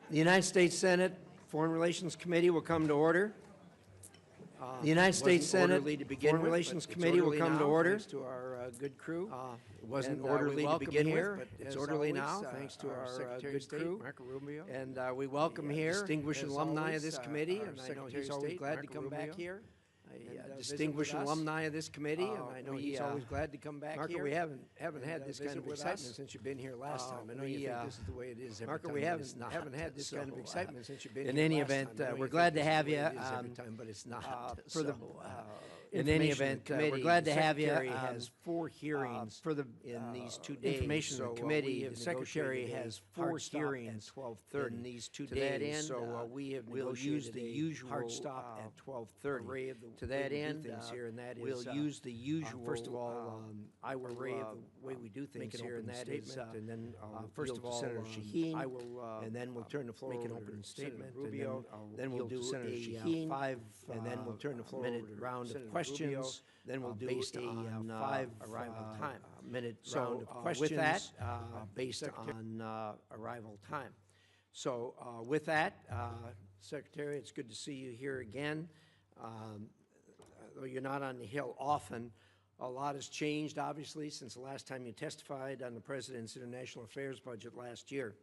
The United States Senate Foreign Relations Committee will come to order. The United States Senate Foreign Relations Committee will come to order. Thanks to our good crew. It wasn't orderly to begin with, but it's orderly now, thanks to our Secretary of State, Marco Rubio. And we welcome here distinguished alumni of this committee, and I know he's always glad to come back here. A distinguished alumni of this committee, and I know he's always glad to come back here. Marco, we haven't had this kind of excitement since you've been here last time. I know you think this is the way it is every time. Marco, we haven't had this kind of excitement since you've been here. In any event, we're glad to have you. Every time, but it's not. In any event, we're glad to have you. Has 4 hearings in these 2 days. Information Committee. The Secretary has 4 hearings at 12:30 in these 2 days. So we'll use the usual hard stop at 12:30. To that end, we'll use the usual. First of all, I will array of the way we do things here, and that is, and then first of all, Senator Shaheen, I will, and then we'll turn the floor over to opening statement. Rubio, then we'll do Senator Shaheen, 5, and then we'll turn the floor over to round of questions. Then we'll do based on 5 arrival time, minute round of questions. With that, based on arrival time. So with that, Secretary, it's good to see you here again. Though you're not on the Hill often, a lot has changed, obviously, since the last time you testified on the President's International Affairs budget last year.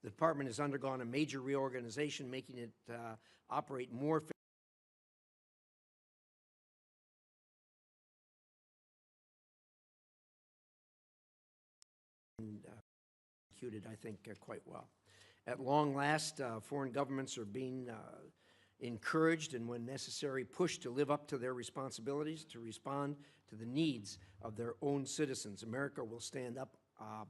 The Department has undergone a major reorganization, making it operate more executed, I think, quite well. At long last, foreign governments are being encouraged and, when necessary, pushed to live up to their responsibilities to respond to the needs of their own citizens. America will stand up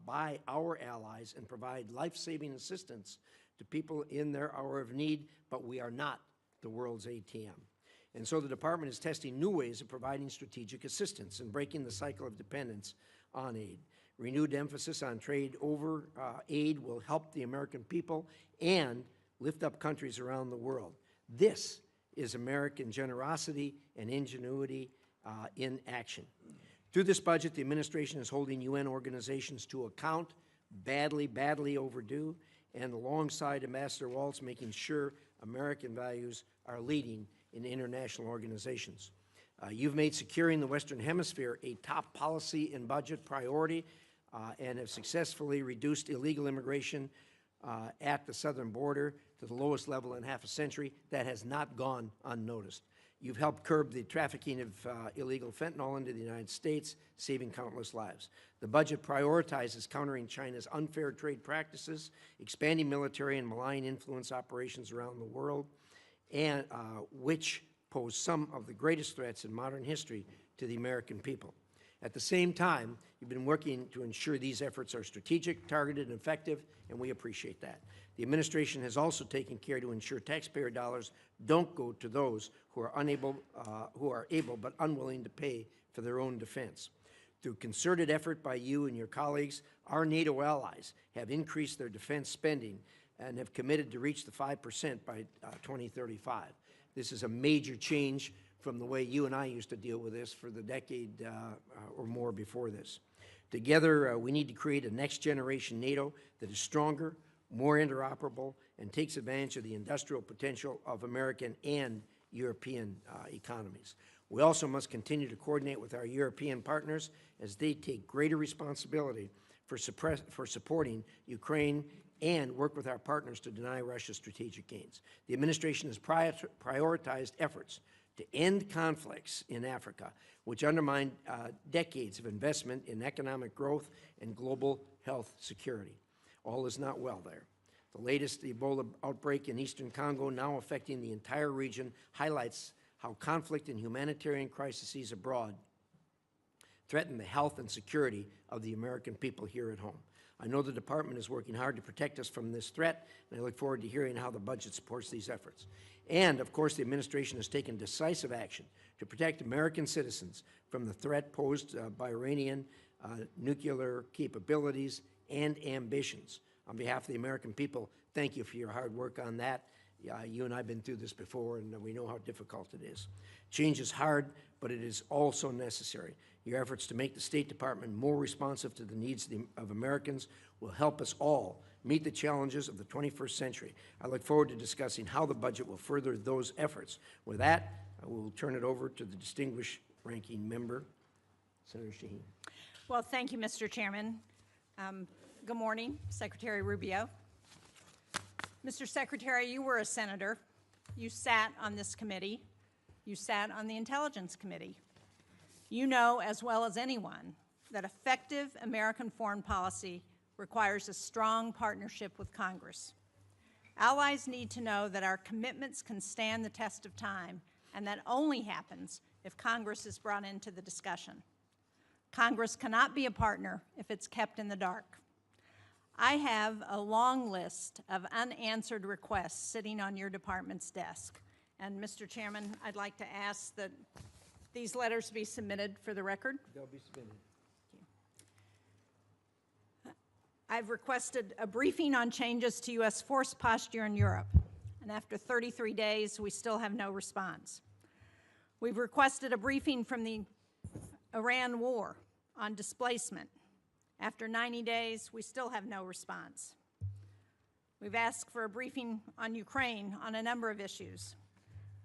by our allies and provide life-saving assistance to people in their hour of need, but we are not the world's ATM. And so the Department is testing new ways of providing strategic assistance and breaking the cycle of dependence on aid. Renewed emphasis on trade over aid will help the American people and lift up countries around the world. This is American generosity and ingenuity in action. Through this budget, the administration is holding UN organizations to account, badly overdue, and alongside Ambassador Waltz, making sure American values are leading in international organizations. You've made securing the Western Hemisphere a top policy and budget priority and have successfully reduced illegal immigration at the southern border to the lowest level in half a century. That has not gone unnoticed. You've helped curb the trafficking of illegal fentanyl into the United States, saving countless lives. The budget prioritizes countering China's unfair trade practices, expanding military and malign influence operations around the world, and which pose some of the greatest threats in modern history to the American people. At the same time, you've been working to ensure these efforts are strategic, targeted, and effective, and we appreciate that. The administration has also taken care to ensure taxpayer dollars don't go to those who are able but unwilling to pay for their own defense. Through concerted effort by you and your colleagues, our NATO allies have increased their defense spending and have committed to reach the 5% by 2035. This is a major change from the way you and I used to deal with this for the decade or more before this. Together, we need to create a next-generation NATO that is stronger, more interoperable, and takes advantage of the industrial potential of American and European economies. We also must continue to coordinate with our European partners as they take greater responsibility for supporting Ukraine and work with our partners to deny Russia's strategic gains. The administration has prioritized efforts to end conflicts in Africa, which undermine decades of investment in economic growth and global health security. All is not well there. The latest Ebola outbreak in eastern Congo, now affecting the entire region, highlights how conflict and humanitarian crises abroad threaten the health and security of the American people here at home. I know the Department is working hard to protect us from this threat, and I look forward to hearing how the budget supports these efforts. And, of course, the administration has taken decisive action to protect American citizens from the threat posed by Iranian nuclear capabilities and ambitions. On behalf of the American people, thank you for your hard work on that. You and I have been through this before, and we know how difficult it is. Change is hard, but it is also necessary. Your efforts to make the State Department more responsive to the needs of Americans will help us all meet the challenges of the 21st century. I look forward to discussing how the budget will further those efforts. With that, I will turn it over to the distinguished ranking member, Senator Shaheen. Well, thank you, Mr. Chairman. Good morning, Secretary Rubio. Mr. Secretary, you were a senator. You sat on this committee. You sat on the Intelligence Committee. You know as well as anyone that effective American foreign policy requires a strong partnership with Congress. Allies need to know that our commitments can stand the test of time, and that only happens if Congress is brought into the discussion. Congress cannot be a partner if it's kept in the dark. I have a long list of unanswered requests sitting on your department's desk. And Mr. Chairman, I'd like to ask that these letters be submitted for the record. They'll be submitted. I've requested a briefing on changes to U.S. force posture in Europe, and after 33 days, we still have no response. We've requested a briefing from the Iran war on displacement. After 90 days, we still have no response. We've asked for a briefing on Ukraine on a number of issues.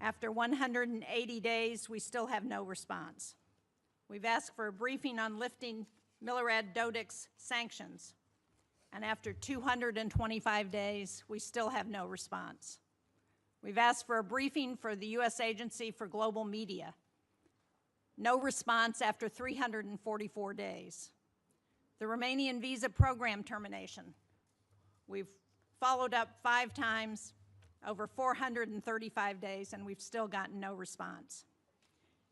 After 180 days, we still have no response. We've asked for a briefing on lifting Milorad Dodik's sanctions. And after 225 days, we still have no response. We've asked for a briefing for the U.S. Agency for Global Media. No response after 344 days. The Romanian visa program termination. We've followed up 5 times over 435 days, and we've still gotten no response.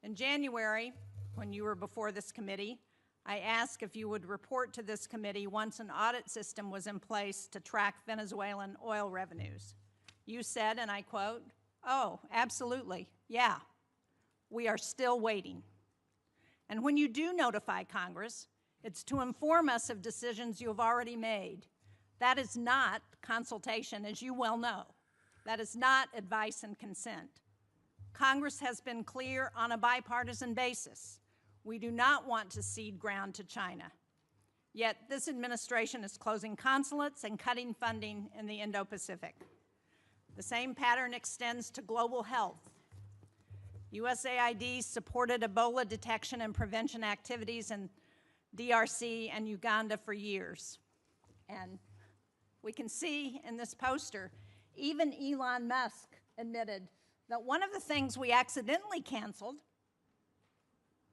In January, when you were before this committee, I asked if you would report to this committee once an audit system was in place to track Venezuelan oil revenues. You said, and I quote, "Oh, absolutely, yeah, we are still waiting." And when you do notify Congress, it's to inform us of decisions you have already made. That is not consultation, as you well know. That is not advice and consent. Congress has been clear on a bipartisan basis. We do not want to cede ground to China. Yet this administration is closing consulates and cutting funding in the Indo-Pacific. The same pattern extends to global health. USAID supported Ebola detection and prevention activities in DRC and Uganda for years. And we can see in this poster, even Elon Musk admitted that one of the things we accidentally canceled,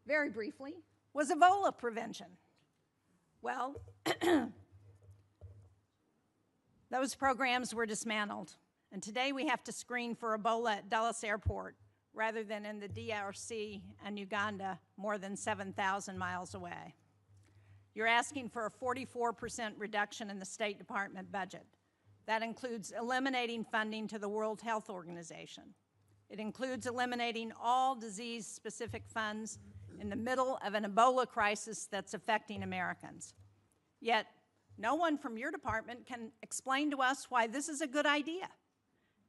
very briefly, was Ebola prevention. Well, those programs were dismantled, and today we have to screen for Ebola at Dulles Airport rather than in the DRC and Uganda more than 7,000 miles away. You're asking for a 44% reduction in the State Department budget. That includes eliminating funding to the World Health Organization. It includes eliminating all disease-specific funds in the middle of an Ebola crisis that's affecting Americans. Yet, no one from your department can explain to us why this is a good idea.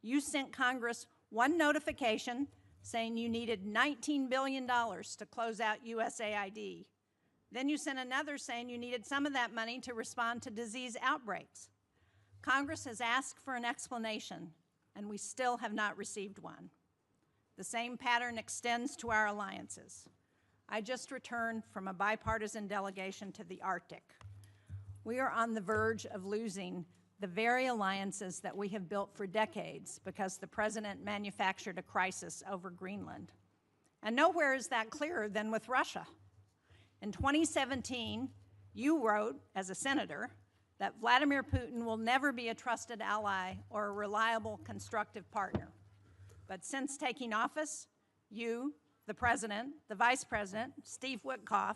You sent Congress one notification saying you needed $19 billion to close out USAID. Then you sent another saying you needed some of that money to respond to disease outbreaks. Congress has asked for an explanation, and we still have not received one. The same pattern extends to our alliances. I just returned from a bipartisan delegation to the Arctic. We are on the verge of losing the very alliances that we have built for decades because the President manufactured a crisis over Greenland. And nowhere is that clearer than with Russia. In 2017, you wrote, as a senator, that Vladimir Putin will never be a trusted ally or a reliable, constructive partner. But since taking office, you, the President, the Vice President, Steve Witkoff,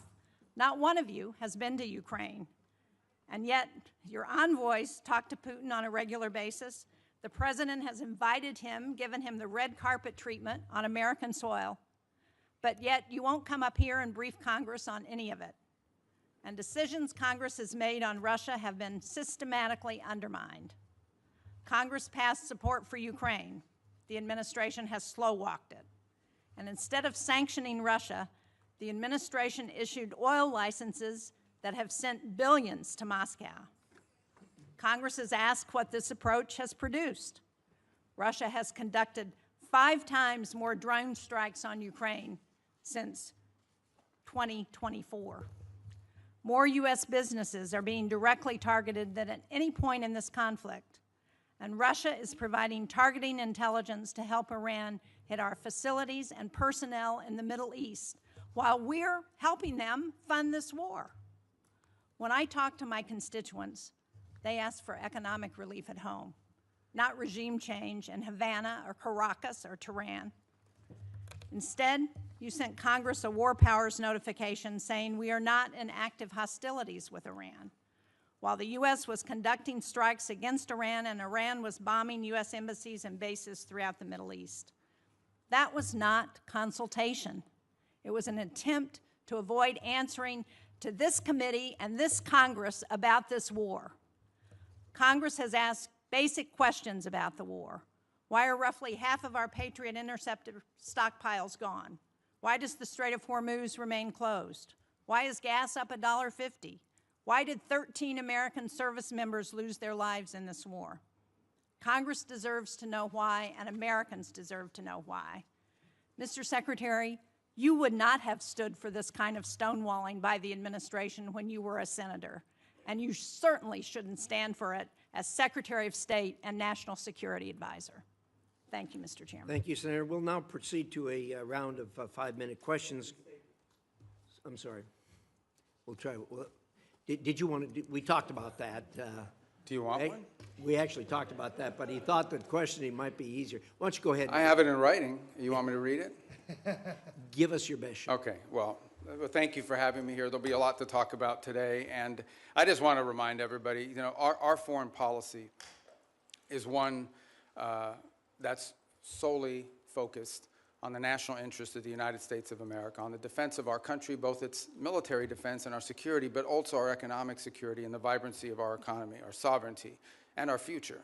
not one of you has been to Ukraine. And yet, your envoys talk to Putin on a regular basis. The President has invited him, given him the red carpet treatment on American soil. But yet, you won't come up here and brief Congress on any of it. And decisions Congress has made on Russia have been systematically undermined. Congress passed support for Ukraine. The administration has slow-walked it. And instead of sanctioning Russia, the administration issued oil licenses that have sent billions to Moscow. Congress has asked what this approach has produced. Russia has conducted 5 times more drone strikes on Ukraine since 2024. More U.S. businesses are being directly targeted than at any point in this conflict. And Russia is providing targeting intelligence to help Iran hit our facilities and personnel in the Middle East, while we're helping them fund this war. When I talk to my constituents, they ask for economic relief at home, not regime change in Havana or Caracas or Tehran. Instead, you sent Congress a war powers notification saying we are not in active hostilities with Iran, while the U.S. was conducting strikes against Iran and Iran was bombing U.S. embassies and bases throughout the Middle East. That was not consultation. It was an attempt to avoid answering to this committee and this Congress about this war. Congress has asked basic questions about the war. Why are roughly half of our Patriot interceptor stockpiles gone? Why does the Strait of Hormuz remain closed? Why is gas up $1.50? Why did 13 American service members lose their lives in this war? Congress deserves to know why, and Americans deserve to know why. Mr. Secretary, you would not have stood for this kind of stonewalling by the administration when you were a senator, and you certainly shouldn't stand for it as Secretary of State and National Security Advisor. Thank you, Mr. Chairman. Thank you, Senator. We'll now proceed to a round of 5-minute questions. I'm sorry. We'll try. Did you want to? We talked about that. Do you want one? We actually talked about that, but he thought that questioning might be easier. Why don't you go ahead? I have it in writing. You want me to read it? Give us your best shot. Okay. Well, thank you for having me here. There'll be a lot to talk about today, and I just want to remind everybody, you know, our foreign policy is one that's solely focused on the national interest of the United States of America, on the defense of our country, both its military defense and our security, but also our economic security and the vibrancy of our economy, our sovereignty, and our future.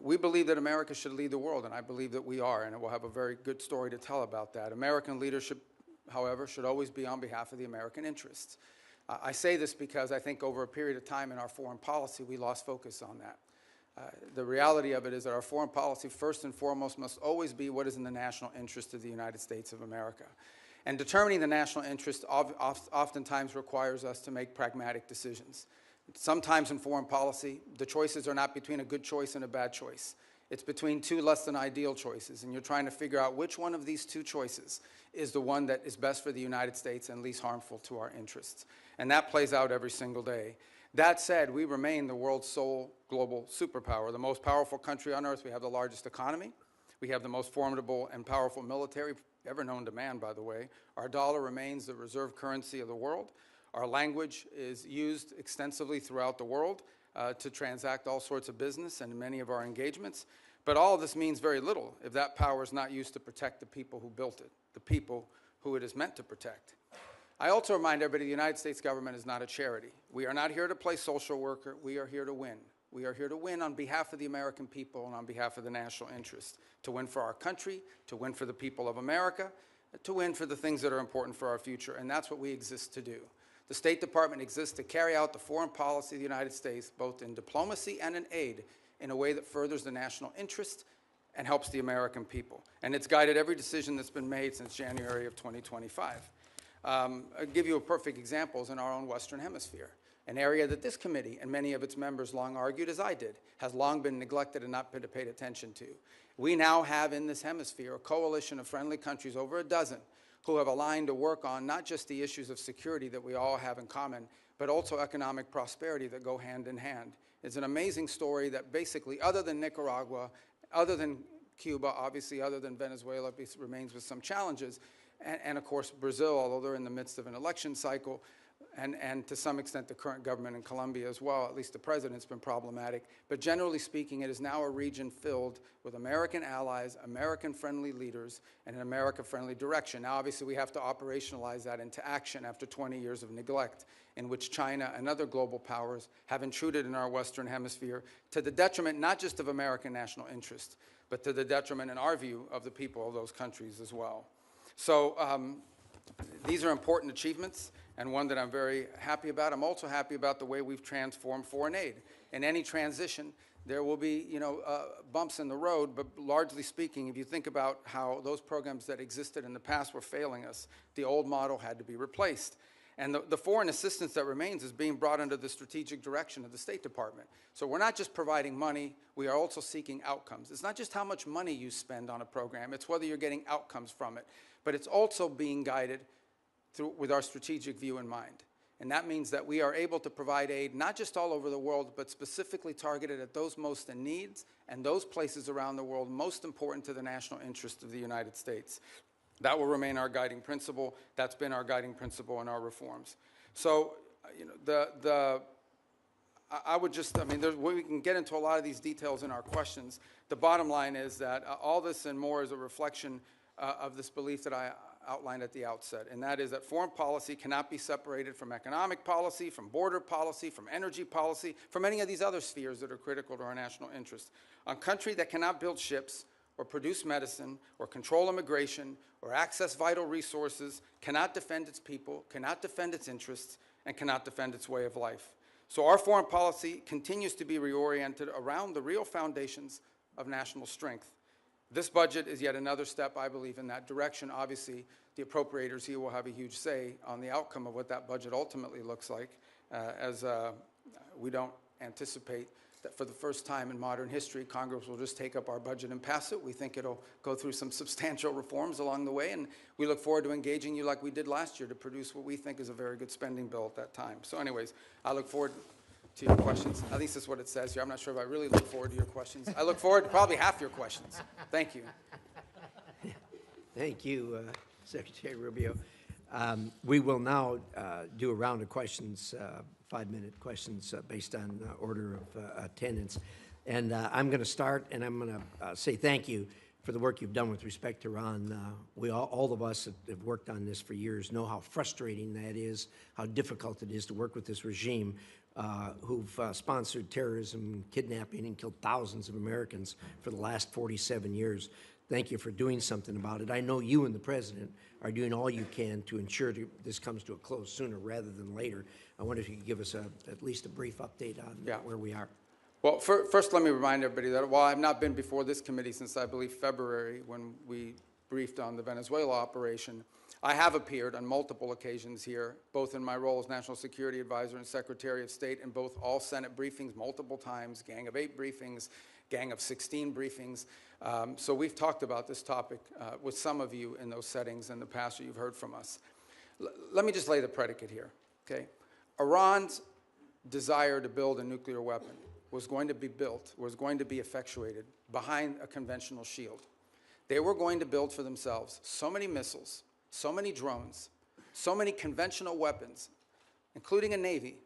We believe that America should lead the world, and I believe that we are, and we'll have a very good story to tell about that. American leadership, however, should always be on behalf of the American interests. I say this because I think over a period of time in our foreign policy, we lost focus on that. The reality of it is that our foreign policy, first and foremost, must always be what is in the national interest of the United States of America. And determining the national interest oftentimes requires us to make pragmatic decisions. Sometimes in foreign policy, the choices are not between a good choice and a bad choice. It's between 2 less than ideal choices, and you're trying to figure out which one of these 2 choices is the one that is best for the United States and least harmful to our interests. And that plays out every single day. That said, we remain the world's sole global superpower, the most powerful country on earth. We have the largest economy. We have the most formidable and powerful military ever known to man, by the way. Our dollar remains the reserve currency of the world. Our language is used extensively throughout the world to transact all sorts of business and many of our engagements. But all of this means very little if that power is not used to protect the people who built it, the people who it is meant to protect. I also remind everybody the United States government is not a charity. We are not here to play social worker. We are here to win. We are here to win on behalf of the American people and on behalf of the national interest, to win for our country, to win for the people of America, to win for the things that are important for our future, and that's what we exist to do. The State Department exists to carry out the foreign policy of the United States, both in diplomacy and in aid, in a way that furthers the national interest and helps the American people. And it's guided every decision that's been made since January of 2025. I'll give you a perfect example in our own Western Hemisphere, an area that this committee and many of its members long argued, as I did, has long been neglected and not been paid attention to. We now have in this hemisphere a coalition of friendly countries, over a dozen, who have aligned to work on not just the issues of security that we all have in common, but also economic prosperity that go hand in hand. It's an amazing story that basically, other than Nicaragua, other than Cuba, obviously other than Venezuela, remains with some challenges, and of course Brazil, although they're in the midst of an election cycle, and to some extent the current government in Colombia as well, at least the president's been problematic. But generally speaking, it is now a region filled with American allies, American-friendly leaders, and an America-friendly direction. Now, obviously, we have to operationalize that into action after 20 years of neglect, in which China and other global powers have intruded in our Western Hemisphere to the detriment not just of American national interest, but to the detriment, in our view, of the people of those countries as well. So these are important achievements, and one that I'm very happy about. I'm also happy about the way we've transformed foreign aid. in any transition, there will be, bumps in the road, but largely speaking, if you think about how those programs that existed in the past were failing us, the old model had to be replaced. And the foreign assistance that remains is being brought under the strategic direction of the State Department. So we're not just providing money, we are also seeking outcomes. It's not just how much money you spend on a program, it's whether you're getting outcomes from it. But it's also being guided with our strategic view in mind. And that means that we are able to provide aid not just all over the world, but specifically targeted at those most in need and those places around the world most important to the national interest of the United States. That will remain our guiding principle. That's been our guiding principle in our reforms. So, we can get into a lot of these details in our questions. The bottom line is that all this and more is a reflection of this belief that I outlined at the outset, and that is that foreign policy cannot be separated from economic policy, from border policy, from energy policy, from any of these other spheres that are critical to our national interest. A country that cannot build ships or produce medicine or control immigration or access vital resources cannot defend its people, cannot defend its interests, and cannot defend its way of life. So our foreign policy continues to be reoriented around the real foundations of national strength. This budget is yet another step, I believe, in that direction. Obviously, the appropriators here will have a huge say on the outcome of what that budget ultimately looks like, as we don't anticipate that for the first time in modern history, Congress will just take up our budget and pass it. We think it'll go through some substantial reforms along the way, and we look forward to engaging you like we did last year to produce what we think is a very good spending bill at that time. So anyways, I look forward to your questions. At least that's what it says here. I'm not sure if I really look forward to your questions. I look forward to probably half your questions. Thank you. Thank you, Secretary Rubio. We will now do a round of questions, 5-minute questions based on order of attendance. And I'm going to start, and I'm going to say thank you for the work you've done with respect to Iran. All of us that have worked on this for years know how frustrating that is, how difficult it is to work with this regime who've sponsored terrorism, kidnapping, and killed thousands of Americans for the last 47 years. Thank you for doing something about it. I know you and the President are doing all you can to ensure this comes to a close sooner rather than later. I wonder if you could give us at least a brief update on where we are. Well, first let me remind everybody that while I've not been before this committee since, I believe, February, when we briefed on the Venezuela operation, I have appeared on multiple occasions here, both in my role as National Security Advisor and Secretary of State, in both all Senate briefings multiple times, Gang of 8 briefings, Gang of 16 briefings. So we've talked about this topic with some of you in those settings in the past that you've heard from us. Let me just lay the predicate here, okay? Iran's desire to build a nuclear weapon was going to be built, was going to be effectuated behind a conventional shield. They were going to build for themselves so many missiles, so many drones, so many conventional weapons, including a Navy,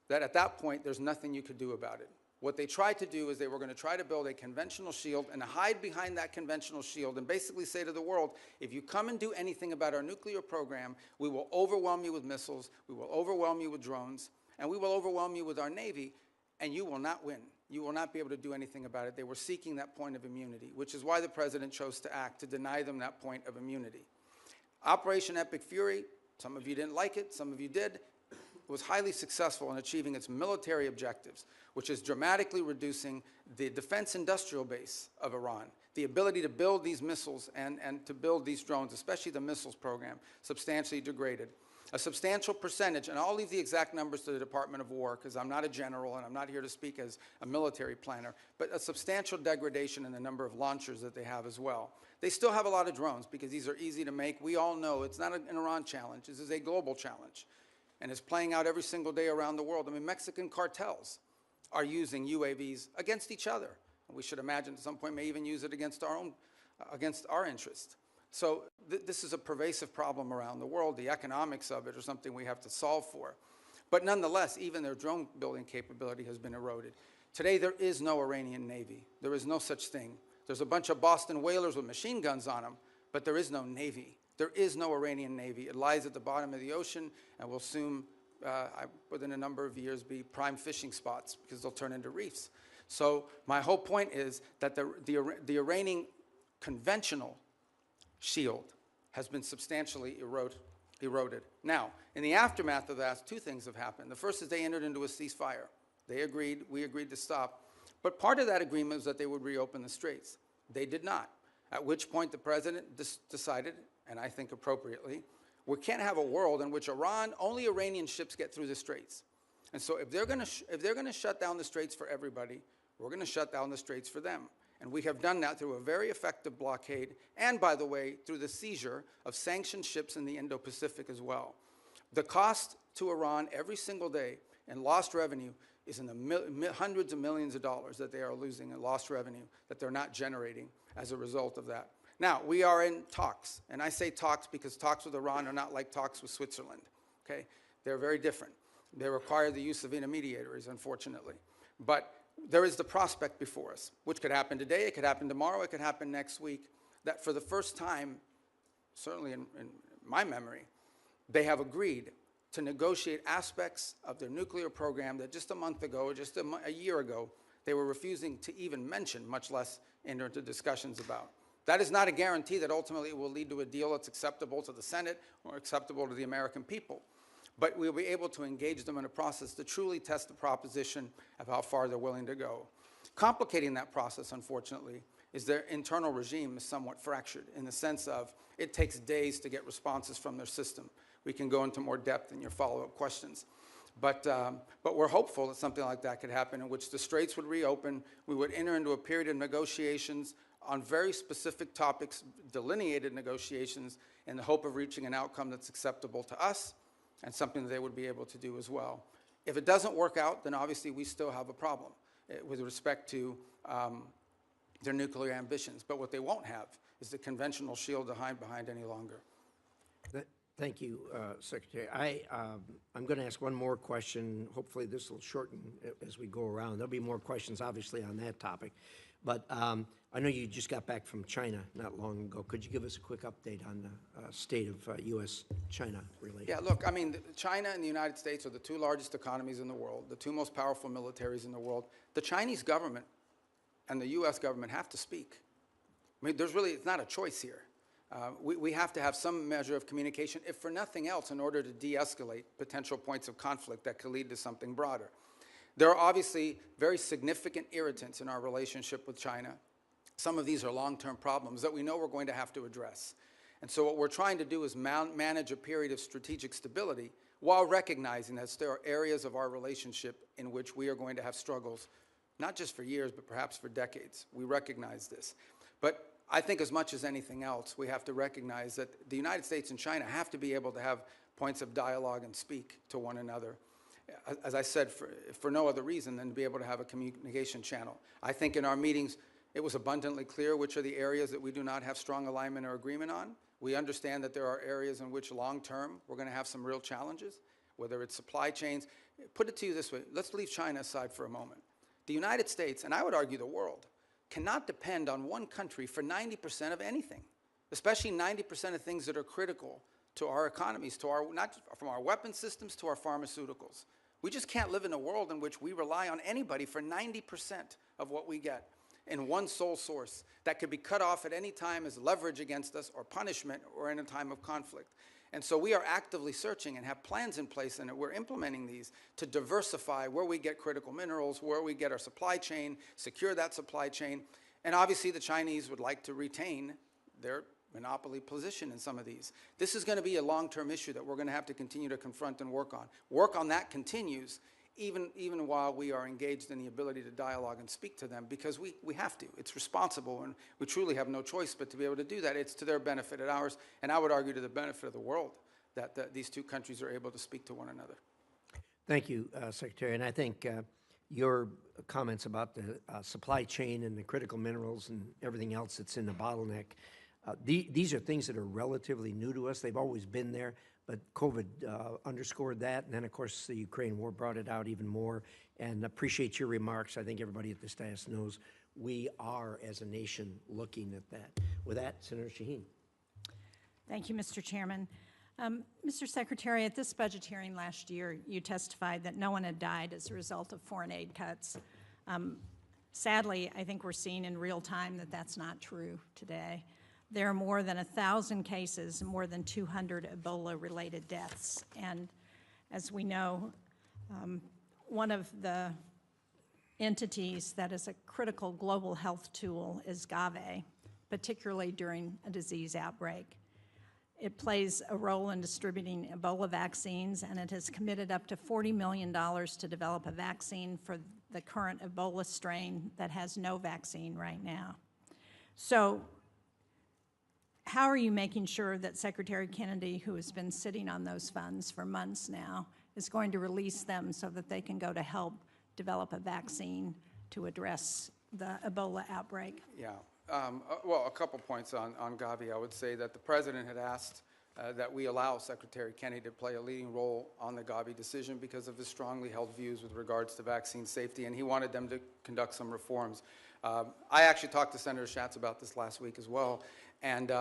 that at that point there's nothing you could do about it. What they tried to do is they were going to try to build a conventional shield and hide behind that conventional shield and basically say to the world, if you come and do anything about our nuclear program, we will overwhelm you with missiles, we will overwhelm you with drones, and we will overwhelm you with our Navy, and you will not win. You will not be able to do anything about it. They were seeking that point of immunity, which is why the President chose to act, to deny them that point of immunity. Operation Epic Fury, some of you didn't like it, some of you did, was highly successful in achieving its military objectives, which is dramatically reducing the defense industrial base of Iran. The ability to build these missiles and to build these drones, especially the missiles program, substantially degraded. A substantial percentage, and I'll leave the exact numbers to the Department of War because I'm not a general and I'm not here to speak as a military planner, but a substantial degradation in the number of launchers that they have as well. They still have a lot of drones because these are easy to make. We all know it's not an Iran challenge. This is a global challenge, and it's playing out every single day around the world. I mean, Mexican cartels are using UAVs against each other. We should imagine at some point may even use it against our interests. So this is a pervasive problem around the world. The economics of it are something we have to solve for. But nonetheless, even their drone building capability has been eroded. Today, there is no Iranian Navy. There is no such thing. There's a bunch of Boston whalers with machine guns on them, but there is no Navy. There is no Iranian Navy. It lies at the bottom of the ocean and will soon, within a number of years, be prime fishing spots because they'll turn into reefs. So my whole point is that the Iranian conventional shield has been substantially eroded. Now, in the aftermath of that, two things have happened. The first is they entered into a ceasefire. They agreed, we agreed to stop. But part of that agreement was that they would reopen the straits. They did not, at which point the president decided, and I think appropriately, we can't have a world in which only Iranian ships get through the straits. And so if they're going to shut down the straits for everybody, we're going to shut down the straits for them. And we have done that through a very effective blockade, and by the way, through the seizure of sanctioned ships in the Indo-Pacific as well. The cost to Iran every single day in lost revenue is in the hundreds of millions of dollars that they are losing in lost revenue that they're not generating as a result of that. Now, we are in talks, and I say talks because talks with Iran are not like talks with Switzerland, okay? They're very different. They require the use of intermediaries, unfortunately. But there is the prospect before us, which could happen today, it could happen tomorrow, it could happen next week, that for the first time, certainly in my memory, they have agreed to negotiate aspects of their nuclear program that just a month ago, or just a year ago, they were refusing to even mention, much less enter into discussions about. That is not a guarantee that ultimately it will lead to a deal that's acceptable to the Senate or acceptable to the American people. But we'll be able to engage them in a process to truly test the proposition of how far they're willing to go. Complicating that process, unfortunately, is their internal regime is somewhat fractured in the sense of it takes days to get responses from their system. We can go into more depth in your follow-up questions. But we're hopeful that something like that could happen in which the straits would reopen, we would enter into a period of negotiations on very specific topics, delineated negotiations, in the hope of reaching an outcome that's acceptable to us and something that they would be able to do as well. If it doesn't work out, then obviously we still have a problem with respect to their nuclear ambitions. But what they won't have is the conventional shield to hide behind any longer. Thank you, Secretary. I'm going to ask one more question. Hopefully this will shorten as we go around. There'll be more questions, obviously, on that topic. But I know you just got back from China not long ago. Could you give us a quick update on the state of U.S.-China relations? Yeah, look, I mean, China and the United States are the two largest economies in the world, the two most powerful militaries in the world. The Chinese government and the U.S. government have to speak. I mean, it's not a choice here. We have to have some measure of communication, if for nothing else, in order to de-escalate potential points of conflict that could lead to something broader. There are obviously very significant irritants in our relationship with China. Some of these are long-term problems that we know we're going to have to address. And so what we're trying to do is manage a period of strategic stability while recognizing that there are areas of our relationship in which we are going to have struggles, not just for years, but perhaps for decades. We recognize this. But I think as much as anything else, we have to recognize that the United States and China have to be able to have points of dialogue and speak to one another. As I said, for no other reason than to be able to have a communication channel. I think in our meetings, it was abundantly clear which are the areas that we do not have strong alignment or agreement on. We understand that there are areas in which long-term we're going to have some real challenges, whether it's supply chains. Put it to you this way. Let's leave China aside for a moment. The United States, and I would argue the world, cannot depend on one country for 90% of anything, especially 90% of things that are critical to our economies, not from our weapon systems to our pharmaceuticals. We just can't live in a world in which we rely on anybody for 90% of what we get in one sole source that could be cut off at any time as leverage against us or punishment or in a time of conflict. And so we are actively searching and have plans in place, and we're implementing these to diversify where we get critical minerals, where we get our supply chain, secure that supply chain. And obviously the Chinese would like to retain their monopoly position in some of these. This is going to be a long-term issue that we're going to have to continue to confront and work on. Work on that continues even while we are engaged in the ability to dialogue and speak to them, because we have to. It's responsible, and we truly have no choice but to be able to do that. It's to their benefit and ours, and I would argue to the benefit of the world that these two countries are able to speak to one another. Thank you, Secretary. And I think your comments about the supply chain and the critical minerals and everything else that's in the bottleneck, these are things that are relatively new to us. They've always been there, but COVID underscored that. And then, of course, the Ukraine war brought it out even more. And appreciate your remarks. I think everybody at this dais knows we are, as a nation, looking at that. With that, Senator Shaheen. Thank you, Mr. Chairman. Mr. Secretary, at this budget hearing last year, you testified that no one had died as a result of foreign aid cuts. Sadly, I think we're seeing in real time that that's not true today. There are more than 1,000 cases and more than 200 Ebola-related deaths. And as we know, one of the entities that is a critical global health tool is GAVE, particularly during a disease outbreak. It plays a role in distributing Ebola vaccines, and it has committed up to $40 million to develop a vaccine for the current Ebola strain that has no vaccine right now. So how are you making sure that Secretary Kennedy, who has been sitting on those funds for months now, is going to release them so that they can go to help develop a vaccine to address the Ebola outbreak? Yeah. Well, a couple points on Gavi. I would say that the President had asked that we allow Secretary Kennedy to play a leading role on the Gavi decision because of his strongly held views with regards to vaccine safety, and he wanted them to conduct some reforms. I actually talked to Senator Schatz about this last week as well, and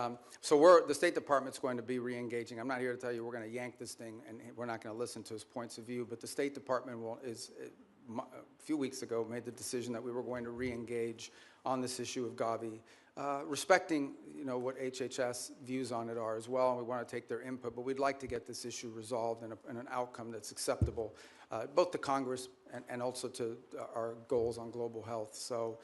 so the State Department's going to be re-engaging. I'm not here to tell you we're going to yank this thing and we're not going to listen to his points of view, but the State Department a few weeks ago made the decision that we were going to re-engage on this issue of Gavi, respecting what HHS views on it are as well, and we want to take their input, but we'd like to get this issue resolved in an outcome that's acceptable, both to Congress and also to our goals on global health. So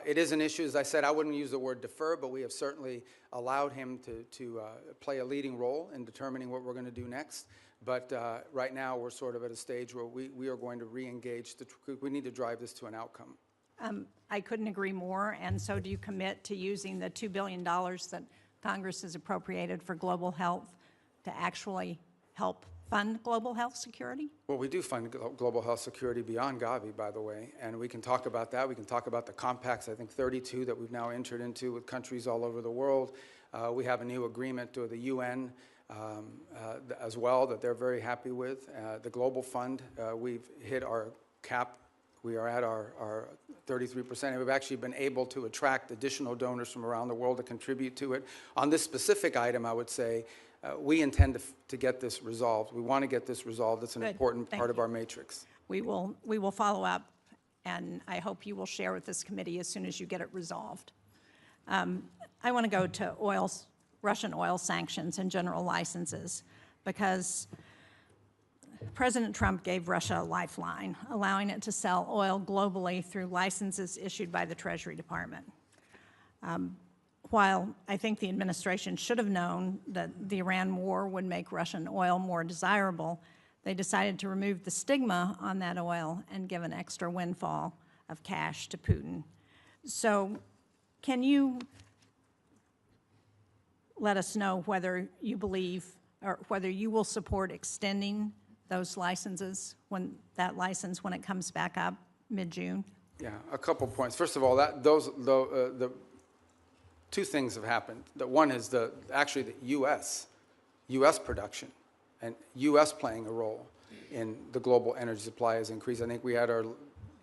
it is an issue. As I said, I wouldn't use the word defer, but we have certainly allowed him to play a leading role in determining what we're going to do next. But right now, we're sort of at a stage where we are going to re-engage. We need to drive this to an outcome. I couldn't agree more, and so do you commit to using the $2 billion that Congress has appropriated for global health to actually help fund global health security? Well, we do fund global health security beyond Gavi, by the way, and we can talk about that. We can talk about the compacts, I think 32 that we've now entered into with countries all over the world. We have a new agreement with the UN as well that they're very happy with. The Global Fund, we've hit our cap. We are at our 33%, and we've actually been able to attract additional donors from around the world to contribute to it. On this specific item, I would say, we intend to get this resolved. We want to get this resolved. It's an important part of our matrix. We will follow up, and I hope you will share with this committee as soon as you get it resolved. I want to go to Russian oil sanctions and general licenses, because President Trump gave Russia a lifeline, allowing it to sell oil globally through licenses issued by the Treasury Department. While I think the administration should have known that the Iran war would make Russian oil more desirable, they decided to remove the stigma on that oil and give an extra windfall of cash to Putin. So can you let us know whether you believe or whether you will support extending those licenses, when it comes back up mid-June? Yeah, a couple points. First of all, the two things have happened. One is actually the U.S. production and U.S. playing a role in the global energy supply has increased. I think we had our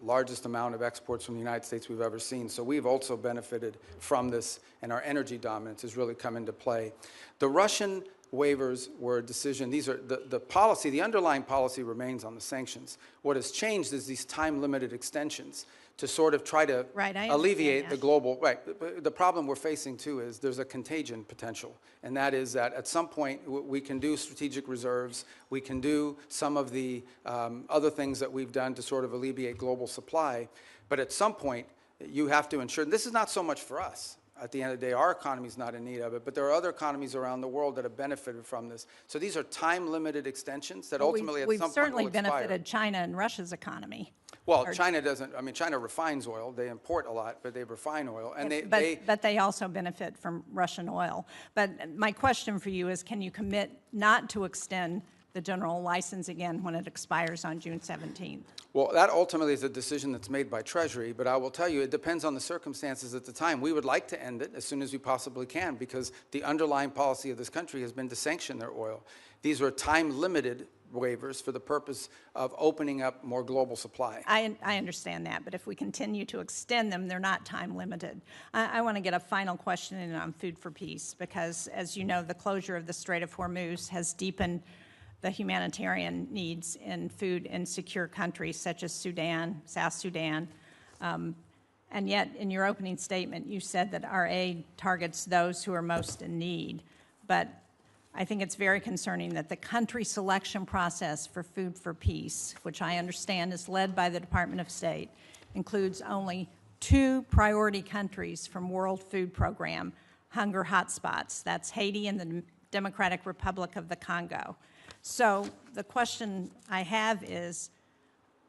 largest amount of exports from the United States we've ever seen. So we've also benefited from this, and our energy dominance has really come into play. The Russian waivers were a decision. These are the policy, the underlying policy remains on the sanctions. What has changed is these time-limited extensions to sort of try to alleviate the global, the problem we're facing too is there's a contagion potential, and that is that at some point we can do strategic reserves, we can do some of the other things that we've done to sort of alleviate global supply, but at some point you have to ensure, this is not so much for us. At the end of the day, our economy is not in need of it, but there are other economies around the world that have benefited from this. So these are time-limited extensions that ultimately at some point will expire. We've certainly benefited China and Russia's economy. Well, China doesn't. I mean, China refines oil. They import a lot, but they refine oil, and but they also benefit from Russian oil. But my question for you is, can you commit not to extend the general license again when it expires on June 17th? Well, that ultimately is a decision that's made by Treasury, but I will tell you it depends on the circumstances at the time. We would like to end it as soon as we possibly can because the underlying policy of this country has been to sanction their oil. These are time-limited waivers for the purpose of opening up more global supply. I understand that, but if we continue to extend them, they're not time-limited. I want to get a final question in on food for peace because, as you know, the closure of the Strait of Hormuz has deepened the humanitarian needs in food in secure countries such as Sudan, South Sudan. And yet, in your opening statement, you said that our aid targets those who are most in need. But I think it's very concerning that the country selection process for Food for Peace, which I understand is led by the Department of State, includes only 2 priority countries from World Food Program hunger hotspots. That's Haiti and the Democratic Republic of the Congo. So the question I have is,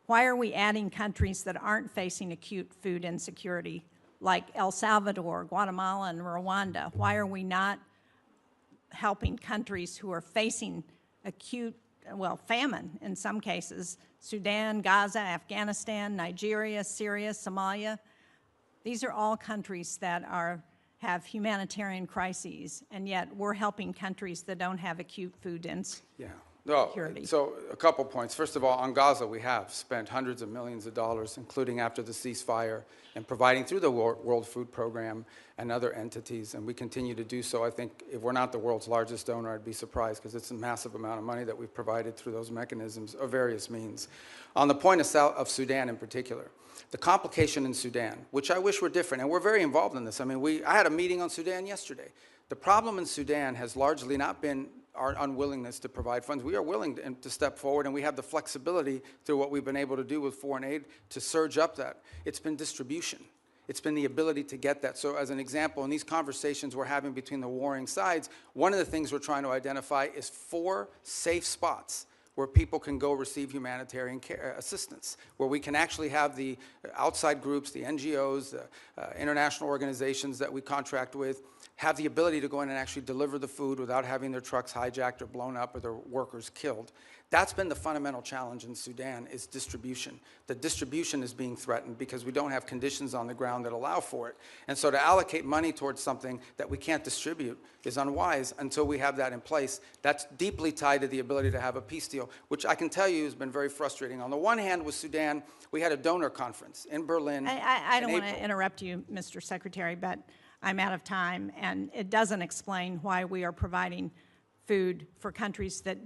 why are we adding countries that aren't facing acute food insecurity, like El Salvador, Guatemala, and Rwanda? Why are we not helping countries who are facing acute, well, famine in some cases? Sudan, Gaza, Afghanistan, Nigeria, Syria, Somalia. These are all countries that have humanitarian crises, and yet we're helping countries that don't have acute food insecurity. So a couple points. First of all, on Gaza, we have spent hundreds of millions of dollars, including after the ceasefire, and providing through the World Food Program and other entities, and we continue to do so. I think if we're not the world's largest donor, I'd be surprised, because it's a massive amount of money that we've provided through those mechanisms of various means. On the point of Sudan in particular, the complication in Sudan, which I wish were different, and we're very involved in this. I mean, I had a meeting on Sudan yesterday. The problem in Sudan has largely not been our unwillingness to provide funds. We are willing to step forward, and we have the flexibility through what we've been able to do with foreign aid to surge up that. It's been distribution. It's been the ability to get that. So as an example, in these conversations we're having between the warring sides, one of the things we're trying to identify is 4 safe spots where people can go receive humanitarian care, assistance, where we can actually have the outside groups, the NGOs, the international organizations that we contract with, have the ability to go in and actually deliver the food without having their trucks hijacked or blown up or their workers killed. That's been the fundamental challenge in Sudan, is distribution. The distribution is being threatened because we don't have conditions on the ground that allow for it. And so to allocate money towards something that we can't distribute is unwise until we have that in place. That's deeply tied to the ability to have a peace deal, which I can tell you has been very frustrating. On the one hand, with Sudan, we had a donor conference in Berlin. I don't want to interrupt you, Mr. Secretary, but I'm out of time, and it doesn't explain why we are providing food for countries that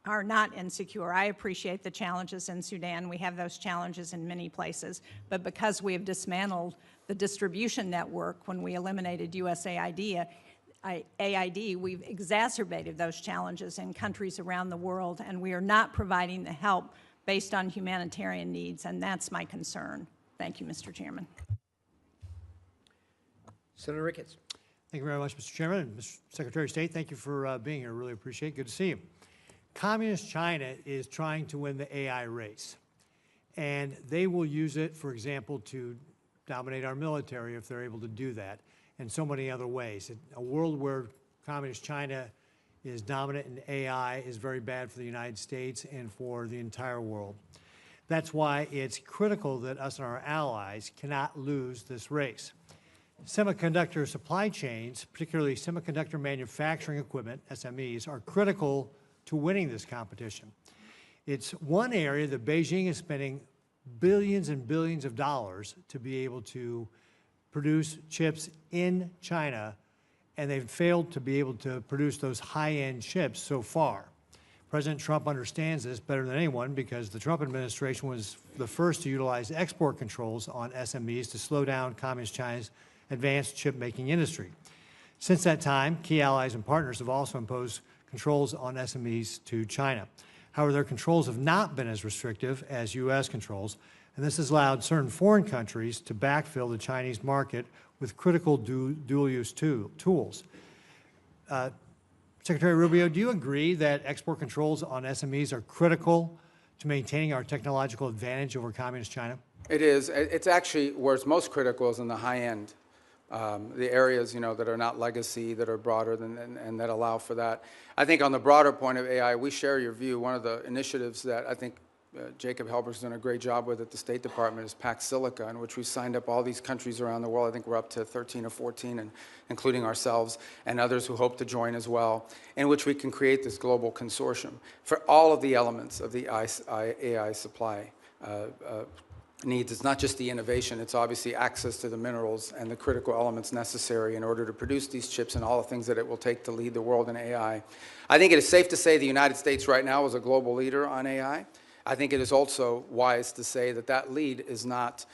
are not insecure. I appreciate the challenges in Sudan. We have those challenges in many places, but because we have dismantled the distribution network when we eliminated USAID, we've exacerbated those challenges in countries around the world, and we are not providing the help based on humanitarian needs, and that's my concern. Thank you, Mr. Chairman. Senator Ricketts. Thank you very much, Mr. Chairman. And Mr. Secretary of State, thank you for being here. Really appreciate it. Good to see you. Communist China is trying to win the AI race, and they will use it, for example, to dominate our military if they're able to do that, and so many other ways. A world where Communist China is dominant in AI is very bad for the United States and for the entire world. That's why it's critical that us and our allies cannot lose this race. Semiconductor supply chains, particularly semiconductor manufacturing equipment, SMEs, are critical to winning this competition. It's one area that Beijing is spending billions and billions of dollars to be able to produce chips in China, and they've failed to be able to produce those high-end chips so far. President Trump understands this better than anyone because the Trump administration was the first to utilize export controls on SMEs to slow down Communist China's advanced chip-making industry. Since that time, key allies and partners have also imposed controls on SMEs to China. However, their controls have not been as restrictive as U.S. controls, and this has allowed certain foreign countries to backfill the Chinese market with critical dual-use tools. Secretary Rubio, do you agree that export controls on SMEs are critical to maintaining our technological advantage over Communist China? It is. It's actually where it's most critical is in the high end. The areas, that are not legacy, that are broader than, and that allow for that. I think on the broader point of AI, we share your view. One of the initiatives that I think Jacob Helberg's done a great job with at the State Department is Pax Silica, in which we signed up all these countries around the world. I think we're up to 13 or 14, and including ourselves and others who hope to join as well, in which we can create this global consortium for all of the elements of the AI supply needs. It's not just the innovation, it's obviously access to the minerals and the critical elements necessary in order to produce these chips and all the things that it will take to lead the world in AI. I think it is safe to say the United States right now is a global leader on AI. I think it is also wise to say that that lead is not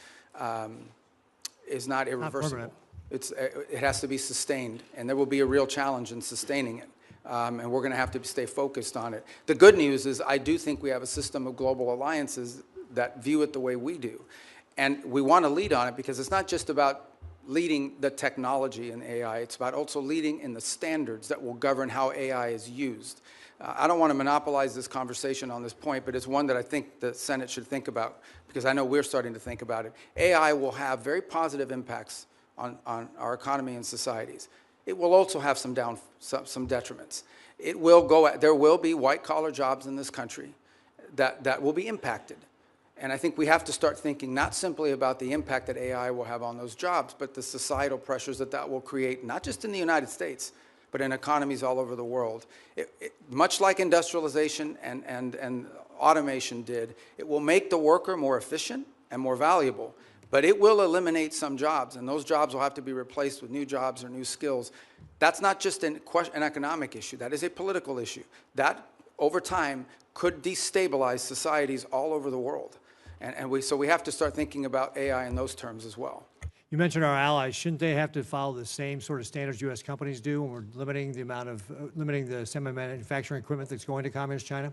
irreversible. It has to be sustained, and there will be a real challenge in sustaining it. And we're going to have to stay focused on it. The good news is I do think we have a system of global alliances that view it the way we do. And we want to lead on it because it's not just about leading the technology in AI. It's about also leading in the standards that will govern how AI is used. I don't want to monopolize this conversation on this point, but it's one that I think the Senate should think about because I know we're starting to think about it. AI will have very positive impacts on our economy and societies. It will also have some detriments. There will be white-collar jobs in this country that will be impacted. And I think we have to start thinking not simply about the impact that AI will have on those jobs, but the societal pressures that will create, not just in the United States, but in economies all over the world. Much like industrialization and automation did, it will make the worker more efficient and more valuable, but it will eliminate some jobs, and those jobs will have to be replaced with new jobs or new skills. That's not just an economic issue. That is a political issue. That, over time, could destabilize societies all over the world. So we have to start thinking about AI in those terms as well. You mentioned our allies. Shouldn't they have to follow the same sort of standards U.S. companies do when we're limiting the semi-manufacturing equipment that's going to Communist China?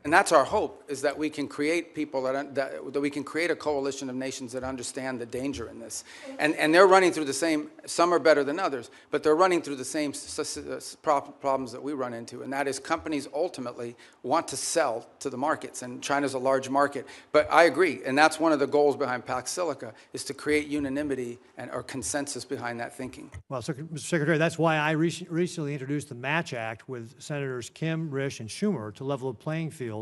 And that's our hope, is that we can create people that we can create a coalition of nations that understand the danger in this. And they're running through the same, some are better than others, but they're running through the same problems that we run into. And that is companies ultimately want to sell to the markets, and China's a large market. But I agree, and that's one of the goals behind Pax Silica, is to create unanimity or consensus behind that thinking. Well, Mr. Secretary, that's why I recently introduced the Match Act with Senators Kim, Risch, and Schumer to level the playing field.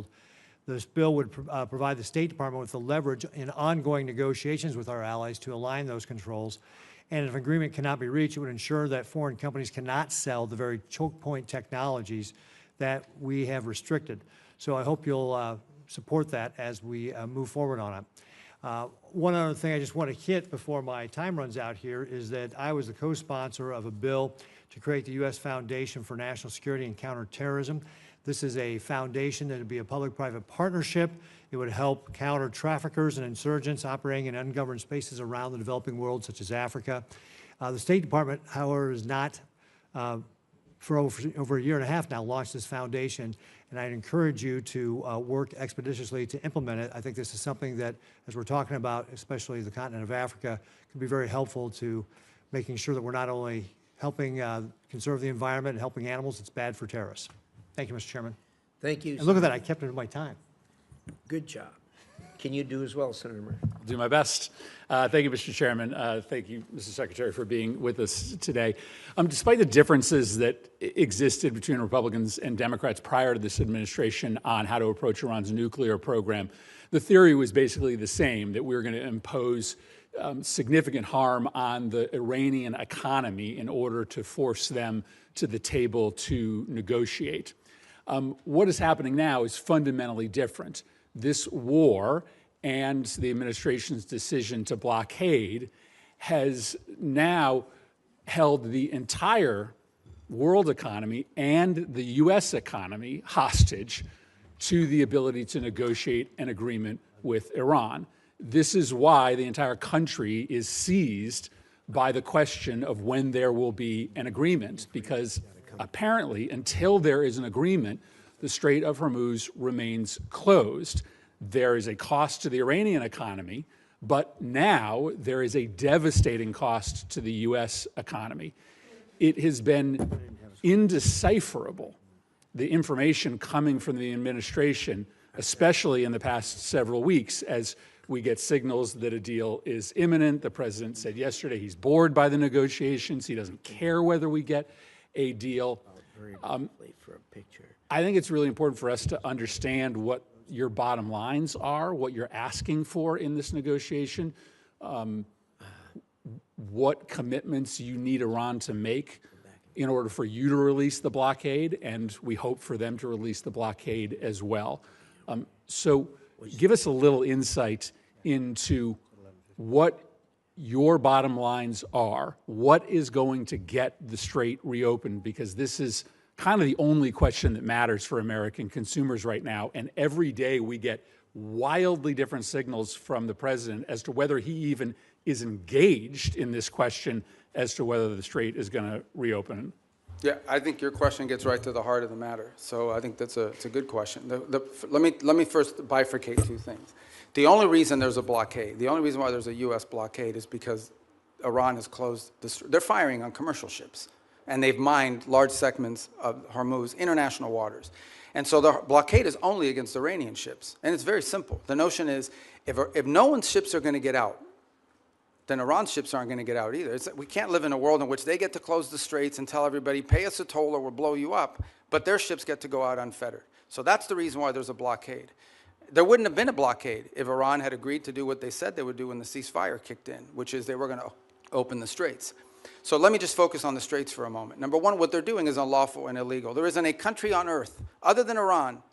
This bill would provide the State Department with the leverage in ongoing negotiations with our allies to align those controls. And if agreement cannot be reached, it would ensure that foreign companies cannot sell the very choke point technologies that we have restricted. So I hope you'll support that as we move forward on it. One other thing I just want to hit before my time runs out here is that I was the co-sponsor of a bill to create the U.S. Foundation for National Security and Counterterrorism. This is a foundation that would be a public-private partnership. It would help counter traffickers and insurgents operating in ungoverned spaces around the developing world, such as Africa. The State Department, however, has not, for over a year and a half now, launched this foundation, and I'd encourage you to work expeditiously to implement it. I think this is something that, as we're talking about, especially the continent of Africa, can be very helpful to making sure that we're not only helping conserve the environment and helping animals, it's bad for terrorists. Thank you, Mr. Chairman. Thank you. And look at that, I kept it in my time. Good job. Can you do as well, Senator Murphy? I'll do my best. Thank you, Mr. Chairman. Thank you, Mr. Secretary, for being with us today. Despite the differences that existed between Republicans and Democrats prior to this administration on how to approach Iran's nuclear program, the theory was basically the same, that we were going to impose significant harm on the Iranian economy in order to force them to the table to negotiate. What is happening now is fundamentally different. This war and the administration's decision to blockade has now held the entire world economy and the U.S. economy hostage to the ability to negotiate an agreement with Iran. This is why the entire country is seized by the question of when there will be an agreement, because apparently until there is an agreement, the Strait of Hormuz remains closed. There is a cost to the Iranian economy, but now there is a devastating cost to the U.S. economy. It has been indecipherable, the information coming from the administration, especially in the past several weeks, as we get signals that a deal is imminent. The president said yesterday he's bored by the negotiations. He doesn't care whether we get a deal. I think it's really important for us to understand what your bottom lines are, what you're asking for in this negotiation, what commitments you need Iran to make in order for you to release the blockade, and we hope for them to release the blockade as well. So give us a little insight into what your bottom lines are, what is going to get the strait reopened, because this is kind of the only question that matters for American consumers right now. And every day we get wildly different signals from the president as to whether he even is engaged in this question as to whether the strait is going to reopen. Yeah, I think your question gets right to the heart of the matter. So I think it's a good question. Let me first bifurcate two things. The only reason there's a blockade, the only reason why there's a U.S. blockade is because Iran has closed, they're firing on commercial ships, and they've mined large segments of Hormuz, international waters. And so the blockade is only against Iranian ships. And it's very simple. The notion is, if no one's ships are going to get out, then Iran's ships aren't going to get out either. We can't live in a world in which they get to close the straits and tell everybody, pay us a toll or we'll blow you up, but their ships get to go out unfettered. So that's the reason why there's a blockade. There wouldn't have been a blockade if Iran had agreed to do what they said they would do when the ceasefire kicked in, which is they were going to open the straits. So let me just focus on the straits for a moment. Number one, what they're doing is unlawful and illegal. There isn't a country on earth, other than Iran,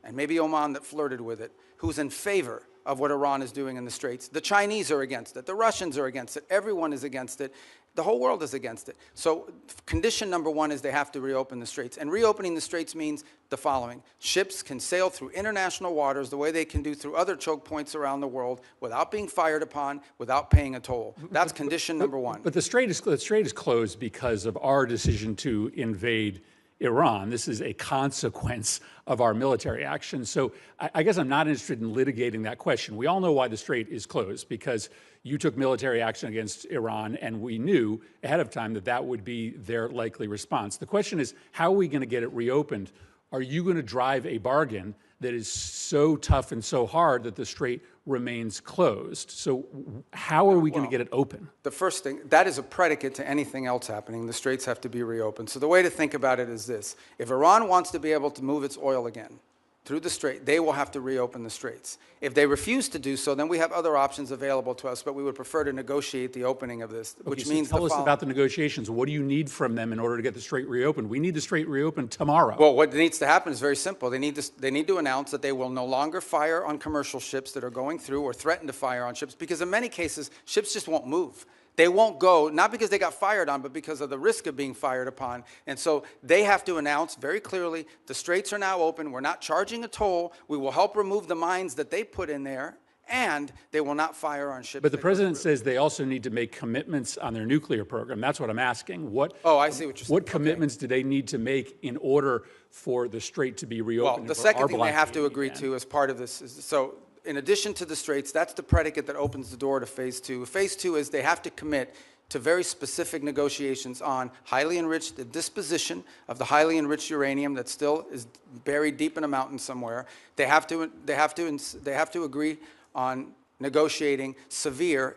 and maybe Oman that flirted with it, who's in favor of what Iran is doing in the straits. The Chinese are against it. The Russians are against it. Everyone is against it. The whole world is against it. So condition number one is they have to reopen the straits. And reopening the straits means the following. Ships can sail through international waters the way they can do through other choke points around the world without being fired upon, without paying a toll. That's condition number one. But the strait is closed because of our decision to invade Iran. This is a consequence of our military action. So I guess I'm not interested in litigating that question. We all know why the strait is closed, because you took military action against Iran, and we knew ahead of time that that would be their likely response. The question is, how are we going to get it reopened? Are you going to drive a bargain that is so tough and so hard that the strait remains closed? So how are we going to get it open? The first thing, that is a predicate to anything else happening. The straits have to be reopened. So the way to think about it is this. If Iran wants to be able to move its oil again through the strait, they will have to reopen the straits. If they refuse to do so, then we have other options available to us, but we would prefer to negotiate the opening of this, which means tell us about the negotiations. What do you need from them in order to get the strait reopened? We need the strait reopened tomorrow. Well, what needs to happen is very simple. They need to announce that they will no longer fire on commercial ships that are going through or threaten to fire on ships, because in many cases, ships just won't move. They won't go, not because they got fired on, but because of the risk of being fired upon. And so they have to announce very clearly, the straits are now open. We're not charging a toll. We will help remove the mines that they put in there, and they will not fire on ships. But the president says they also need to make commitments on their nuclear program. That's what I'm asking. Oh, I see what you're saying. What commitments do they need to make in order for the strait to be reopened? Well, the second thing they have to agree to as part of this is, so in addition to the straits, that's the predicate that opens the door to phase two. Phase two is they have to commit to very specific negotiations on highly enriched, the disposition of the highly enriched uranium that still is buried deep in a mountain somewhere. They have to agree on negotiating severe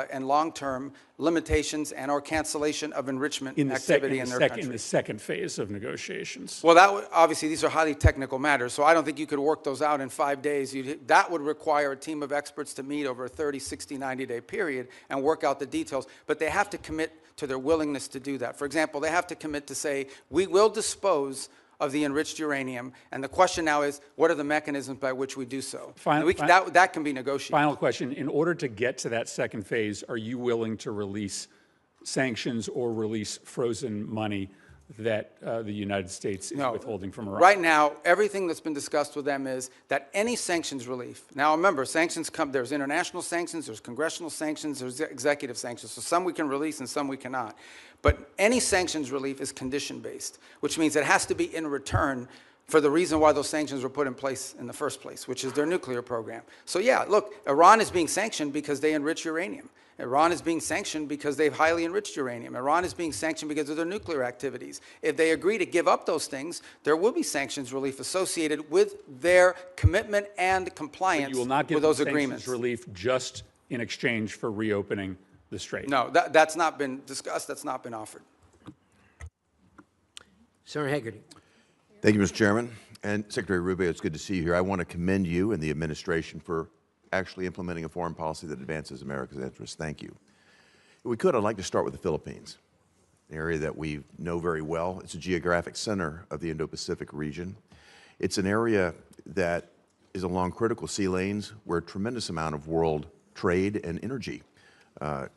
and long-term limitations and or cancellation of enrichment activity in their country. In the second phase of negotiations. Well, obviously, these are highly technical matters, so I don't think you could work those out in 5 days. That would require a team of experts to meet over a 30, 60, 90-day period and work out the details. But they have to commit to their willingness to do that. For example, they have to commit to say, we will dispose of the enriched uranium, and the question now is, what are the mechanisms by which we do so? That can be negotiated. Final question. In order to get to that second phase, are you willing to release sanctions or release frozen money that the United States is withholding from Iran? Right now, everything that's been discussed with them is that any sanctions relief, now remember, sanctions come, there's international sanctions, there's congressional sanctions, there's executive sanctions, so some we can release and some we cannot. But any sanctions relief is condition-based, which means it has to be in return for the reason why those sanctions were put in place in the first place, which is their nuclear program. So yeah, look, Iran is being sanctioned because they enrich uranium. Iran is being sanctioned because they've highly enriched uranium. Iran is being sanctioned because of their nuclear activities. If they agree to give up those things, there will be sanctions relief associated with their commitment and compliance with those agreements. You will not give them sanctions relief just in exchange for reopening the strait? No, that's not been discussed. That's not been offered. Senator Hagerty. Thank you, Mr. Chairman. And Secretary Rubio, it's good to see you here. I want to commend you and the administration for actually implementing a foreign policy that advances America's interests. Thank you. If we could, I'd like to start with the Philippines, an area that we know very well. It's a geographic center of the Indo-Pacific region. It's an area that is along critical sea lanes where a tremendous amount of world trade and energy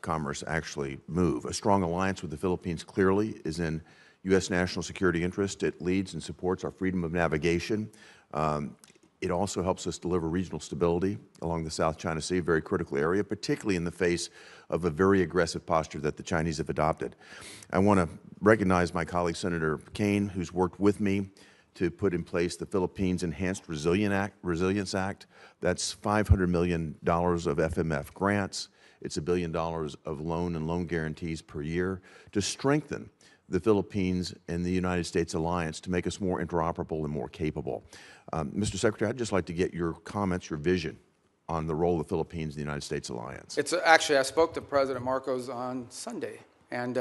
commerce actually move. A strong alliance with the Philippines clearly is in U.S. national security interest. It leads and supports our freedom of navigation. It also helps us deliver regional stability along the South China Sea, a very critical area, particularly in the face of a very aggressive posture that the Chinese have adopted. I want to recognize my colleague, Senator Kaine, who's worked with me to put in place the Philippines Enhanced Resilience Act. That's $500 million of FMF grants. It's $1 billion of loan and loan guarantees per year to strengthen the Philippines and the United States alliance to make us more interoperable and more capable. Mr. Secretary, I'd just like to get your comments, your vision on the role of the Philippines in the United States alliance. It's actually, I spoke to President Marcos on Sunday, and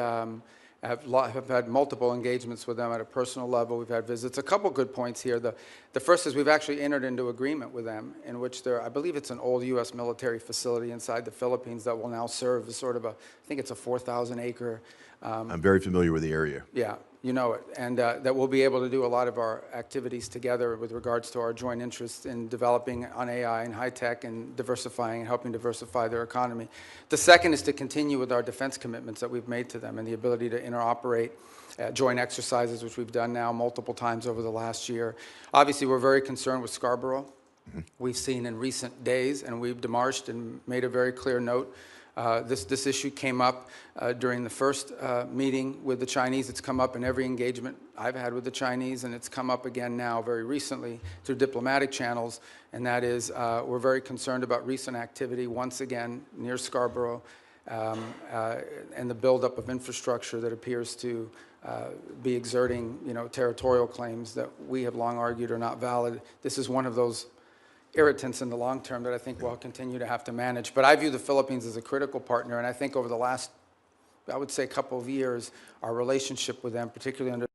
have had multiple engagements with them at a personal level. We've had visits. A couple good points here. The first is we've actually entered into agreement with them in which I believe it's an old U.S. military facility inside the Philippines that will now serve as sort of I think it's a 4,000 acre. I'm very familiar with the area. Yeah, you know it. And that we'll be able to do a lot of our activities together with regards to our joint interests in developing on AI and high tech and diversifying and helping diversify their economy. The second is to continue with our defense commitments that we've made to them and the ability to interoperate joint exercises, which we've done now multiple times over the last year. Obviously, we're very concerned with Scarborough. We've seen in recent days, and we've demarched and made a very clear note. This issue came up during the first meeting with the Chinese. It's come up in every engagement I've had with the Chinese, and it's come up again now very recently through diplomatic channels, and that is we're very concerned about recent activity once again near Scarborough and the buildup of infrastructure that appears to be exerting, territorial claims that we have long argued are not valid. This is one of those irritants in the long term that I think we'll continue to have to manage. But I view the Philippines as a critical partner, and I think over the last, I would say, couple of years, our relationship with them, particularly under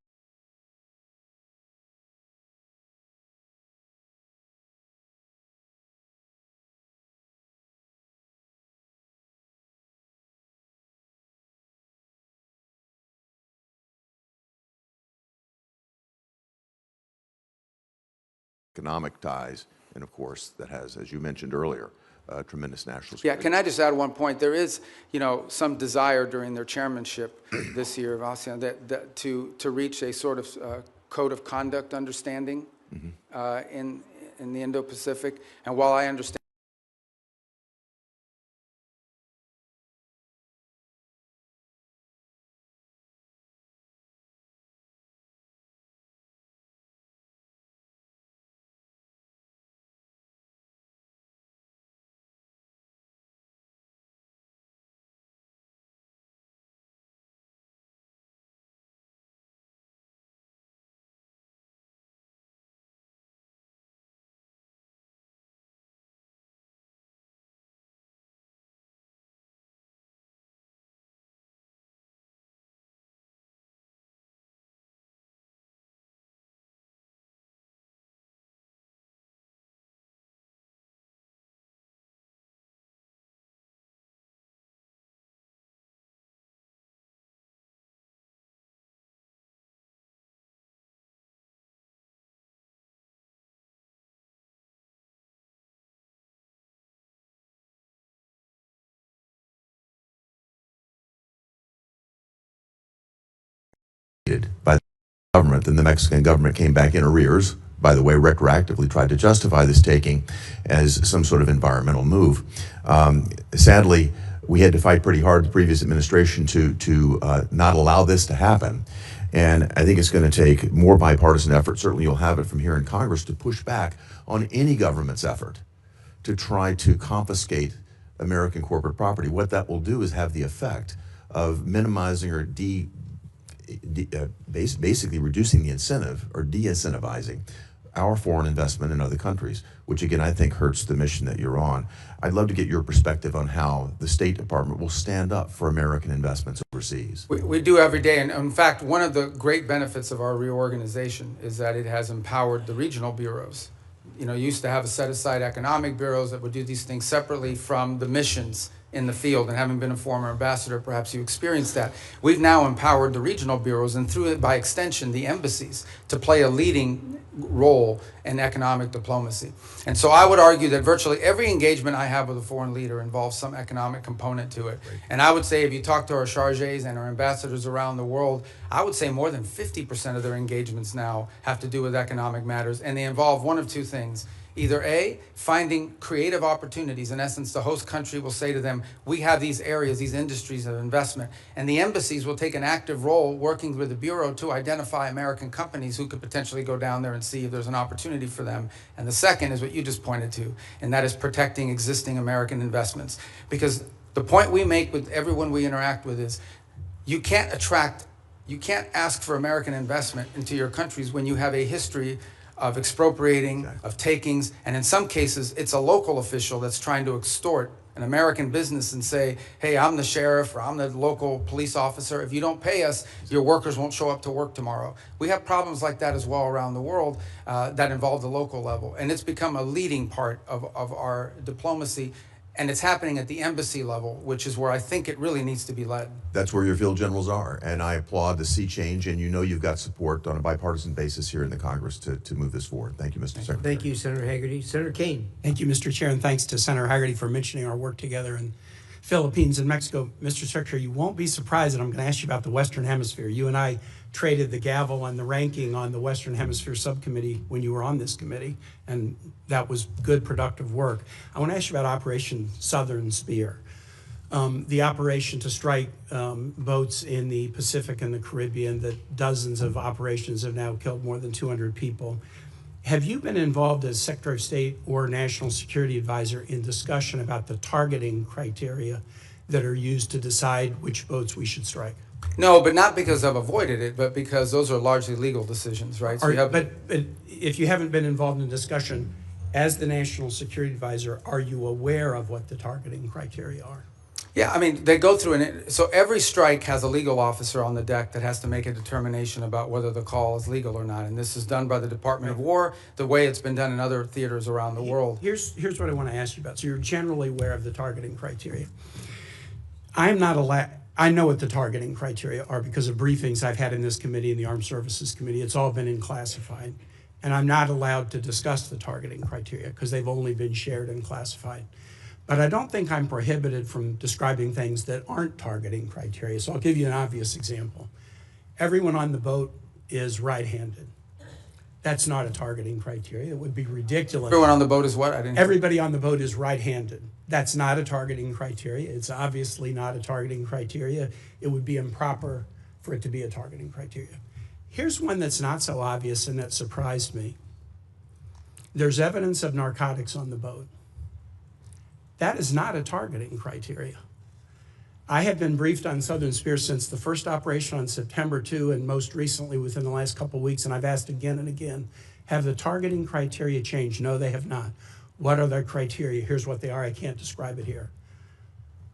economic ties, and of course, that has, as you mentioned earlier, tremendous national Yeah, security. can I just add one point? There is, some desire during their chairmanship this year of ASEAN to reach a sort of code of conduct understanding in the Indo-Pacific. And while I understand by the government, then the Mexican government came back in arrears, by the way, retroactively tried to justify this taking as some sort of environmental move. Sadly, we had to fight pretty hard, the previous administration, to not allow this to happen. And I think it's going to take more bipartisan effort, certainly you'll have it from here in Congress, to push back on any government's effort to try to confiscate American corporate property. What that will do is have the effect of minimizing or basically reducing the incentive or de-incentivizing our foreign investment in other countries, which again, I think hurts the mission that you're on. I'd love to get your perspective on how the State Department will stand up for American investments overseas. we do every day, and in fact, one of the great benefits of our reorganization is that it has empowered the regional bureaus. You used to have a set-aside economic bureaus that would do these things separately from the missions in the field, and having been a former ambassador, perhaps you experienced that. We've now empowered the regional bureaus, and through it, by extension, the embassies, to play a leading role in economic diplomacy. And so I would argue that virtually every engagement I have with a foreign leader involves some economic component to it. And I would say if you talk to our chargés and our ambassadors around the world, I would say more than 50% of their engagements now have to do with economic matters, and they involve one of two things. Either A, finding creative opportunities. In essence, the host country will say to them, we have these areas, these industries of investment. And the embassies will take an active role working with the Bureau to identify American companies who could potentially go down there and see if there's an opportunity for them. And the second is what you just pointed to, and that is protecting existing American investments. Because the point we make with everyone we interact with is, you can't ask for American investment into your countries when you have a history of expropriating, of takings, and in some cases, it's a local official that's trying to extort an American business and say, hey, I'm the sheriff, or I'm the local police officer. If you don't pay us, your workers won't show up to work tomorrow. We have problems like that as well around the world that involve the local level, and it's become a leading part of our diplomacy. And it's happening at the embassy level, which is where I think it really needs to be led. That's where your field generals are, and I applaud the sea change, and you know you've got support on a bipartisan basis here in the Congress to move this forward. Thank you, Mr. Secretary. Thank you, Senator Haggerty. Senator Kane. Thank you, Mr. Chair, and thanks to Senator Haggerty for mentioning our work together in Philippines and Mexico. Mr. Secretary, you won't be surprised that I'm going to ask you about the Western Hemisphere. You and I traded the gavel and the ranking on the Western Hemisphere Subcommittee when you were on this committee, and that was good, productive work. I want to ask you about Operation Southern Spear, the operation to strike boats in the Pacific and the Caribbean that dozens of operations have now killed more than 200 people. Have you been involved as Secretary of State or National Security Advisor in discussion about the targeting criteria that are used to decide which boats we should strike? No, but not because I've avoided it, but because those are largely legal decisions, right? So but if you haven't been involved in discussion as the National Security Advisor, are you aware of what the targeting criteria are? Yeah, I mean, they go through so every strike has a legal officer on the deck that has to make a determination about whether the call is legal or not. And this is done by the Department of War, the way it's been done in other theaters around the world. Here's what I want to ask you about. So you're generally aware of the targeting criteria. I'm not allowed. I know what the targeting criteria are because of briefings I've had in this committee and the Armed Services Committee. It's all been classified. And I'm not allowed to discuss the targeting criteria because they've only been shared and classified. But I don't think I'm prohibited from describing things that aren't targeting criteria. So I'll give you an obvious example. Everyone on the boat is right-handed. That's not a targeting criteria. It would be ridiculous. Everyone on the boat is what? Everybody on the boat is right-handed. That's not a targeting criteria. It's obviously not a targeting criteria. It would be improper for it to be a targeting criteria. Here's one that's not so obvious and that surprised me. There's evidence of narcotics on the boat. That is not a targeting criteria. I have been briefed on Southern Spear since the first operation on September 2 and most recently within the last couple of weeks, and I've asked again and again, have the targeting criteria changed? No, they have not. What are their criteria? Here's what they are. I can't describe it here.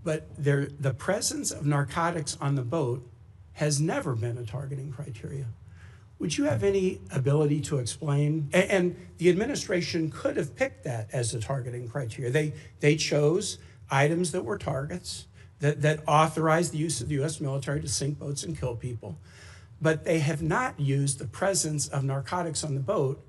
But the presence of narcotics on the boat has never been a targeting criteria. Would you have any ability to explain? And the administration could have picked that as a targeting criteria. They chose items that were targets, that authorized the use of the U.S. military to sink boats and kill people. But they have not used the presence of narcotics on the boat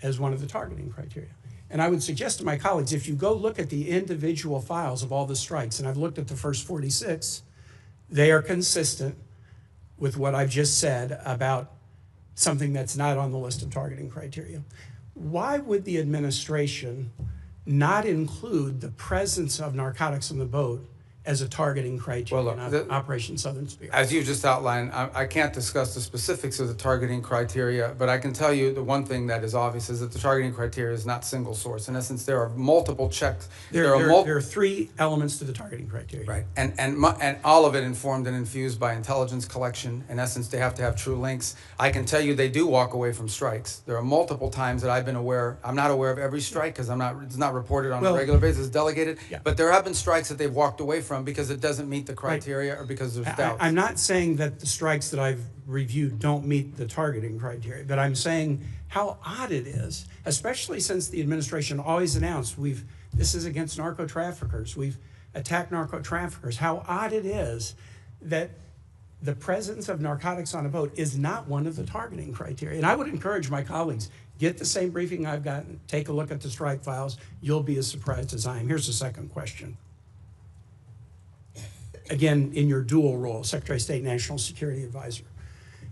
as one of the targeting criteria. And I would suggest to my colleagues, if you go look at the individual files of all the strikes, and I've looked at the first 46, they are consistent with what I've just said about something that's not on the list of targeting criteria. Why would the administration not include the presence of narcotics on the boat as a targeting criteria in Operation Southern Spear? As you just outlined, I can't discuss the specifics of the targeting criteria, but I can tell you the one thing that is obvious is that the targeting criteria is not single source. In essence, there are multiple checks. There are three elements to the targeting criteria. Right, and all of it informed and infused by intelligence collection. In essence, they have to have true links. I can tell you they do walk away from strikes. There are multiple times that I've been aware. I'm not aware of every strike because it's not reported on a regular basis, delegated. Yeah. But there have been strikes that they've walked away from because it doesn't meet the criteria or because there's doubts. I'm not saying that the strikes that I've reviewed don't meet the targeting criteria, but I'm saying how odd it is, especially since the administration always announced this is against narco traffickers. We've attacked narco traffickers. How odd it is that the presence of narcotics on a boat is not one of the targeting criteria. And I would encourage my colleagues, get the same briefing I've gotten, take a look at the strike files. You'll be as surprised as I am. Here's the second question. Again, in your dual role, Secretary of State, National Security Advisor.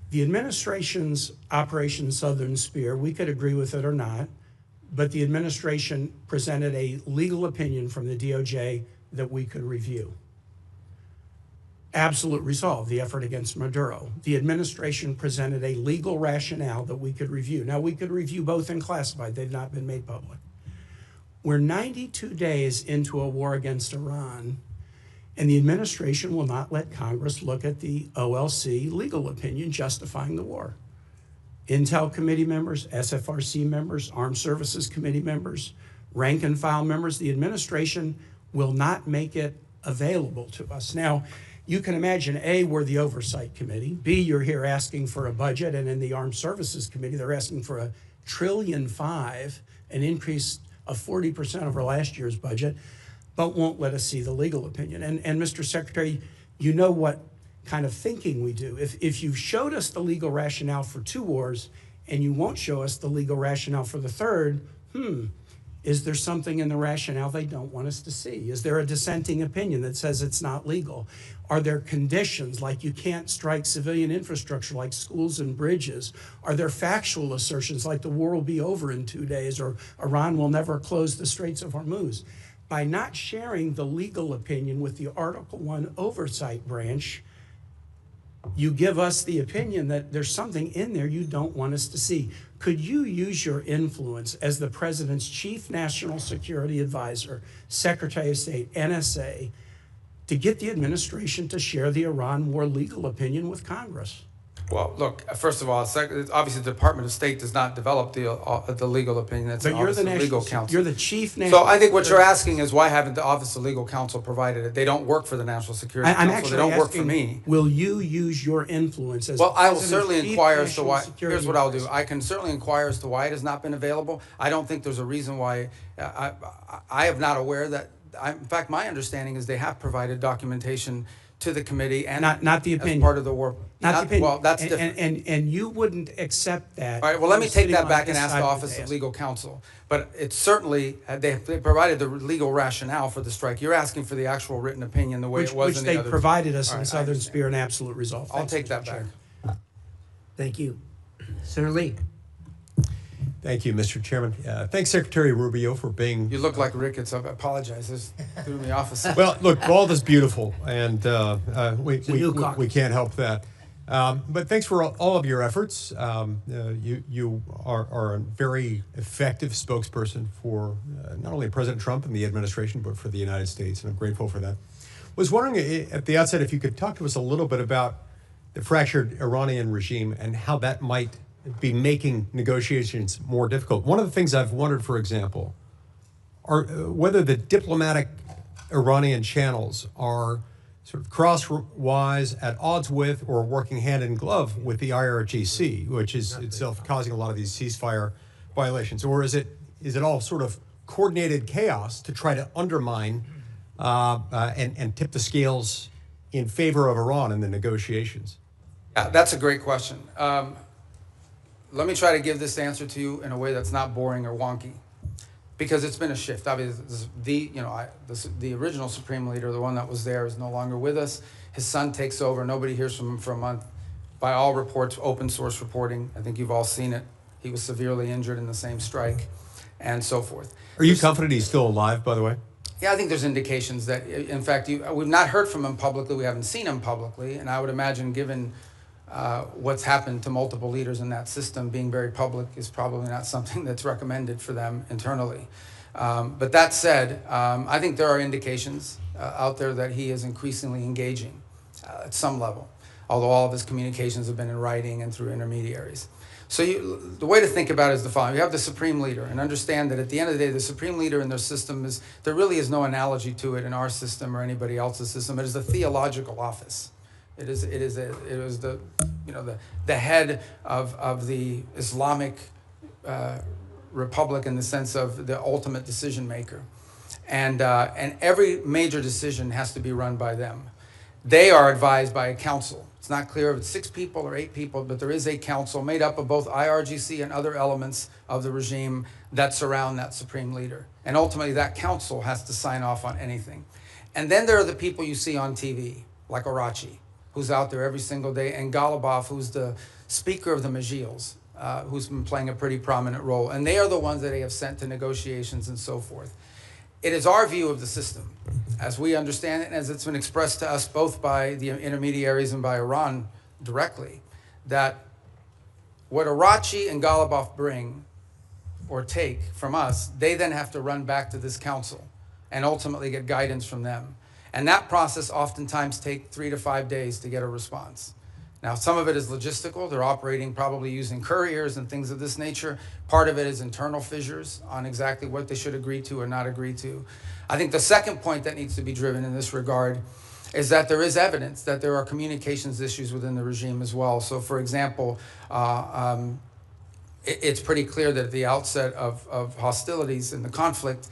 The administration's Operation Southern Spear, we could agree with it or not, but the administration presented a legal opinion from the DOJ that we could review. Absolute resolve, the effort against Maduro. The administration presented a legal rationale that we could review. Now, we could review both in classified. They've not been made public. We're 92 days into a war against Iran, and the administration will not let Congress look at the OLC legal opinion justifying the war. Intel committee members, SFRC members, Armed Services Committee members, rank and file members, the administration will not make it available to us. Now, you can imagine, A, we're the Oversight Committee. B, you're here asking for a budget, and in the Armed Services Committee, they're asking for $1.5 trillion, an increase of 40% over last year's budget, but won't let us see the legal opinion. And Mr. Secretary, you know what kind of thinking we do. If you've showed us the legal rationale for 2 wars and you won't show us the legal rationale for the third, is there something in the rationale they don't want us to see? Is there a dissenting opinion that says it's not legal? Are there conditions like you can't strike civilian infrastructure like schools and bridges? Are there factual assertions like the war will be over in 2 days or Iran will never close the Straits of Hormuz? By not sharing the legal opinion with the Article 1 Oversight Branch, you give us the opinion that there's something in there you don't want us to see. Could you use your influence as the President's Chief National Security Advisor, Secretary of State, NSA, to get the administration to share the Iran war legal opinion with Congress? Well, look, first of all, obviously the Department of State does not develop the legal opinion. It's But the you're Office the of Legal national, Counsel. you're the Chief National. So I think what you're asking is why haven't the Office of Legal Counsel provided it? They don't work for the National Security I'm Council. actually They don't work for asking, me. will you use your influence as Well, I will President's certainly Chief inquire as to National why. Security Here's what I'll do. Advisor? I can certainly inquire as to why it has not been available. I don't think there's a reason why. I am not aware that. In fact, my understanding is they have provided documentation to the committee and Not the opinion. as part of the war. Not the opinion. Well, that's And- different. And you wouldn't accept that. All right, well, let me You're take sitting that on back and this ask the side Office of desk. Legal Counsel. But it's certainly, they provided the legal rationale for the strike. You're asking for the actual written opinion, the way it was Which in the they other. provided us All in right, I Southern understand. Spirit and Absolute Resolve. I'll Thanks, take Mr. that Chair. back. Thank you. Senator Lee. Thank you, Mr. Chairman. Thanks, Secretary Rubio, for being. You look like rickets. I apologize. This threw me off. Well, look, bald is beautiful, and we new caucus. can't help that. But thanks for all of your efforts. You are a very effective spokesperson for not only President Trump and the administration, but for the United States, and I'm grateful for that. Was wondering at the outset if you could talk to us a little bit about the fractured Iranian regime and how that might be making negotiations more difficult. One of the things I've wondered, for example, are whether the diplomatic Iranian channels are sort of crosswise, at odds with, or working hand in glove with the IRGC, which is itself causing a lot of these ceasefire violations, or is it all sort of coordinated chaos to try to undermine and tip the scales in favor of Iran in the negotiations? Yeah, that's a great question. Let me try to give this answer to you in a way that's not boring or wonky, because it's been a shift. Obviously, the original Supreme Leader, the one that was there, is no longer with us. His son takes over. Nobody hears from him for a month. By all reports, open source reporting, I think you've all seen it. He was severely injured in the same strike, and so forth. Are you confident he's still alive, by the way? Yeah, I think there's indications that, in fact, we've not heard from him publicly. We haven't seen him publicly, and I would imagine, given what's happened to multiple leaders in that system, being very public is probably not something that's recommended for them internally. But that said, I think there are indications out there that he is increasingly engaging at some level, although all of his communications have been in writing and through intermediaries. So the way to think about it is the following. You have the Supreme Leader, and understand that at the end of the day, the Supreme Leader in their system there really is no analogy to it in our system or anybody else's system. It is the theological office. It was the head of the Islamic Republic in the sense of the ultimate decision maker, and every major decision has to be run by them. They are advised by a council. It's not clear if it's 6 people or 8 people, but there is a council made up of both IRGC and other elements of the regime that surround that Supreme Leader, and ultimately that council has to sign off on anything. And then there are the people you see on TV, like Arachi, who's out there every single day, and Golubov, who's the speaker of the Majils. who's been playing a pretty prominent role. And they are the ones that they have sent to negotiations and so forth. It is our view of the system, as we understand it, and as it's been expressed to us both by the intermediaries and by Iran directly, that what Arachi and Ghalibaf bring or take from us, they then have to run back to this council and ultimately get guidance from them. And that process oftentimes takes 3 to 5 days to get a response. Now, some of it is logistical. They're operating probably using couriers and things of this nature. Part of it is internal fissures on exactly what they should agree to or not agree to. I think the second point that needs to be driven in this regard is that there is evidence that there are communications issues within the regime as well. So, for example, it's pretty clear that at the outset of hostilities in the conflict,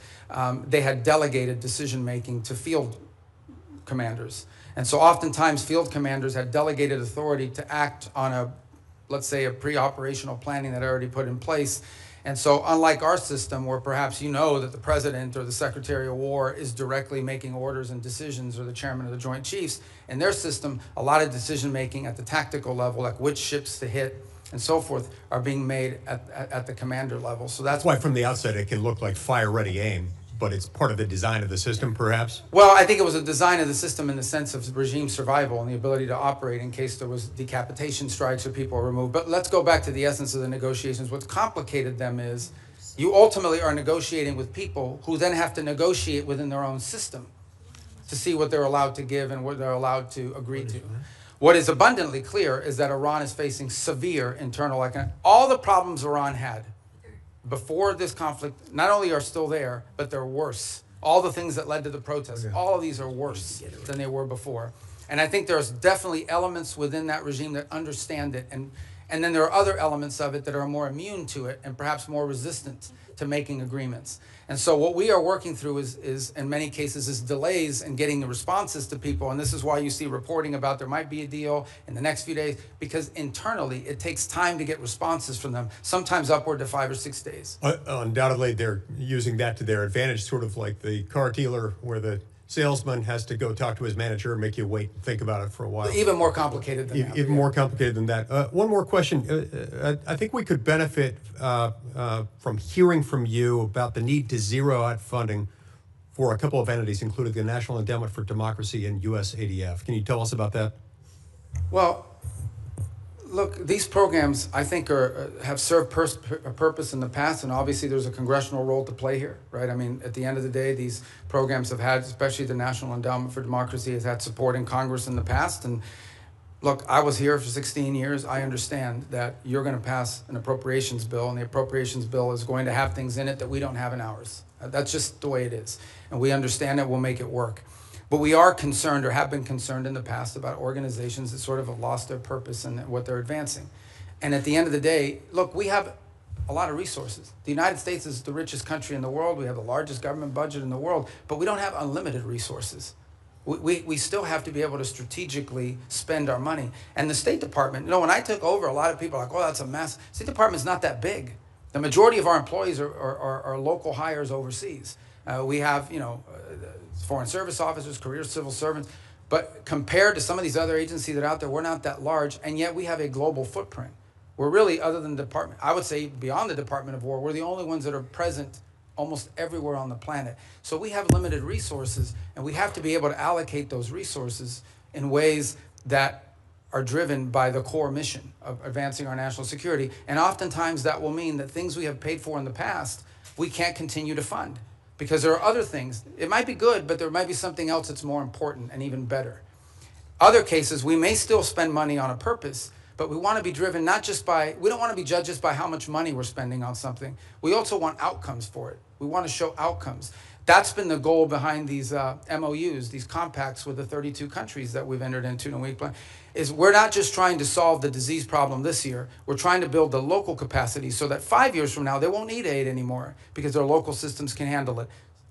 they had delegated decision-making to field commanders. And so oftentimes field commanders had delegated authority to act on a, let's say, a pre-operational planning that already put in place. And so unlike our system, where perhaps you know that the president or the secretary of war is directly making orders and decisions, or the chairman of the Joint Chiefs, in their system, a lot of decision-making at the tactical level, like which ships to hit and so forth, are being made at the commander level. So that's why from the outset it can look like fire-ready aim, but it's part of the design of the system, perhaps? Well, I think it was a design of the system in the sense of regime survival and the ability to operate in case there was decapitation strikes or people are removed. But let's go back to the essence of the negotiations. What's complicated them is you ultimately are negotiating with people who then have to negotiate within their own system to see what they're allowed to give and what they're allowed to agree to. What is abundantly clear is that Iran is facing severe internal economic. All the problems Iran had before this conflict not only are still there, but they're worse. All the things that led to the protests, all of these are worse than they were before. And I think there's definitely elements within that regime that understand it. And then there are other elements of it that are more immune to it and perhaps more resistant to making agreements. And so what we are working through is in many cases, is delays in getting the responses to people. And this is why you see reporting about there might be a deal in the next few days, because internally it takes time to get responses from them, sometimes upward to 5 or 6 days. Undoubtedly, they're using that to their advantage, sort of like the car dealer where the salesman has to go talk to his manager and make you wait and think about it for a while. Even more complicated than that. Even more complicated than that. One more question. I think we could benefit from hearing from you about the need to zero out funding for a couple of entities, including the National Endowment for Democracy and USADF. Can you tell us about that? Well, look, these programs, I think, have served a purpose in the past, and obviously there's a congressional role to play here, right? I mean, at the end of the day, these programs have had, especially the National Endowment for Democracy, has had support in Congress in the past. And look, I was here for 16 years. I understand that you're going to pass an appropriations bill, and the appropriations bill is going to have things in it that we don't have in ours. That's just the way it is. And we understand it, we'll make it work. But we are concerned, or have been concerned in the past, about organizations that sort of have lost their purpose and what they're advancing. And at the end of the day, look, we have a lot of resources. The United States is the richest country in the world. We have the largest government budget in the world, but we don't have unlimited resources. We still have to be able to strategically spend our money. And the State Department, you know, when I took over, a lot of people are like, oh, that's a mess. State Department's not that big. The majority of our employees are local hires overseas. We have, you know, foreign service officers, career civil servants, but compared to some of these other agencies that are out there, we're not that large, and yet we have a global footprint. We're really, other than the department, I would say beyond the Department of War, we're the only ones that are present almost everywhere on the planet. So we have limited resources, and we have to be able to allocate those resources in ways that are driven by the core mission of advancing our national security. And oftentimes that will mean that things we have paid for in the past, we can't continue to fund. Because there are other things. It might be good, but there might be something else that's more important and even better. Other cases, we may still spend money on a purpose, but we want to be driven not just by, we don't want to be judged just by how much money we're spending on something. We also want outcomes for it. We want to show outcomes. That's been the goal behind these MOUs, these compacts with the 32 countries that we've entered into in a week plan, is we're not just trying to solve the disease problem this year. We're trying to build the local capacity so that 5 years from now, they won't need aid anymore because their local systems can handle it.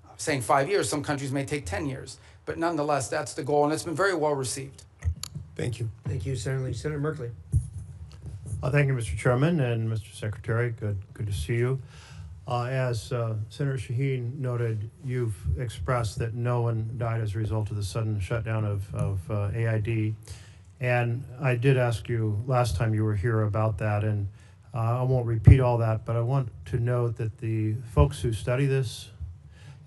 I'm saying 5 years, some countries may take 10 years. But nonetheless, that's the goal, and it's been very well received. Thank you. Thank you, Senator Lee. Senator Merkley. Thank you, Mr. Chairman and Mr. Secretary. Good to see you. As Senator Shaheen noted, you've expressed that no one died as a result of the sudden shutdown of AID. And I did ask you last time you were here about that, and I won't repeat all that, but I want to note that the folks who study this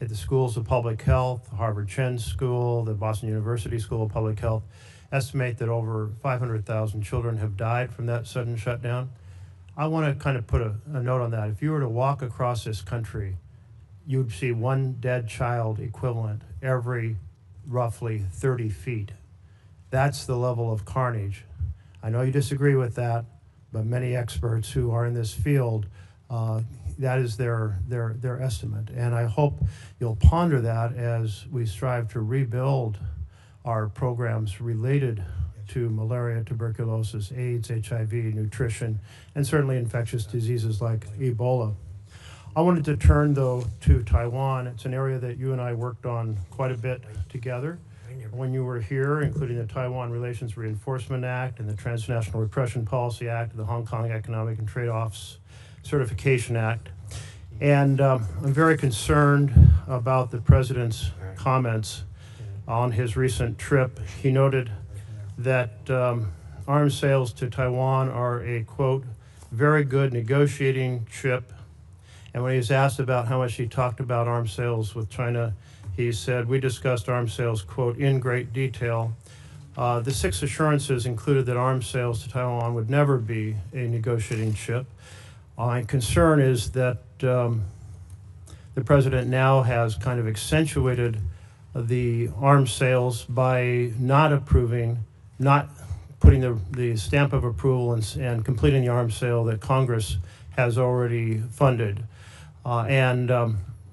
at the schools of public health, Harvard Chen School, the Boston University School of Public Health, estimate that over 500,000 children have died from that sudden shutdown. I want to kind of put a note on that. If you were to walk across this country, you'd see one dead child equivalent every roughly 30 feet. That's the level of carnage. I know you disagree with that, but many experts who are in this field, that is their estimate. And I hope you'll ponder that as we strive to rebuild our programs related to malaria, tuberculosis, AIDS, HIV, nutrition, and certainly infectious diseases like Ebola. I wanted to turn, though, to Taiwan. It's an area that you and I worked on quite a bit together when you were here, including the Taiwan Relations Reinforcement Act and the Transnational Repression Policy Act, the Hong Kong Economic and Trade Offs Certification Act. And I'm very concerned about the president's comments on his recent trip. He noted that arms sales to Taiwan are a, quote, very good negotiating chip. And when he was asked about how much he talked about arms sales with China, he said, we discussed arms sales, quote, in great detail. The 6 assurances included that arms sales to Taiwan would never be a negotiating chip. My concern is that the president now has kind of accentuated the arms sales by not approving, not putting the stamp of approval and completing the arms sale that Congress has already funded.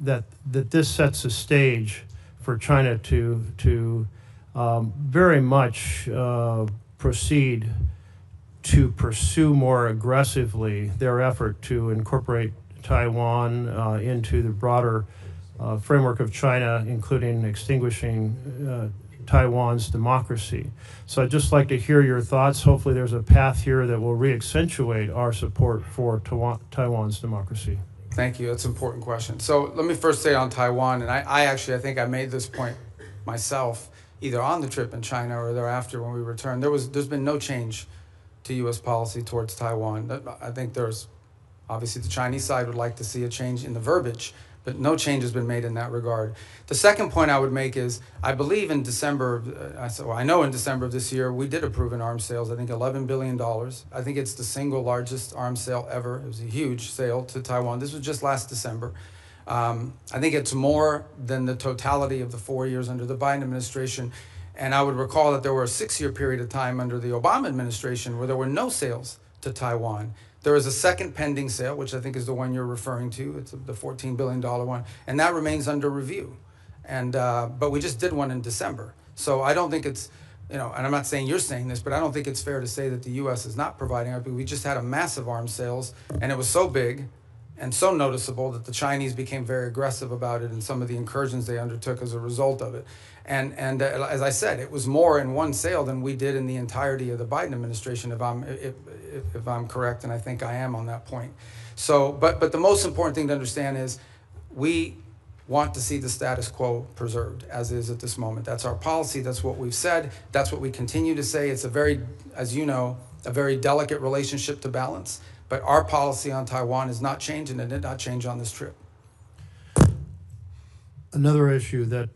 That this sets the stage for China to very much proceed to pursue more aggressively their effort to incorporate Taiwan into the broader framework of China, including extinguishing Taiwan's democracy. So I'd just like to hear your thoughts. Hopefully there's a path here that will re-accentuate our support for Taiwan's democracy. Thank you. That's an important question. So let me first say on Taiwan, and I think I made this point myself, either on the trip in China or thereafter when we returned. There's been no change to U.S. policy towards Taiwan. I think obviously the Chinese side would like to see a change in the verbiage, but no change has been made in that regard. The second point I would make is, I believe in December, I know in December of this year, we did approve an arms sales, I think $11 billion. I think it's the single largest arms sale ever. It was a huge sale to Taiwan. This was just last December. I think it's more than the totality of the 4 years under the Biden administration. And I would recall that there were a 6-year period of time under the Obama administration where there were no sales to Taiwan. There is a second pending sale, which I think is the one you're referring to. It's the $14 billion one, and that remains under review. And but we just did one in December. So I don't think it's, and I'm not saying you're saying this, but I don't think it's fair to say that the U.S. is not providing. We just had a massive arms sales, and it was so big and so noticeable that the Chinese became very aggressive about it and some of the incursions they undertook as a result of it. And as I said, it was more in one sale than we did in the entirety of the Biden administration, if I'm correct, and I think I am on that point. So, but the most important thing to understand is we want to see the status quo preserved as is at this moment. That's our policy. That's what we've said. That's what we continue to say. It's a very, as you know, a very delicate relationship to balance. But our policy on Taiwan is not changing, and it did not change on this trip. Another issue that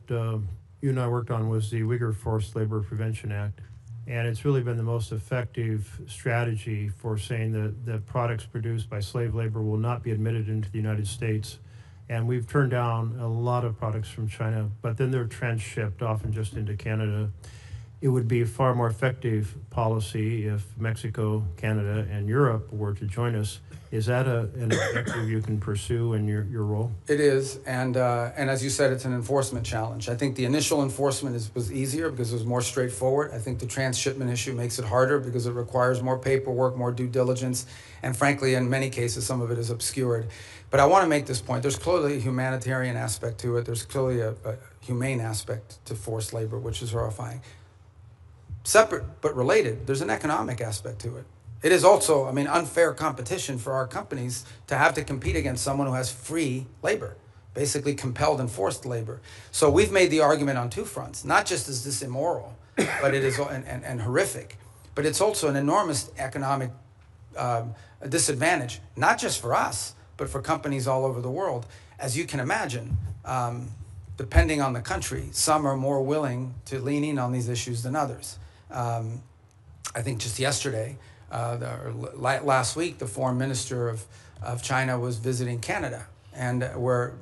you and I worked on was the Uyghur Forced Labor Prevention Act. And it's really been the most effective strategy for saying that products produced by slave labor will not be admitted into the United States. And we've turned down a lot of products from China, but then they're transshipped, often just into Canada. It would be a far more effective policy if Mexico, Canada, and Europe were to join us. Is that an objective you can pursue in your role? It is, and as you said, it's an enforcement challenge. I think the initial enforcement was easier because it was more straightforward. I think the transshipment issue makes it harder because it requires more paperwork, more due diligence, and frankly, in many cases, some of it is obscured. But I want to make this point. There's clearly a humanitarian aspect to it. There's clearly a humane aspect to forced labor, which is horrifying. Separate but related, there's an economic aspect to it. It is also, unfair competition for our companies to have to compete against someone who has free labor, basically compelled and forced labor. So we've made the argument on two fronts. Not just is this immoral, but it is and horrific, but it's also an enormous economic a disadvantage, not just for us, but for companies all over the world. As you can imagine, depending on the country, some are more willing to lean in on these issues than others. I think just yesterday, last week, the foreign minister of China was visiting Canada, and where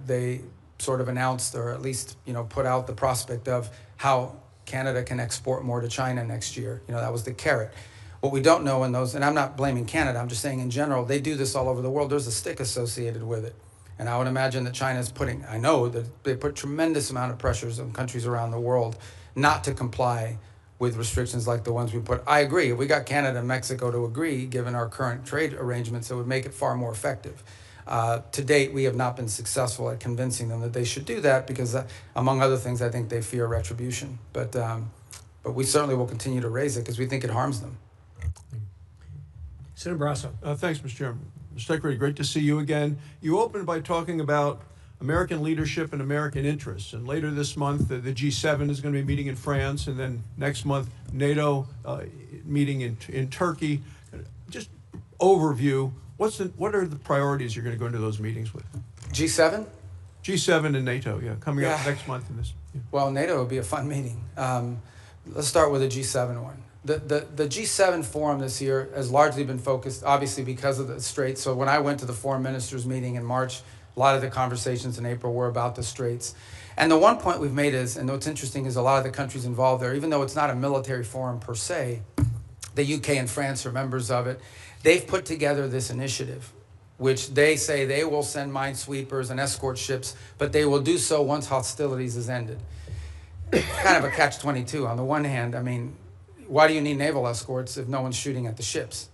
they sort of announced, or at least put out the prospect of how Canada can export more to China next year. That was the carrot. What we don't know in those, and I'm not blaming Canada, I'm just saying in general, they do this all over the world. There's a stick associated with it. And I would imagine that China's I know that they put tremendous amount of pressures on countries around the world not to comply with restrictions like the ones we put. I agree. If we got Canada and Mexico to agree, given our current trade arrangements, it would make it far more effective. To date, we have not been successful at convincing them that they should do that because, among other things, I think they fear retribution. But we certainly will continue to raise it because we think it harms them. Senator Barrasso. Thanks, Mr. Chairman. Mr. Secretary, great to see you again. You opened by talking about American leadership and American interests. And later this month, the G7 is going to be meeting in France. And then next month, NATO meeting in Turkey. Just overview, what are the priorities you're going to go into those meetings with? G7? G7 and NATO, coming up next month in this. Yeah. Well, NATO would be a fun meeting. Let's start with the G7 one. The G7 forum this year has largely been focused, obviously, because of the Straits. So when I went to the foreign ministers meeting in March, a lot of the conversations in April were about the Straits. And the one point we've made is, and what's interesting is a lot of the countries involved there, even though it's not a military forum per se, the UK and France are members of it, they've put together this initiative, which they say they will send minesweepers and escort ships, but they will do so once hostilities is ended. It's kind of a catch-22. On the one hand, I mean, why do you need naval escorts if no one's shooting at the ships?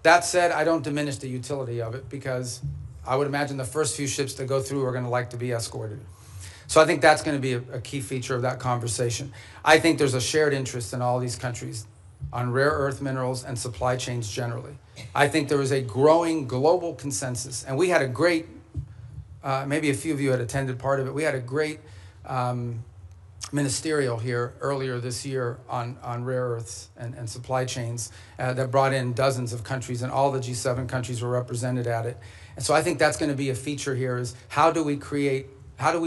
That said, I don't diminish the utility of it because I would imagine the first few ships that go through are going to like to be escorted. So I think that's going to be a key feature of that conversation. I think there's a shared interest in all these countries on rare earth minerals and supply chains generally. I think there is a growing global consensus, and we had a great, maybe a few of you had attended part of it, we had a great ministerial here earlier this year on rare earths and supply chains that brought in dozens of countries, and all the G7 countries were represented at it. And so I think that's going to be a feature here is how do we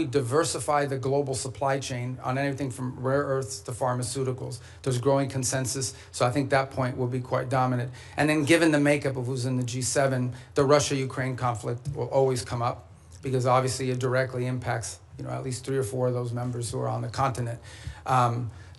diversify the global supply chain on anything from rare earths to pharmaceuticals? There's growing consensus, so I think that point will be quite dominant. And then given the makeup of who's in the G7, the Russia-Ukraine conflict will always come up because obviously it directly impacts at least 3 or 4 of those members who are on the continent.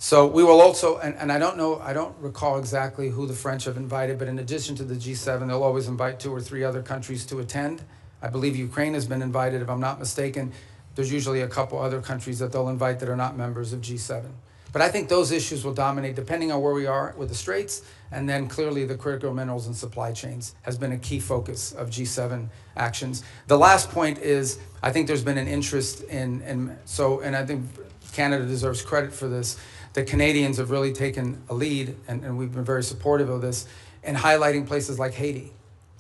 So we will also, and I don't recall exactly who the French have invited, but in addition to the G7, they'll always invite 2 or 3 other countries to attend. I believe Ukraine has been invited, if I'm not mistaken. There's usually a couple other countries that they'll invite that are not members of G7. But I think those issues will dominate depending on where we are with the Straits, and then clearly the critical minerals and supply chains has been a key focus of G7 actions. The last point is, I think there's been an interest and I think Canada deserves credit for this. The Canadians have really taken a lead, and we've been very supportive of this, in highlighting places like Haiti.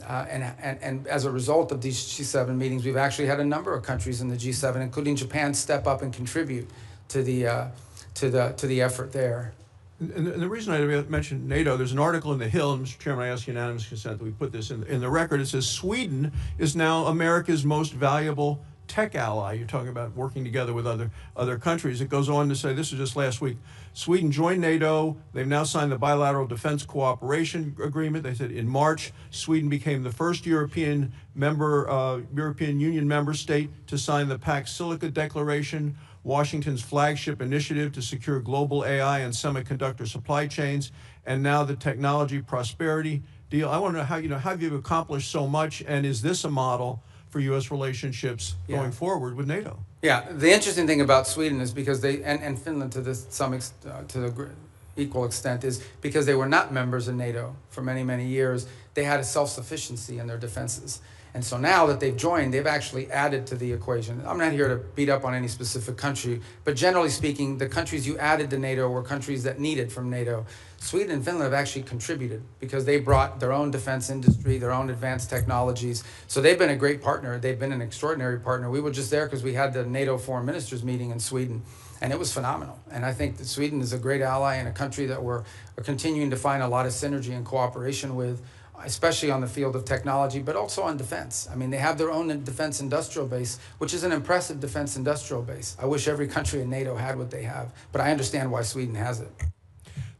And as a result of these G7 meetings, we've actually had a number of countries in the G7, including Japan, step up and contribute to the effort there. And the reason I mentioned NATO, there's an article in The Hill, and Mr. Chairman, I ask unanimous consent that we put this in the record. It says Sweden is now America's most valuable tech ally. You're talking about working together with other countries. It goes on to say, this was just last week, Sweden joined NATO. They've now signed the bilateral defense cooperation agreement. They said in March, Sweden became the first European Union member state to sign the Pax Silica Declaration, Washington's flagship initiative to secure global AI and semiconductor supply chains, and now the technology prosperity deal. I want to know how you've accomplished so much, and is this a model for U.S. relationships going forward with NATO? Yeah, the interesting thing about Sweden is because they, and Finland to the equal extent, is because they were not members of NATO for many, many years, they had a self-sufficiency in their defenses. And so now that they've joined, they've actually added to the equation. I'm not here to beat up on any specific country, but generally speaking, the countries you added to NATO were countries that needed from NATO. Sweden and Finland have actually contributed because they brought their own defense industry, their own advanced technologies. So they've been a great partner. They've been an extraordinary partner. We were just there because we had the NATO foreign ministers meeting in Sweden, and it was phenomenal. And I think that Sweden is a great ally and a country that we're continuing to find a lot of synergy and cooperation with especially on the field of technology, but also on defense. I mean, they have their own defense industrial base, which is an impressive defense industrial base. I wish every country in NATO had what they have, but I understand why Sweden has it.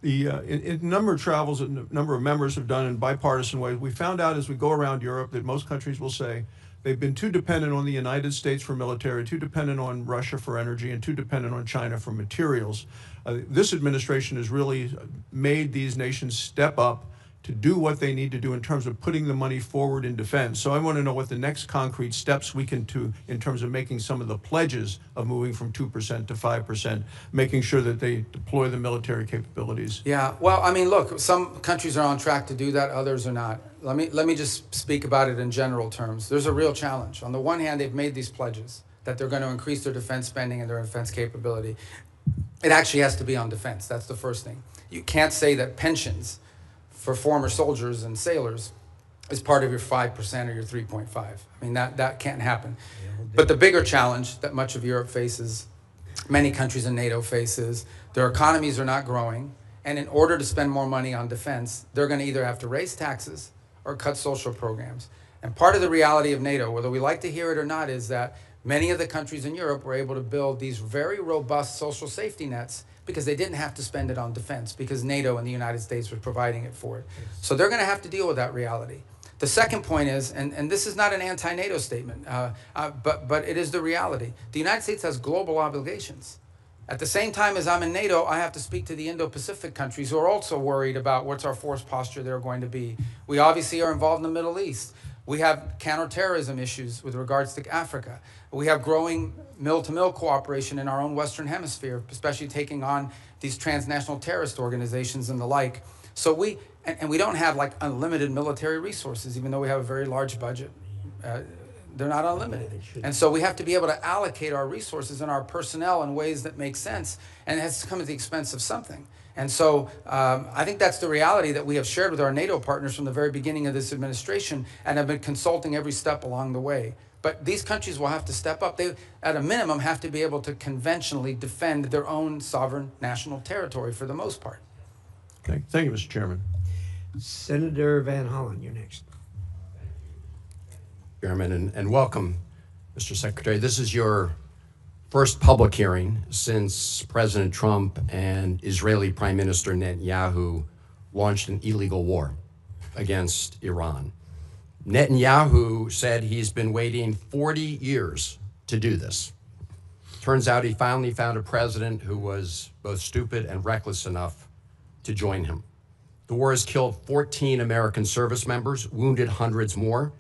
In a number of travels that a number of members have done in bipartisan ways, we found out as we go around Europe that most countries will say they've been too dependent on the United States for military, too dependent on Russia for energy, and too dependent on China for materials. This administration has really made these nations step up to do what they need to do in terms of putting the money forward in defense. So I want to know what the next concrete steps we can do in terms of making some of the pledges of moving from 2% to 5%, making sure that they deploy the military capabilities. Yeah, well, I mean, look, some countries are on track to do that, others are not. Let me just speak about it in general terms. There's a real challenge. On the one hand, they've made these pledges that they're going to increase their defense spending and their defense capability. It actually has to be on defense. That's the first thing. You can't say that pensions for former soldiers and sailors is part of your 5% or your 3.5. I mean, that can't happen. But the bigger challenge that much of Europe faces, many countries in NATO faces, their economies are not growing, and in order to spend more money on defense, they're going to either have to raise taxes or cut social programs. And part of the reality of NATO, whether we like to hear it or not, is that many of the countries in Europe were able to build these very robust social safety nets because they didn't have to spend it on defense, because NATO and the United States were providing it for it. So they're going to have to deal with that reality. The second point is, and this is not an anti-NATO statement, but it is the reality. The United States has global obligations. At the same time as I'm in NATO, I have to speak to the Indo-Pacific countries who are also worried about what's our force posture they're going to be. We obviously are involved in the Middle East. We have counterterrorism issues with regards to Africa. We have growing mill-to-mill cooperation in our own Western Hemisphere, especially taking on these transnational terrorist organizations and the like. So we don't have like unlimited military resources, even though we have a very large budget. They're not unlimited. And so we have to be able to allocate our resources and our personnel in ways that make sense, and it has to come at the expense of something. And so I think that's the reality that we have shared with our NATO partners from the very beginning of this administration and have been consulting every step along the way. But these countries will have to step up. They, at a minimum, have to be able to conventionally defend their own sovereign national territory for the most part. Thank you, Mr. Chairman. Senator Van Hollen, you're next. Chairman, and welcome, Mr. Secretary. This is your first public hearing since President Trump and Israeli Prime Minister Netanyahu launched an illegal war against Iran. Netanyahu said he's been waiting 40 years to do this. Turns out he finally found a president who was both stupid and reckless enough to join him. The war has killed 14 American service members, wounded hundreds more,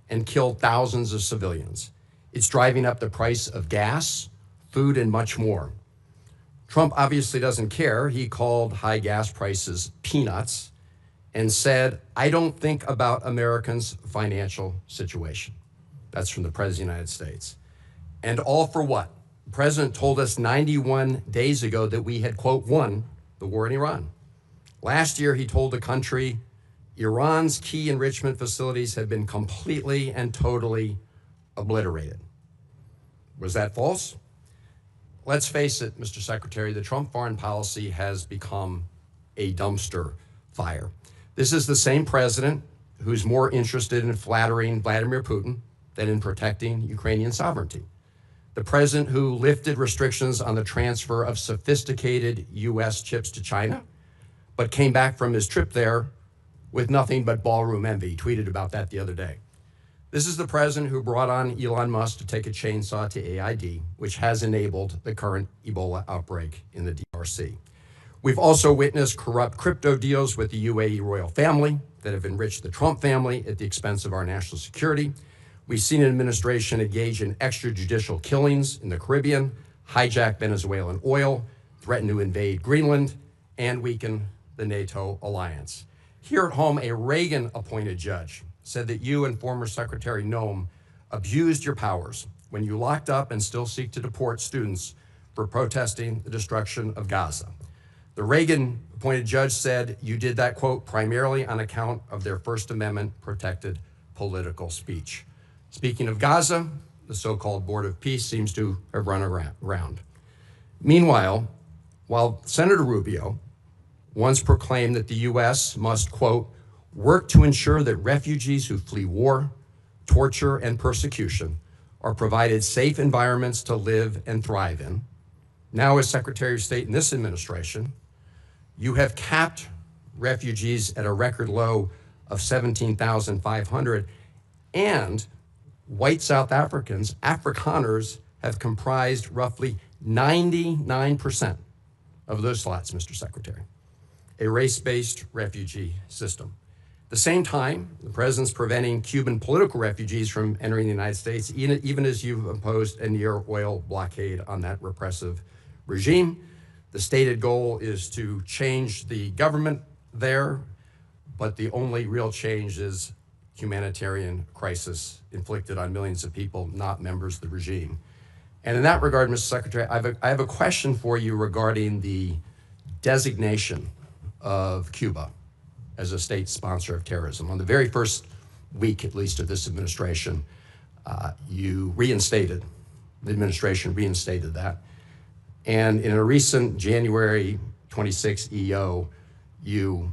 and killed thousands of civilians. It's driving up the price of gas, food, and much more. Trump obviously doesn't care. He called high gas prices peanuts and said, "I don't think about Americans' financial situation." That's from the President of the United States. And all for what? The President told us 91 days ago that we had, quote, won the war in Iran. Last year, he told the country Iran's key enrichment facilities had been completely and totally obliterated. Was that false? Let's face it, Mr. Secretary, the Trump foreign policy has become a dumpster fire. This is the same president who's more interested in flattering Vladimir Putin than in protecting Ukrainian sovereignty. The president who lifted restrictions on the transfer of sophisticated U.S. chips to China, but came back from his trip there with nothing but ballroom envy. He tweeted about that the other day. This is the president who brought on Elon Musk to take a chainsaw to AID, which has enabled the current Ebola outbreak in the DRC. We've also witnessed corrupt crypto deals with the UAE royal family that have enriched the Trump family at the expense of our national security. We've seen an administration engage in extrajudicial killings in the Caribbean, hijack Venezuelan oil, threaten to invade Greenland, and weaken the NATO alliance. Here at home, a Reagan-appointed judge said that you and former Secretary Noem abused your powers when you locked up and still seek to deport students for protesting the destruction of Gaza. The Reagan-appointed judge said you did that, quote, primarily on account of their First Amendment-protected political speech. Speaking of Gaza, the so-called Board of Peace seems to have run around. Meanwhile, while Senator Rubio once proclaimed that the U.S. must, quote, work to ensure that refugees who flee war, torture, and persecution are provided safe environments to live and thrive in. Now, as Secretary of State in this administration, you have capped refugees at a record low of 17,500, and white South Africans, Afrikaners, have comprised roughly 99% of those slots, Mr. Secretary, a race-based refugee system. At the same time, the president's preventing Cuban political refugees from entering the United States, even as you've imposed a near oil blockade on that repressive regime. The stated goal is to change the government there, but the only real change is humanitarian crisis inflicted on millions of people, not members of the regime. And in that regard, Mr. Secretary, I have a question for you regarding the designation of Cuba as a state sponsor of terrorism. On the very first week, at least, of this administration, the administration reinstated that. And in a recent January 26 EO, you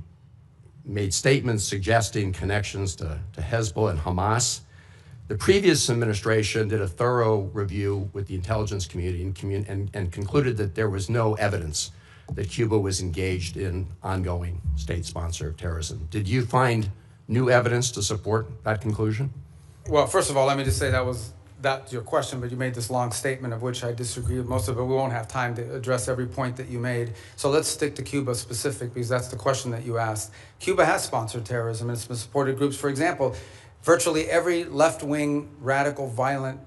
made statements suggesting connections to Hezbollah and Hamas. The previous administration did a thorough review with the intelligence community and concluded that there was no evidence that Cuba was engaged in ongoing state sponsor of terrorism. Did you find new evidence to support that conclusion? Well, first of all, let me just say that's your question, but you made this long statement of which I disagree with most of it. We won't have time to address every point that you made. So let's stick to Cuba specific, because that's the question that you asked. Cuba has sponsored terrorism, and it's been supported groups. For example, virtually every left-wing, radical, violent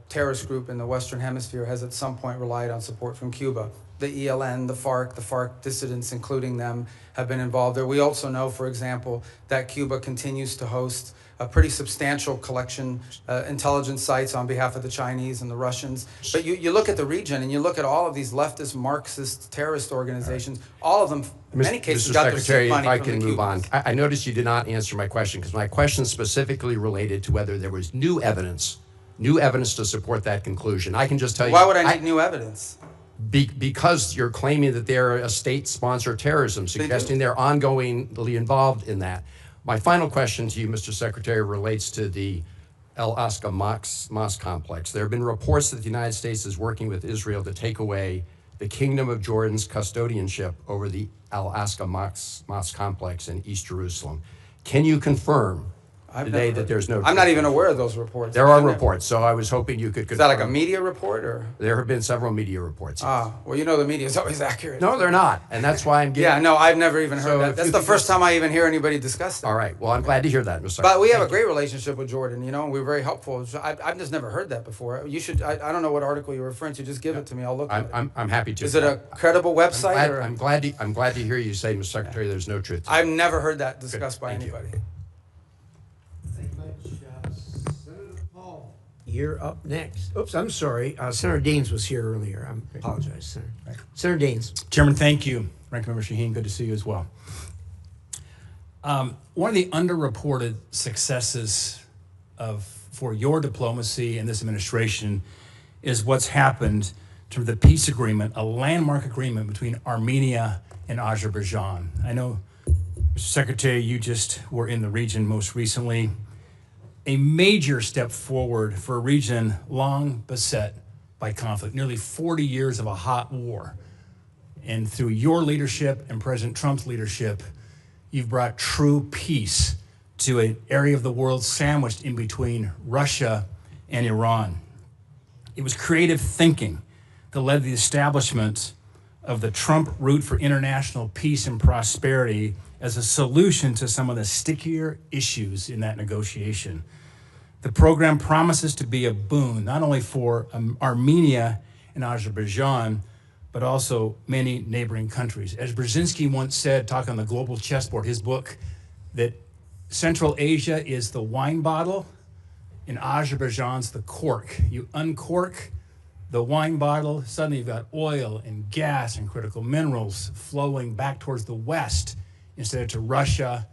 terrorist group in the Western Hemisphere has at some point relied on support from Cuba. The ELN, the FARC dissidents, including them, have been involved there. We also know, for example, that Cuba continues to host a pretty substantial collection intelligence sites on behalf of the Chinese and the Russians. But you look at the region and you look at all of these leftist Marxist terrorist organizations, all of them, in many cases, Mr. got Secretary, their money if I from the can move on. Cubans. I noticed you did not answer my question, because my question specifically related to whether there was new evidence to support that conclusion. I can just tell you. Why would I need new evidence? Because you're claiming that they're a state-sponsored terrorism, suggesting they're ongoingly involved in that. My final question to you, Mr. Secretary, relates to the Al-Aqsa Mosque complex. There have been reports that the United States is working with Israel to take away the Kingdom of Jordan's custodianship over the Al-Aqsa Mosque complex in East Jerusalem. Can you confirm today that there's no... I'm not even aware of those reports. There are reports, so I was hoping you could confirm. Is that like a media report, or? There have been several media reports. Ah, well, you know the media is always accurate. No, they're not, and that's why I'm getting... Yeah, no, I've never even heard So that. if That's you the could first time I even hear anybody discuss that. All right, well, I'm glad to hear that, Mr. But we have a great relationship with Jordan, you know, and we're very helpful. So I've just never heard that before. You should, I don't know what article you're referring to, just give it to me, I'll look at it. I'm happy to. Is it a credible website? or? I'm glad to hear you say, Mr. Secretary, there's no truth. I've never heard that discussed by Thank you. anybody. You're up next. Oops, I'm sorry. Senator Deans was here earlier. I apologize, Senator. Senator Deans. Chairman, thank you. Ranking Member Shaheen, good to see you as well. One of the underreported successes for your diplomacy and this administration is what's happened to the peace agreement, a landmark agreement between Armenia and Azerbaijan. I know, Mr. Secretary, you just were in the region most recently. A major step forward for a region long beset by conflict, nearly 40 years of a hot war. And through your leadership and President Trump's leadership, you've brought true peace to an area of the world sandwiched in between Russia and Iran. It was creative thinking that led to the establishment of the Trump route for international peace and prosperity as a solution to some of the stickier issues in that negotiation. The program promises to be a boon, not only for Armenia and Azerbaijan, but also many neighboring countries. As Brzezinski once said, talking on the global chessboard, his book, that Central Asia is the wine bottle and Azerbaijan's the cork. You uncork the wine bottle, suddenly you've got oil and gas and critical minerals flowing back towards the West instead of to Russia,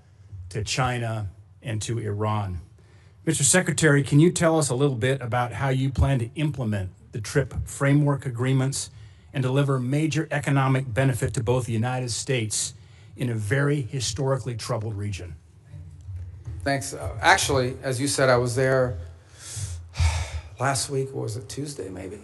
to China, and to Iran. Mr. Secretary, can you tell us a little bit about how you plan to implement the TRIP framework agreements and deliver major economic benefit to both the United States in a very historically troubled region? Thanks. Actually, as you said, I was there last week. What was it, Tuesday maybe?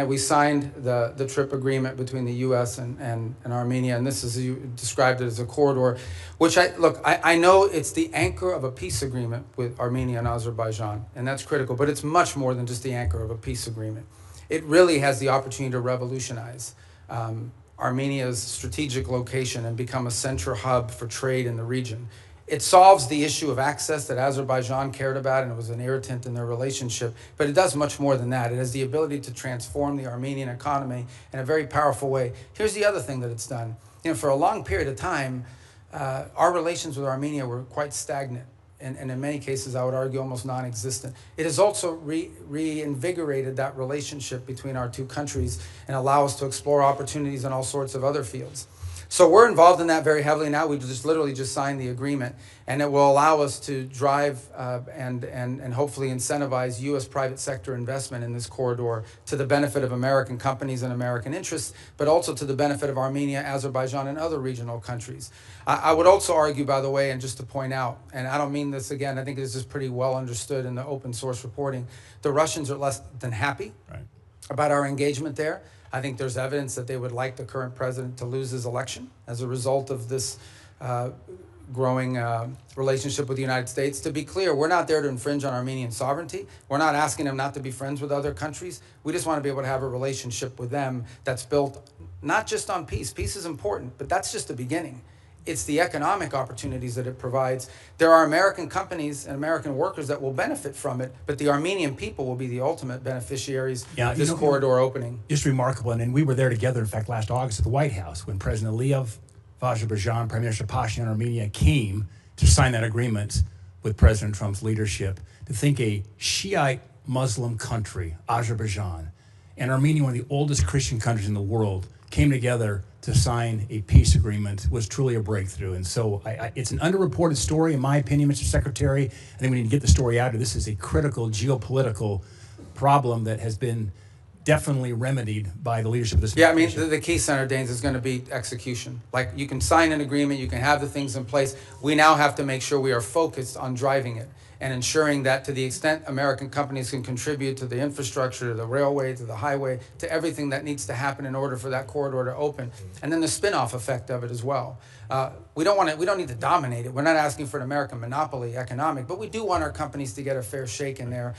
We signed the trip agreement between the U.S. and Armenia, and this is, you described it as a corridor, which I know it's the anchor of a peace agreement with Armenia and Azerbaijan, and that's critical, but it's much more than just the anchor of a peace agreement. It really has the opportunity to revolutionize Armenia's strategic location and become a central hub for trade in the region. It solves the issue of access that Azerbaijan cared about, and it was an irritant in their relationship, but it does much more than that. It has the ability to transform the Armenian economy in a very powerful way. Here's the other thing that it's done. You know, for a long period of time, our relations with Armenia were quite stagnant, and in many cases, I would argue, almost non-existent. It has also reinvigorated that relationship between our two countries and allow us to explore opportunities in all sorts of other fields. So we're involved in that very heavily now. We literally just signed the agreement, and it will allow us to drive and hopefully incentivize U.S. private sector investment in this corridor to the benefit of American companies and American interests, but also to the benefit of Armenia, Azerbaijan, and other regional countries. I would also argue, by the way, and just to point out, and I don't mean this again, I think this is pretty well understood in the open source reporting, the Russians are less than happy about our engagement there. I think there's evidence that they would like the current president to lose his election as a result of this growing relationship with the United States. To be clear, we're not there to infringe on Armenian sovereignty. We're not asking them not to be friends with other countries. We just want to be able to have a relationship with them that's built not just on peace. Peace is important, but that's just the beginning. It's the economic opportunities that it provides. There are American companies and American workers that will benefit from it, but the Armenian people will be the ultimate beneficiaries of this corridor opening. Just remarkable, and we were there together, in fact, last August at the White House when President Aliyev of Azerbaijan, Prime Minister Pashinyan of Armenia came to sign that agreement with President Trump's leadership. To think a Shiite Muslim country, Azerbaijan, and Armenia, one of the oldest Christian countries in the world, came together to sign a peace agreement was truly a breakthrough. And so it's an underreported story, in my opinion, Mr. Secretary. I think we need to get the story out. This is a critical geopolitical problem that has been definitely remedied by the leadership of this administration. Yeah, I mean, the key, Senator Daines, is going to be execution. Like, you can sign an agreement, you can have the things in place. We now have to make sure we are focused on driving it and ensuring that to the extent American companies can contribute to the infrastructure, to the railway, to the highway, to everything that needs to happen in order for that corridor to open. And then the spin-off effect of it as well. We don't need to dominate it. We're not asking for an American monopoly economic, but we do want our companies to get a fair shake in there.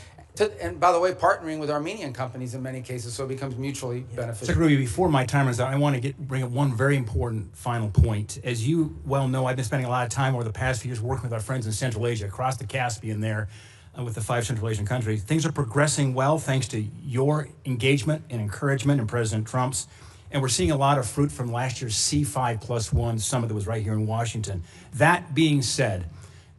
And by the way, partnering with Armenian companies in many cases, so it becomes mutually beneficial. Secretary, before my time runs out, I want to bring up one very important final point. As you well know, I've been spending a lot of time over the past few years working with our friends in Central Asia, across the Caspian there, with the 5 Central Asian countries. Things are progressing well thanks to your engagement and encouragement and President Trump's. And we're seeing a lot of fruit from last year's C5+1 summit that was right here in Washington. That being said,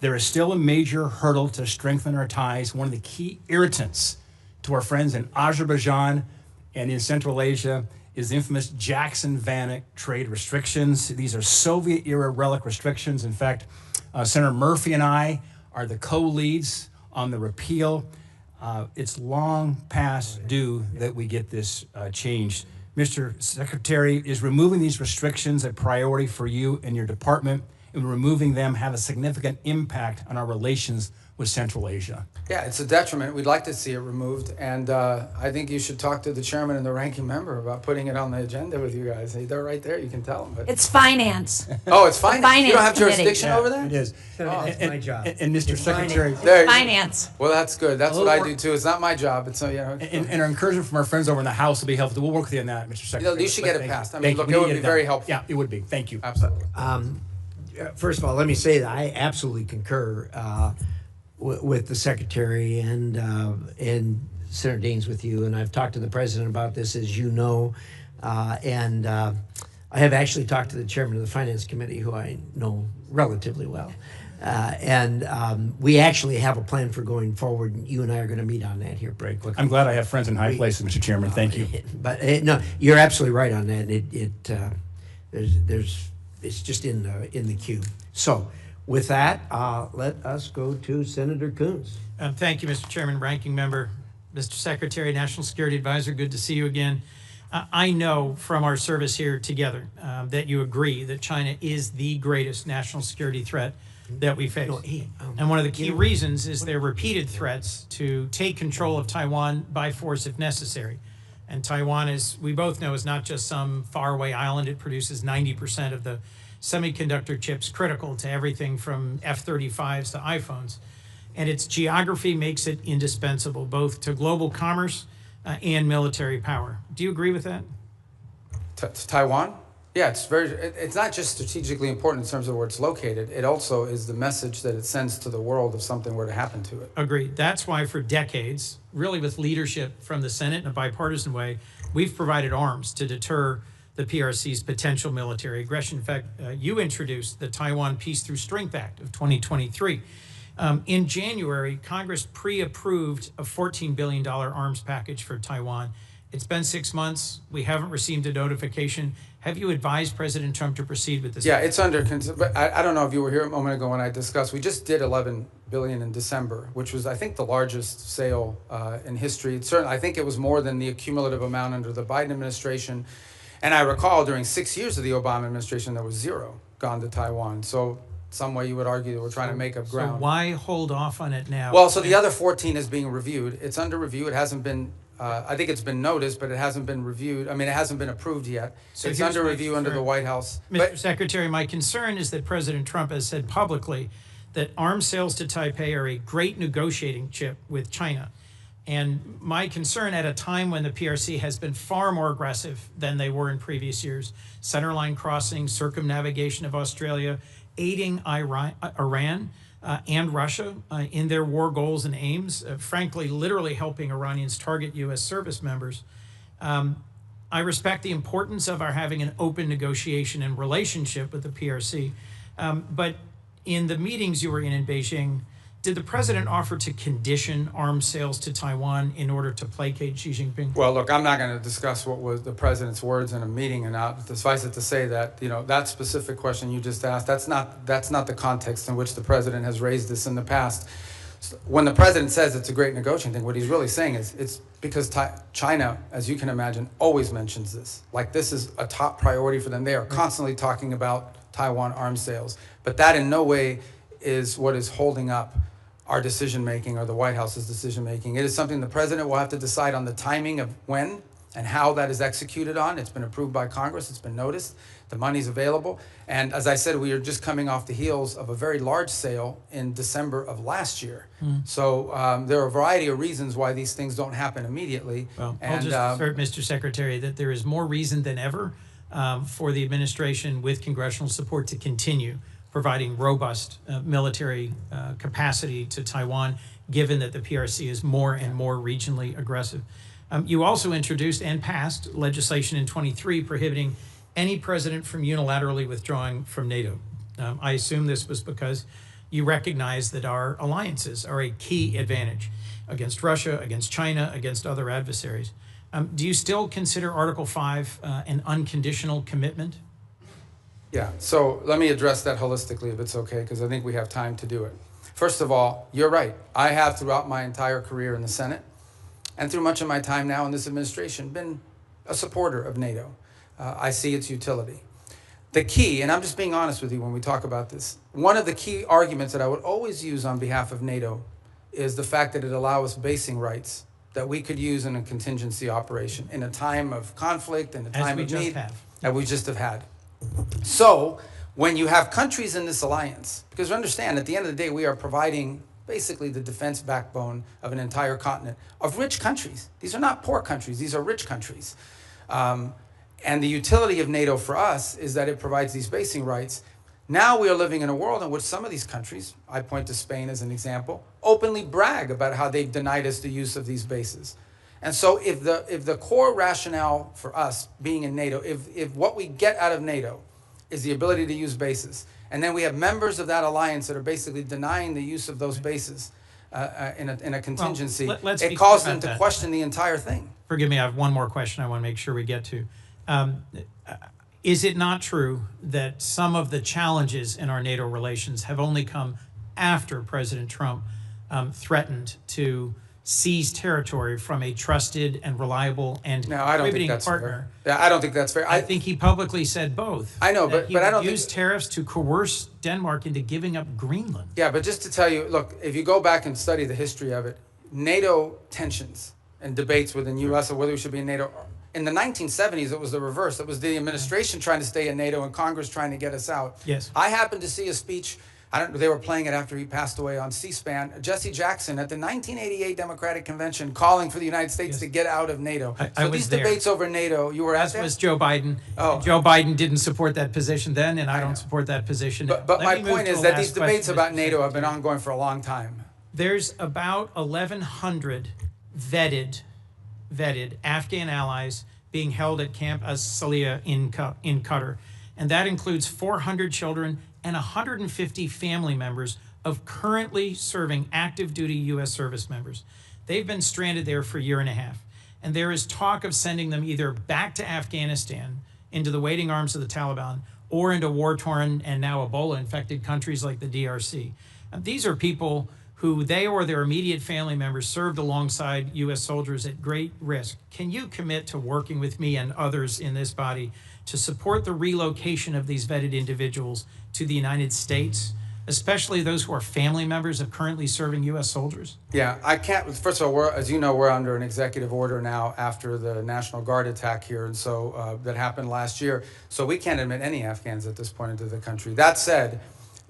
there is still a major hurdle to strengthen our ties. One of the key irritants to our friends in Azerbaijan and in Central Asia is the infamous Jackson-Vanik trade restrictions. These are Soviet-era relic restrictions. In fact, Senator Murphy and I are the co-leads on the repeal. It's long past due that we get this changed. Mr. Secretary, is removing these restrictions a priority for you and your department? And removing them have a significant impact on our relations with Central Asia? Yeah, it's a detriment. We'd like to see it removed, and I think you should talk to the chairman and the ranking member about putting it on the agenda with you guys. They're right there. You can tell them. But... It's finance. Oh, it's finance. Finance you don't have committee. jurisdiction over that? It is. That's my job. And Mr. Secretary, Finance. Well, that's good. That's what I do too. It's not my job. It's and our encouragement from our friends over in the House will be helpful. We'll work with you on that, Mr. Secretary. You should get it passed. I mean, look, it would be very helpful. Yeah, it would be. Thank you. Absolutely. First of all, let me say that I absolutely concur with the Secretary and Senator Daines with you. And I've talked to the President about this, as you know. And I have actually talked to the Chairman of the Finance Committee, who I know relatively well. And we actually have a plan for going forward. You and I are going to meet on that here very quickly. I'm glad I have friends in high places, Mr. Chairman. Thank you. But no, you're absolutely right on that. It's just in the queue. So with that, let us go to Senator Coons. Thank you, Mr. Chairman, Ranking Member, Mr. Secretary, National Security Advisor. Good to see you again. I know from our service here together that you agree that China is the greatest national security threat that we face. And one of the key reasons is their repeated threats to take control of Taiwan by force if necessary. And Taiwan, as we both know, is not just some faraway island. It produces 90% of the semiconductor chips critical to everything from F-35s to iPhones. And its geography makes it indispensable, both to global commerce and military power. Do you agree with that? Taiwan? Yeah, it's not just strategically important in terms of where it's located. It also is the message that it sends to the world if something were to happen to it. Agreed. That's why for decades, really with leadership from the Senate in a bipartisan way, we've provided arms to deter the PRC's potential military aggression. In fact, you introduced the Taiwan Peace Through Strength Act of 2023. In January, Congress pre-approved a $14 billion arms package for Taiwan. It's been 6 months. We haven't received a notification. Have you advised President Trump to proceed with this? Yeah, it's under consideration. But I don't know if you were here a moment ago when I discussed. We just did $11 billion in December, which was, I think, the largest sale in history. I think it was more than the accumulative amount under the Biden administration. And I recall during 6 years of the Obama administration, there was zero gone to Taiwan. So some way you would argue that we're trying to make up ground. So why hold off on it now? Well, so the other 14 is being reviewed. It's under review. It hasn't been. I think it's been noticed, but it hasn't been reviewed. I mean, it hasn't been approved yet. So it's under review under the White House. Mr. Secretary, my concern is that President Trump has said publicly that arms sales to Taipei are a great negotiating chip with China. And my concern at a time when the PRC has been far more aggressive than they were in previous years, centerline crossing, circumnavigation of Australia, aiding Iran and Russia in their war goals and aims, frankly, literally helping Iranians target U.S. service members. I respect the importance of our having an open negotiation and relationship with the PRC, but in the meetings you were in Beijing, did the president offer to condition arms sales to Taiwan in order to placate Xi Jinping? Well, look, I'm not going to discuss what was the president's words in a meeting and not. Suffice it to say that, you know, that specific question you just asked, that's not the context in which the president has raised this in the past. When the president says it's a great negotiating thing, what he's really saying is it's because China, as you can imagine, always mentions this. Like, this is a top priority for them. They are constantly talking about Taiwan arms sales. But that in no way is what is holding up our decision-making or the White House's decision-making. It is something the president will have to decide on the timing of when and how that is executed on. It's been approved by Congress. It's been noticed. The money's available. And as I said, we are just coming off the heels of a very large sale in December of last year. So there are a variety of reasons why these things don't happen immediately. Well, I'll just assert, Mr. Secretary, that there is more reason than ever for the administration with congressional support to continue providing robust military capacity to Taiwan, given that the PRC is more and more regionally aggressive. You also introduced and passed legislation in 23 prohibiting any president from unilaterally withdrawing from NATO. I assume this was because you recognize that our alliances are a key advantage against Russia, against China, against other adversaries. Do you still consider Article 5 an unconditional commitment? Yeah, so let me address that holistically if it's okay, because I think we have time to do it. First of all, you're right. I have throughout my entire career in the Senate and through much of my time now in this administration been a supporter of NATO. I see its utility. The key, and I'm just being honest with you when we talk about this, one of the key arguments that I would always use on behalf of NATO is the fact that it allows us basing rights that we could use in a contingency operation in a time of conflict, in a time of need, that we just have had. So when you have countries in this alliance, because understand, at the end of the day, we are providing basically the defense backbone of an entire continent of rich countries. These are not poor countries. These are rich countries. And the utility of NATO for us is that it provides these basing rights. Now we are living in a world in which some of these countries, I point to Spain as an example, openly brag about how they've denied us the use of these bases. And so if the core rationale for us being in NATO, if what we get out of NATO is the ability to use bases, and then we have members of that alliance that are basically denying the use of those bases in a contingency, well, it calls them to question the entire thing. Forgive me, I have one more question I want to make sure we get to. Is it not true that some of the challenges in our NATO relations have only come after President Trump threatened to seize territory from a trusted and reliable and No, I don't think contributing that's partner. fair. Yeah, I don't think that's fair. I think he publicly said both. I know, that but I don't he would use think- tariffs to coerce Denmark into giving up Greenland. Yeah, but just to tell you, look, if you go back and study the history of it, NATO tensions and debates within U.S. or whether we should be in NATO, in the 1970s, it was the reverse. It was the administration trying to stay in NATO and Congress trying to get us out. Yes. I happened to see a speech, they were playing it after he passed away on C-SPAN, Jesse Jackson at the 1988 Democratic Convention calling for the United States to get out of NATO. I was these there. debates over NATO, you were at As that? was Joe Biden. Oh. Joe Biden didn't support that position then, and I don't support that position now. But Let my me move point to is the that last these debates question, about Mr. NATO have been Secretary. ongoing for a long time. There's about 1,100 vetted Afghan allies being held at Camp As-Salih in Qatar. And that includes 400 children and 150 family members of currently serving active duty U.S. service members. They've been stranded there for a year and a half. And there is talk of sending them either back to Afghanistan into the waiting arms of the Taliban or into war-torn and now Ebola-infected countries like the DRC. And these are people who they or their immediate family members served alongside U.S. soldiers at great risk. Can you commit to working with me and others in this body to support the relocation of these vetted individuals to the United States, especially those who are family members of currently serving U.S. soldiers? Yeah, I can't. First of all, as you know, we're under an executive order now after the National Guard attack here, and so that happened last year. So we can't admit any Afghans at this point into the country. That said,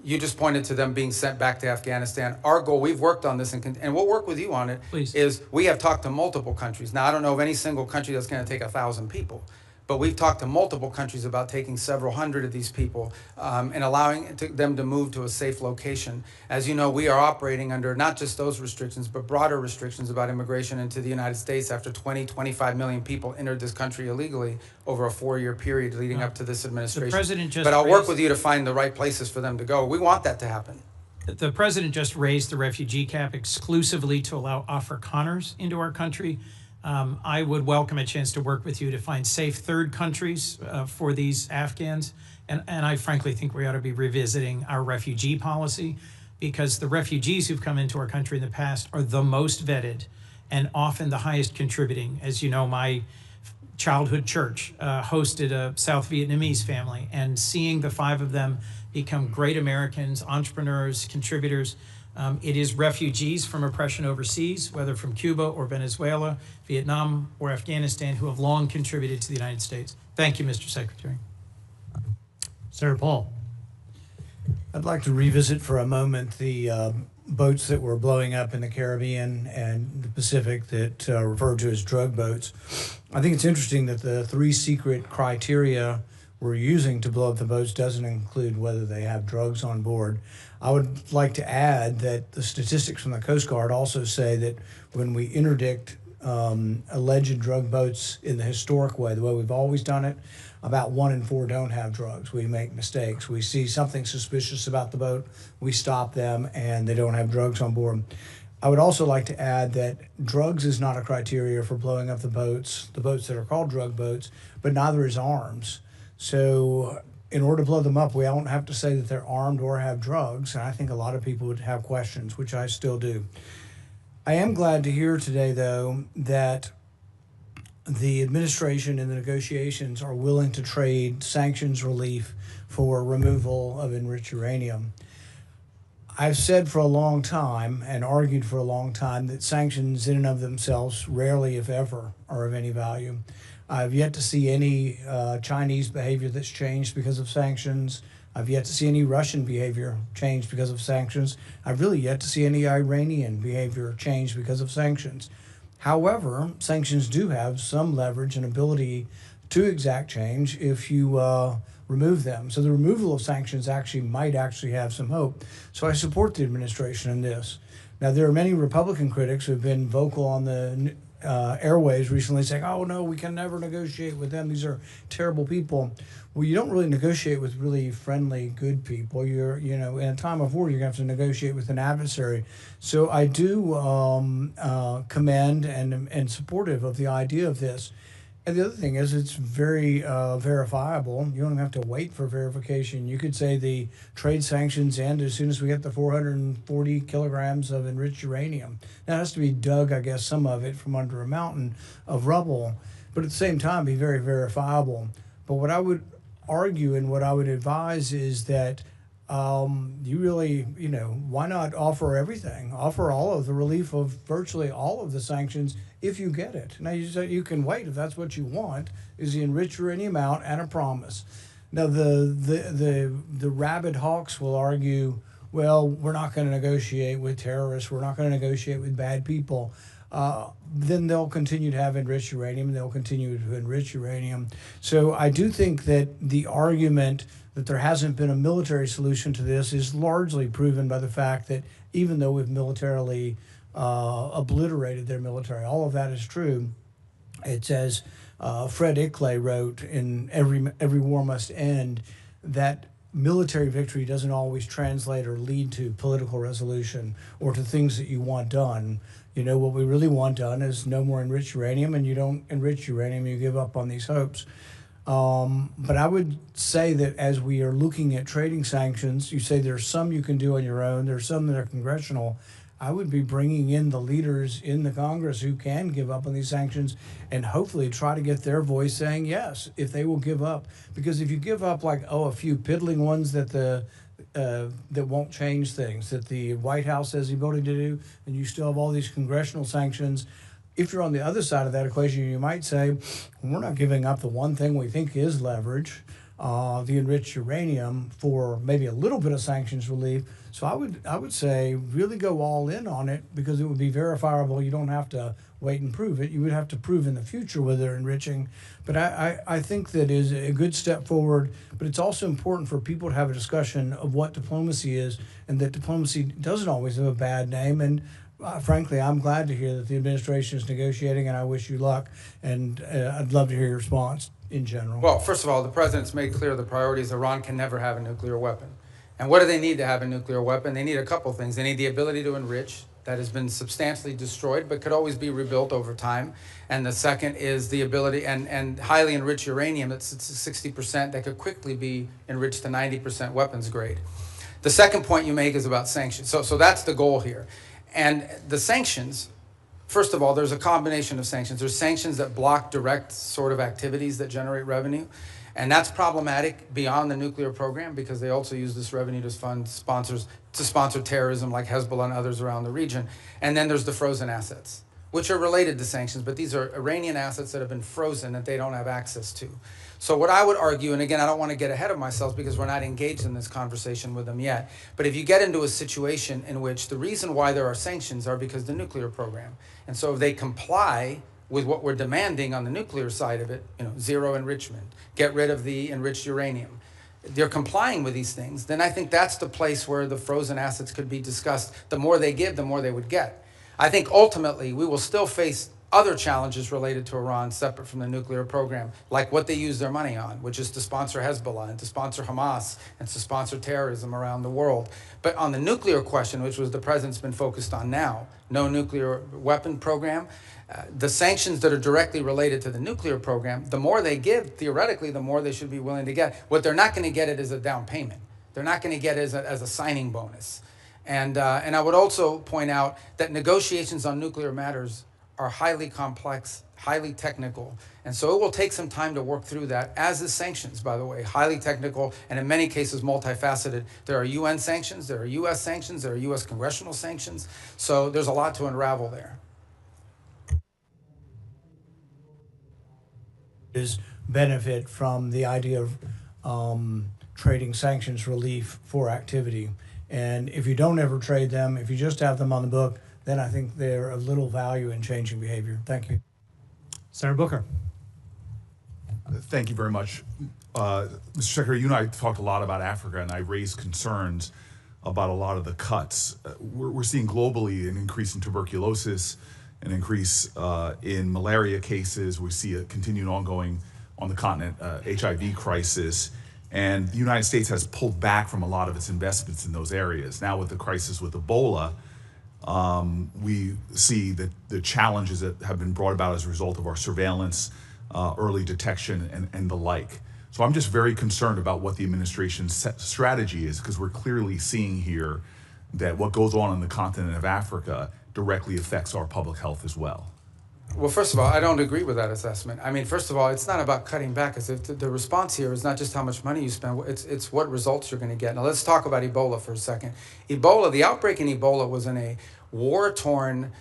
you just pointed to them being sent back to Afghanistan. Our goal, we've worked on this, and we'll work with you on it, Please. is we have talked to multiple countries. Now, I don't know of any single country that's going to take 1,000 people. But we've talked to multiple countries about taking several hundred of these people and allowing them to move to a safe location. As you know, we are operating under not just those restrictions, but broader restrictions about immigration into the United States after 25 million people entered this country illegally over a 4-year period leading up to this administration. president just but I'll work raised- with you to find the right places for them to go. We want that to happen. The president just raised the refugee cap exclusively to allow Afrikaners into our country. I would welcome a chance to work with you to find safe third countries for these Afghans. And I frankly think we ought to be revisiting our refugee policy, because the refugees who've come into our country in the past are the most vetted and often the highest contributing. As you know, my childhood church hosted a South Vietnamese family, and seeing the 5 of them become great Americans, entrepreneurs, contributors. It is refugees from oppression overseas, whether from Cuba or Venezuela, Vietnam or Afghanistan, who have long contributed to the United States. Thank you, Mr. Secretary. Senator Paul. I'd like to revisit for a moment the boats that were blowing up in the Caribbean and the Pacific that referred to as drug boats. I think it's interesting that the 3 secret criteria we're using to blow up the boats doesn't include whether they have drugs on board. I would like to add that the statistics from the Coast Guard also say that when we interdict alleged drug boats in the historic way, the way we've always done it, about 1 in 4 don't have drugs. We make mistakes. We see something suspicious about the boat, we stop them, and they don't have drugs on board. I would also like to add that drugs is not a criteria for blowing up the boats that are called drug boats, but neither is arms. So in order to blow them up, we don't have to say that they're armed or have drugs. And I think a lot of people would have questions, which I still do. I am glad to hear today, though, that the administration and the negotiations are willing to trade sanctions relief for removal of enriched uranium. I've said for a long time and argued for a long time that sanctions in and of themselves rarely, if ever, are of any value. I've yet to see any Chinese behavior that's changed because of sanctions. I've yet to see any Russian behavior change because of sanctions. I've really yet to see any Iranian behavior change because of sanctions. However, sanctions do have some leverage and ability to exact change if you remove them. So the removal of sanctions might actually have some hope. So I support the administration in this. Now, there are many Republican critics who have been vocal on the airwaves recently saying, oh, no, we can never negotiate with them. These are terrible people. Well, you don't really negotiate with really friendly, good people. You're, in a time of war, you're going to have to negotiate with an adversary. So I do commend and supportive of the idea of this. And the other thing is, it's very verifiable. You don't have to wait for verification. You could say the trade sanctions end as soon as we get the 440 kilograms of enriched uranium. Now, it has to be dug, I guess, some of it from under a mountain of rubble, but at the same time, be very verifiable. But what I would argue and what I would advise is that you really, why not offer everything? Offer all of the relief of virtually all of the sanctions if you get it. Now, you can wait if that's what you want, is the enriched uranium out and a promise. Now, the rabid hawks will argue, well, we're not going to negotiate with terrorists. We're not going to negotiate with bad people. Then they'll continue to have enriched uranium, and they'll continue to enrich uranium. So I do think that the argument that there hasn't been a military solution to this is largely proven by the fact that even though we've militarily obliterated their military, all of that is true. It's as Fred Ickley wrote in Every War Must End, that military victory doesn't always translate or lead to political resolution or to things that you want done. What we really want done is no more enriched uranium, and you don't enrich uranium, you give up on these hopes. But I would say that as we are looking at trading sanctions, you say there's some you can do on your own, there's some that are congressional. I would be bringing in the leaders in the Congress who can give up on these sanctions and hopefully try to get their voice saying yes, if they will give up. Because if you give up a few piddling ones that that won't change things, that the White House has the ability to do, and you still have all these congressional sanctions, if you're on the other side of that equation, you might say, we're not giving up the one thing we think is leverage, the enriched uranium, for maybe a little bit of sanctions relief. So I would say really go all in on it, because it would be verifiable. You don't have to wait and prove it. You would have to prove in the future whether they're enriching. But I think that is a good step forward. But it's also important for people to have a discussion of what diplomacy is, and that diplomacy doesn't always have a bad name. And frankly, I'm glad to hear that the administration is negotiating, and I wish you luck. And I'd love to hear your response in general. Well, first of all, the president's made clear the priorities. Iran can never have a nuclear weapon. And what do they need to have a nuclear weapon? They need a couple things. They need the ability to enrich. That has been substantially destroyed, but could always be rebuilt over time. And the second is the ability, and highly enriched uranium, that's 60%, that could quickly be enriched to 90% weapons grade. The second point you make is about sanctions. So that's the goal here. And the sanctions, first of all, there's a combination of sanctions. There's sanctions that block direct sort of activities that generate revenue. And that's problematic beyond the nuclear program, because they also use this revenue to fund sponsors, to sponsor terrorism like Hezbollah and others around the region. And then there's the frozen assets, which are related to sanctions, but these are Iranian assets that have been frozen that they don't have access to. So what I would argue, and again, I don't want to get ahead of myself because we're not engaged in this conversation with them yet, but if you get into a situation in which the reason why there are sanctions are because of the nuclear program, and so if they comply with what we're demanding on the nuclear side of it, zero enrichment, get rid of the enriched uranium, they're complying with these things, then I think that's the place where the frozen assets could be discussed. The more they give, the more they would get. I think ultimately we will still face other challenges related to Iran separate from the nuclear program, like what they use their money on, which is to sponsor Hezbollah and to sponsor Hamas and to sponsor terrorism around the world. But on the nuclear question, which was the president's been focused on now, no nuclear weapon program, the sanctions that are directly related to the nuclear program, the more they give, theoretically, the more they should be willing to get. What they're not going to get it as a down payment. They're not going to get it as a signing bonus. And I would also point out that negotiations on nuclear matters are highly complex, highly technical. And so it will take some time to work through that, as is sanctions, by the way, highly technical, and in many cases multifaceted. There are UN sanctions, there are US sanctions, there are US congressional sanctions. So there's a lot to unravel there. Is benefit from the idea of trading sanctions relief for activity. And if you don't ever trade them, if you just have them on the book, then I think they're of little value in changing behavior. Thank you. Senator Booker. Thank you very much. Mr. Secretary, you and I talked a lot about Africa, and I raised concerns about a lot of the cuts. We're seeing globally an increase in tuberculosis, an increase in malaria cases. We see a continued ongoing on the continent HIV crisis. And the United States has pulled back from a lot of its investments in those areas. Now with the crisis with Ebola, we see that the challenges that have been brought about as a result of our surveillance early detection, and the like. So I'm just very concerned about what the administration's strategy is, because we're clearly seeing here that what goes on the continent of Africa directly affects our public health as well. Well, first of all, I don't agree with that assessment. I mean, first of all, it's not about cutting back. It's the response here is not just how much money you spend, it's what results you're going to get. Now, let's talk about Ebola for a second. Ebola, the outbreak in Ebola was in a war-torn,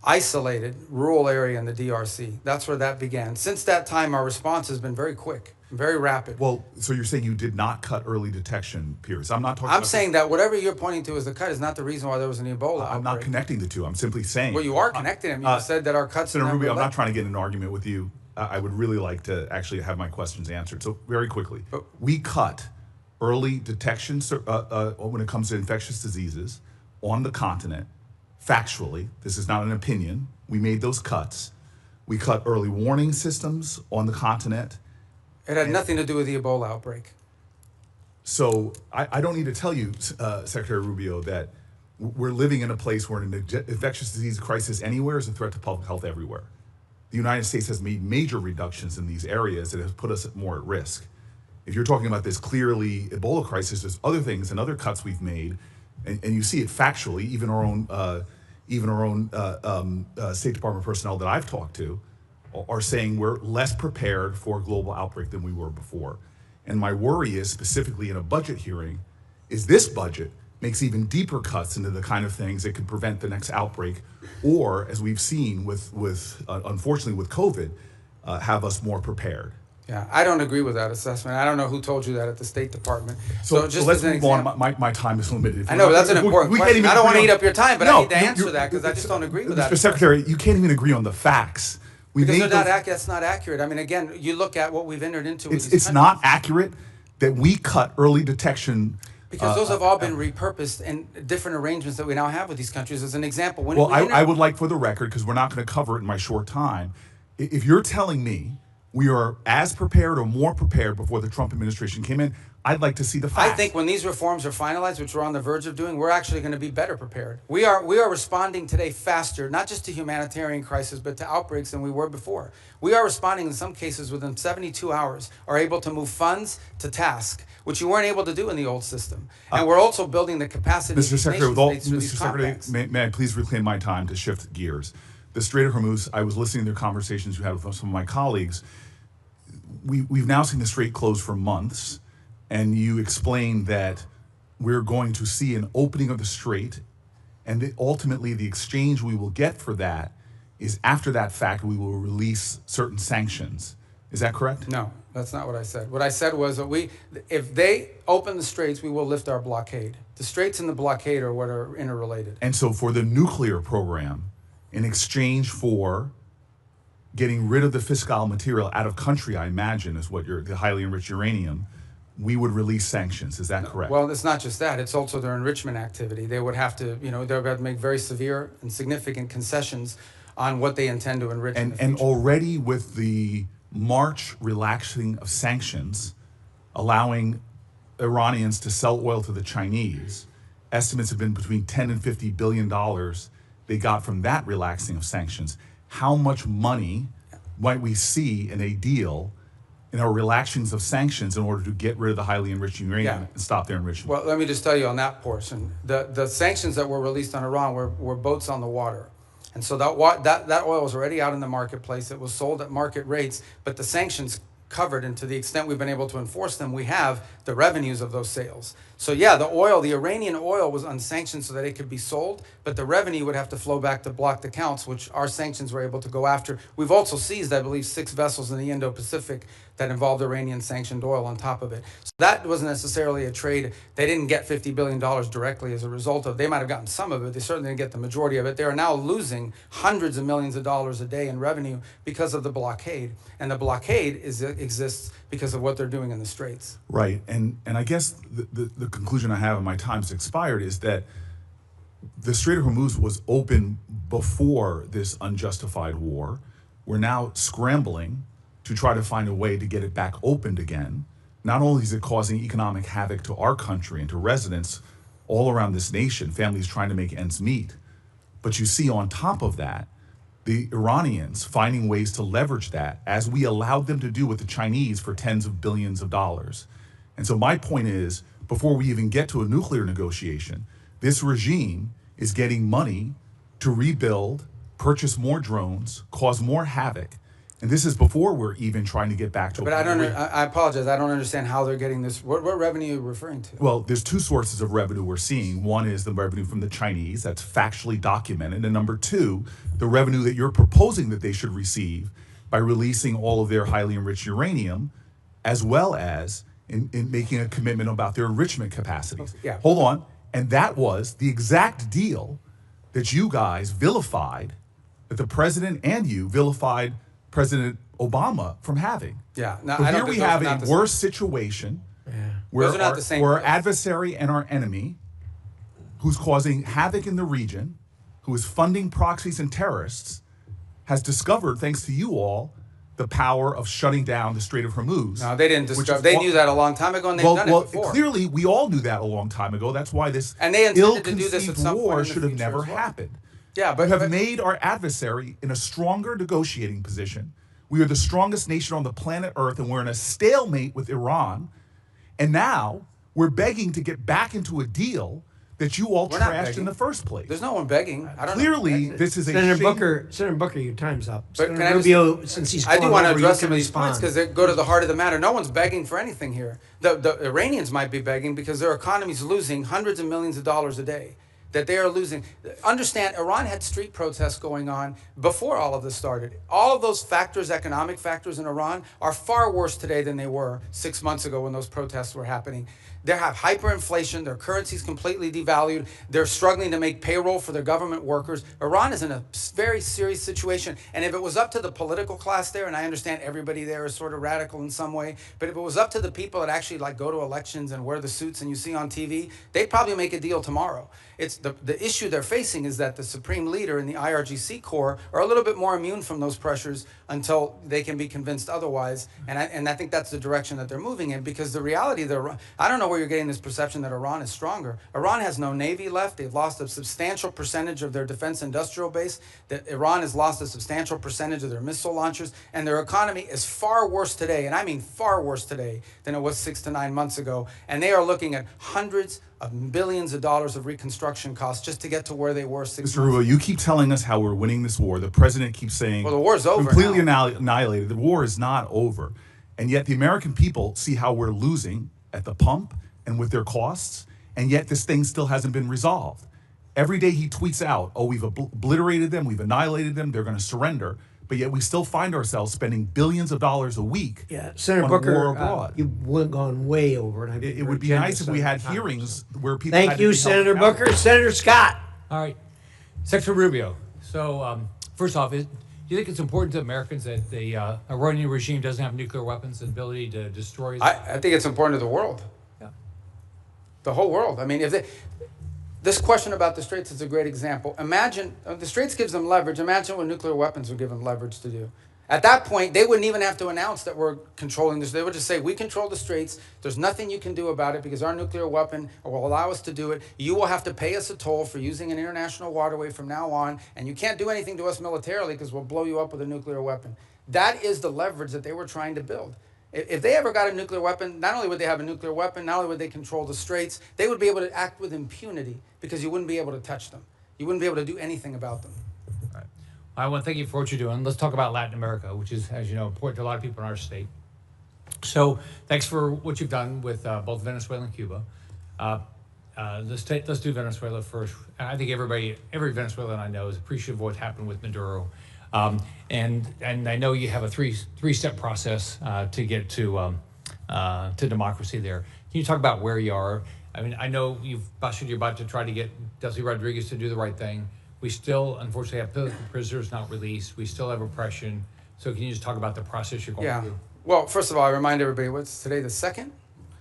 isolated rural area in the DRC. That's where that began. Since that time, our response has been very quick, very rapid. Well, so you're saying you did not cut early detection, Piers. I'm not talking I'm about saying that whatever you're pointing to as the cut is not the reason why there was an Ebola outbreak. I'm not connecting the two. I'm simply saying. Well, you are connecting them. You said that our cuts... Senator Rubio, I'm not trying to get in an argument with you. I would really like to actually have my questions answered. So very quickly, we cut early detection when it comes to infectious diseases on the continent. Factually, this is not an opinion. We made those cuts. We cut early warning systems on the continent. It had nothing to do with the Ebola outbreak. So I don't need to tell you, Secretary Rubio, that we're living in a place where an infectious disease crisis anywhere is a threat to public health everywhere. The United States has made major reductions in these areas that have put us more at risk. If you're talking about this clearly Ebola crisis, there's other things and other cuts we've made, and you see it factually. Even our own State Department personnel that I've talked to are saying we're less prepared for a global outbreak than we were before. And my worry is, specifically in a budget hearing, is this budget makes even deeper cuts into the kind of things that could prevent the next outbreak, or, as we've seen unfortunately with COVID, have us more prepared. Yeah, I don't agree with that assessment. I don't know who told you that at the State Department. So just let's move on. My time is limited. I know, but that's an important question. I don't want to eat up your time, but I need to answer that because I just don't agree with that. Mr. Secretary, you can't even agree on the facts. Because that's not accurate. I mean, again, you look at what we've entered into. It's not accurate that we cut early detection. Because those have all been repurposed in different arrangements that we now have with these countries. As an example, I would like, for the record, because we're not going to cover it in my short time, if you're telling me we are as prepared or more prepared before the Trump administration came in, I'd like to see the facts. I think when these reforms are finalized, which we're on the verge of doing, we're actually going to be better prepared. We are responding today faster, not just to humanitarian crisis, but to outbreaks than we were before. We are responding in some cases within 72 hours, are able to move funds to task, which you weren't able to do in the old system. And we're also building the capacity Mr. Secretary, may I please reclaim my time to shift gears? The Strait of Hormuz, I was listening to the conversations you had with some of my colleagues. We've now seen the Strait close for months, and you explained that we're going to see an opening of the Strait, and that ultimately the exchange we will get for that is, after that fact, we will release certain sanctions. Is that correct? No, that's not what I said. What I said was that if they open the Straits, we will lift our blockade. The Straits and the blockade are what are interrelated. And so for the nuclear program, in exchange for getting rid of the Fiscal material out of country, I imagine, is what the highly enriched uranium, we would release sanctions. Is that correct? Well, it's not just that. It's also their enrichment activity. They would have to, they would have to make very severe and significant concessions on what they intend to enrich in the future. And already with the March relaxing of sanctions, allowing Iranians to sell oil to the Chinese, estimates have been between $10 and $50 billion they got from that relaxing of sanctions. How much money might we see in a deal in our relaxings of sanctions in order to get rid of the highly enriched uranium and stop their enrichment? Well, let me just tell you on that portion. The sanctions that were released on Iran were boats on the water. And so that oil was already out in the marketplace. It was sold at market rates, but the sanctions covered, and to the extent we've been able to enforce them, we have the revenues of those sales. So yeah, the Iranian oil was unsanctioned so that it could be sold, but the revenue would have to flow back to block the counts, which our sanctions were able to go after. We've also seized, I believe, 6 vessels in the Indo-Pacific that involved Iranian sanctioned oil on top of it. So that wasn't necessarily a trade. They didn't get $50 billion directly as a result of. They might have gotten some of it. They certainly didn't get the majority of it. They are now losing hundreds of millions of dollars a day in revenue because of the blockade. And the blockade exists because of what they're doing in the Straits. Right, and I guess the conclusion I have, and my time's expired, is that the Strait of Hormuz was open before this unjustified war. We're now scrambling to try to find a way to get it back opened again. Not only is it causing economic havoc to our country and to residents all around this nation, families trying to make ends meet, but you see on top of that, the Iranians finding ways to leverage that, as we allowed them to do with the Chinese for tens of billions of dollars. And so my point is, before we even get to a nuclear negotiation, this regime is getting money to rebuild, purchase more drones, cause more havoc. And this is before we're even trying to get back to. But I apologize. I don't understand how they're getting this. What revenue are you referring to? Well, there's two sources of revenue we're seeing. One is the revenue from the Chinese, that's factually documented. And number two, the revenue that you're proposing that they should receive by releasing all of their highly enriched uranium, as well as in making a commitment about their enrichment capacities. Yeah. Hold on. And that was the exact deal that you guys vilified, that the president and you vilified President Obama from having. Yeah. Now, So I here don't we think those have are not a the same. worse situation where Those are not the same where our deals. adversary and our enemy, who's causing havoc in the region, who is funding proxies and terrorists, has discovered, thanks to you all, the power of shutting down the Strait of Hormuz. No, they didn't which discover. is They what- knew that a long time ago, and they've done it before. Clearly, we all knew that a long time ago. That's why this And they intended to do this at ill-conceived some point war in the should have future never as well. happened. Yeah, but We have made our adversary in a stronger negotiating position. We are the strongest nation on the planet Earth, and we're in a stalemate with Iran. And now we're begging to get back into a deal that you all We're not trashed begging. in the first place. There's no one begging. I don't Clearly, know. this is a Senator shame. Senator Booker, your time's up. But can Senator I just- Rubio, since he's I do calling want to over, you address can some of these points respond. because they go to the heart of the matter. No one's begging for anything here. The Iranians might be begging because their economy's losing hundreds of millions of dollars a day. That they are losing. Understand, Iran had street protests going on before all of this started. All of those factors, economic factors in Iran, are far worse today than they were 6 months ago when those protests were happening. They have hyperinflation. Their currency's completely devalued. They're struggling to make payroll for their government workers. Iran is in a very serious situation. And if it was up to the political class there, and I understand everybody there is sort of radical in some way, but if it was up to the people that actually like go to elections and wear the suits and you see on TV, they'd probably make a deal tomorrow. It's the issue they're facing is that the supreme leader and the IRGC Corps are a little bit more immune from those pressures until they can be convinced otherwise. And I think that's the direction that they're moving in, because the reality that I don't know where you're getting this perception that Iran is stronger. Iran has no navy left. They've lost a substantial percentage of their defense industrial base. That Iran has lost a substantial percentage of their missile launchers, and their economy is far worse today, and I mean far worse today than it was 6 to 9 months ago. And they are looking at hundreds of billions of dollars of reconstruction costs just to get to where they were 6 months Mr. Rubio, ago. you keep telling us how we're winning this war. The president keeps saying, Well, the war's over completely now. annihilated. The war is not over. And yet the American people see how we're losing at the pump and with their costs, and yet this thing still hasn't been resolved. Every day he tweets out, oh, we've obliterated them, we've annihilated them, they're going to surrender. But yet we still find ourselves spending billions of dollars a week Senator on Booker, war abroad. you've gone way over, and It would be nice if we had hearings where people Thank had you, to be held Senator accountable. Booker. Senator Scott. All right. Secretary Rubio. So, first off, do you think it's important to Americans that the Iranian regime doesn't have nuclear weapons and ability to destroy? I think it's important to the world. Yeah. The whole world. I mean, this question about the Straits is a great example. Imagine, the Straits gives them leverage. Imagine what nuclear weapons would give them leverage to do. At that point, they wouldn't even have to announce that we're controlling this. They would just say, we control the Straits. There's nothing you can do about it because our nuclear weapon will allow us to do it. You will have to pay us a toll for using an international waterway from now on, and you can't do anything to us militarily because we'll blow you up with a nuclear weapon. That is the leverage that they were trying to build. If they ever got a nuclear weapon, not only would they have a nuclear weapon, not only would they control the Straits, they would be able to act with impunity because you wouldn't be able to touch them. You wouldn't be able to do anything about them. I want to thank you for what you're doing. Let's talk about Latin America, which is, as you know, important to a lot of people in our state. So thanks for what you've done with both Venezuela and Cuba. Let's do Venezuela first. I think every Venezuelan I know is appreciative of what happened with Maduro. And I know you have a three-step process to get to democracy there. Can you talk about where you are? I mean, I know you're about to try to get Delcy Rodriguez to do the right thing. We still, unfortunately, have political prisoners not released. We still have oppression. So can you just talk about the process you're going through? Well, first of all, I remind everybody, what's today, the 2nd?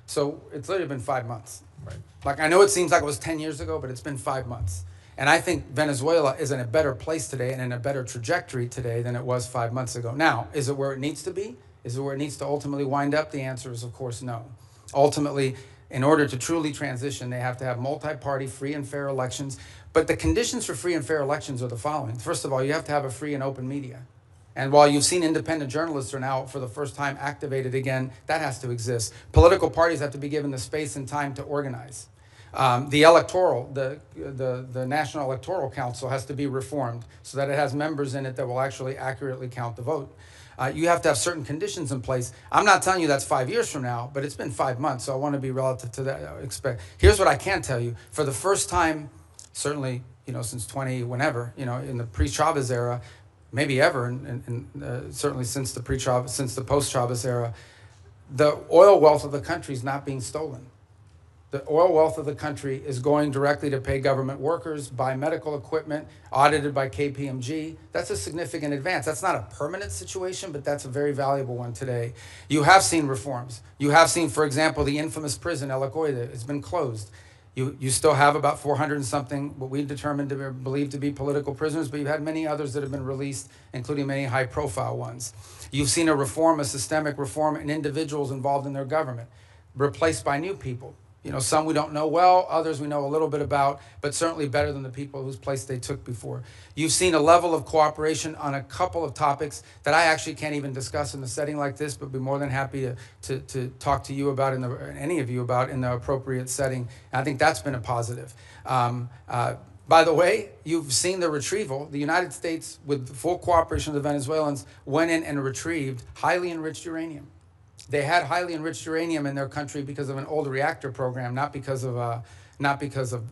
So it's literally been 5 months. Right. Like, I know it seems like it was 10 years ago, but it's been 5 months. And I think Venezuela is in a better place today and in a better trajectory today than it was 5 months ago. Now, is it where it needs to be? Is it where it needs to ultimately wind up? The answer is, of course, no. Ultimately, in order to truly transition, they have to have multi-party, free and fair elections. But the conditions for free and fair elections are the following. First of all, you have to have a free and open media. And while you've seen independent journalists are now, for the first time, activated again, that has to exist. Political parties have to be given the space and time to organize. The National Electoral Council has to be reformed so that it has members in it that will actually accurately count the vote. You have to have certain conditions in place. I'm not telling you that's 5 years from now, but it's been 5 months, so I want to be relative to that. Here's what I can tell you. For the first time, certainly, since whenever, in the pre-Chavez era, maybe ever, and certainly since the post-Chavez era, the oil wealth of the country is not being stolen. The oil wealth of the country is going directly to pay government workers, buy medical equipment, audited by KPMG. That's a significant advance. That's not a permanent situation, but that's a very valuable one today. You have seen reforms. You have seen, for example, the infamous prison, El Acoide, has been closed. You still have about 400 and something, what we determined to believe to be political prisoners, but you've had many others that have been released, including many high-profile ones. You've seen a systemic reform in individuals involved in their government, replaced by new people. Some we don't know well, others we know a little bit about, but certainly better than the people whose place they took before. You've seen a level of cooperation on a couple of topics that I actually can't even discuss in a setting like this, but be more than happy to talk to you about, any of you about, in the appropriate setting. And I think that's been a positive. By the way, you've seen the retrieval. The United States, with the full cooperation of the Venezuelans, went in and retrieved highly enriched uranium. They had highly enriched uranium in their country because of an old reactor program, not because of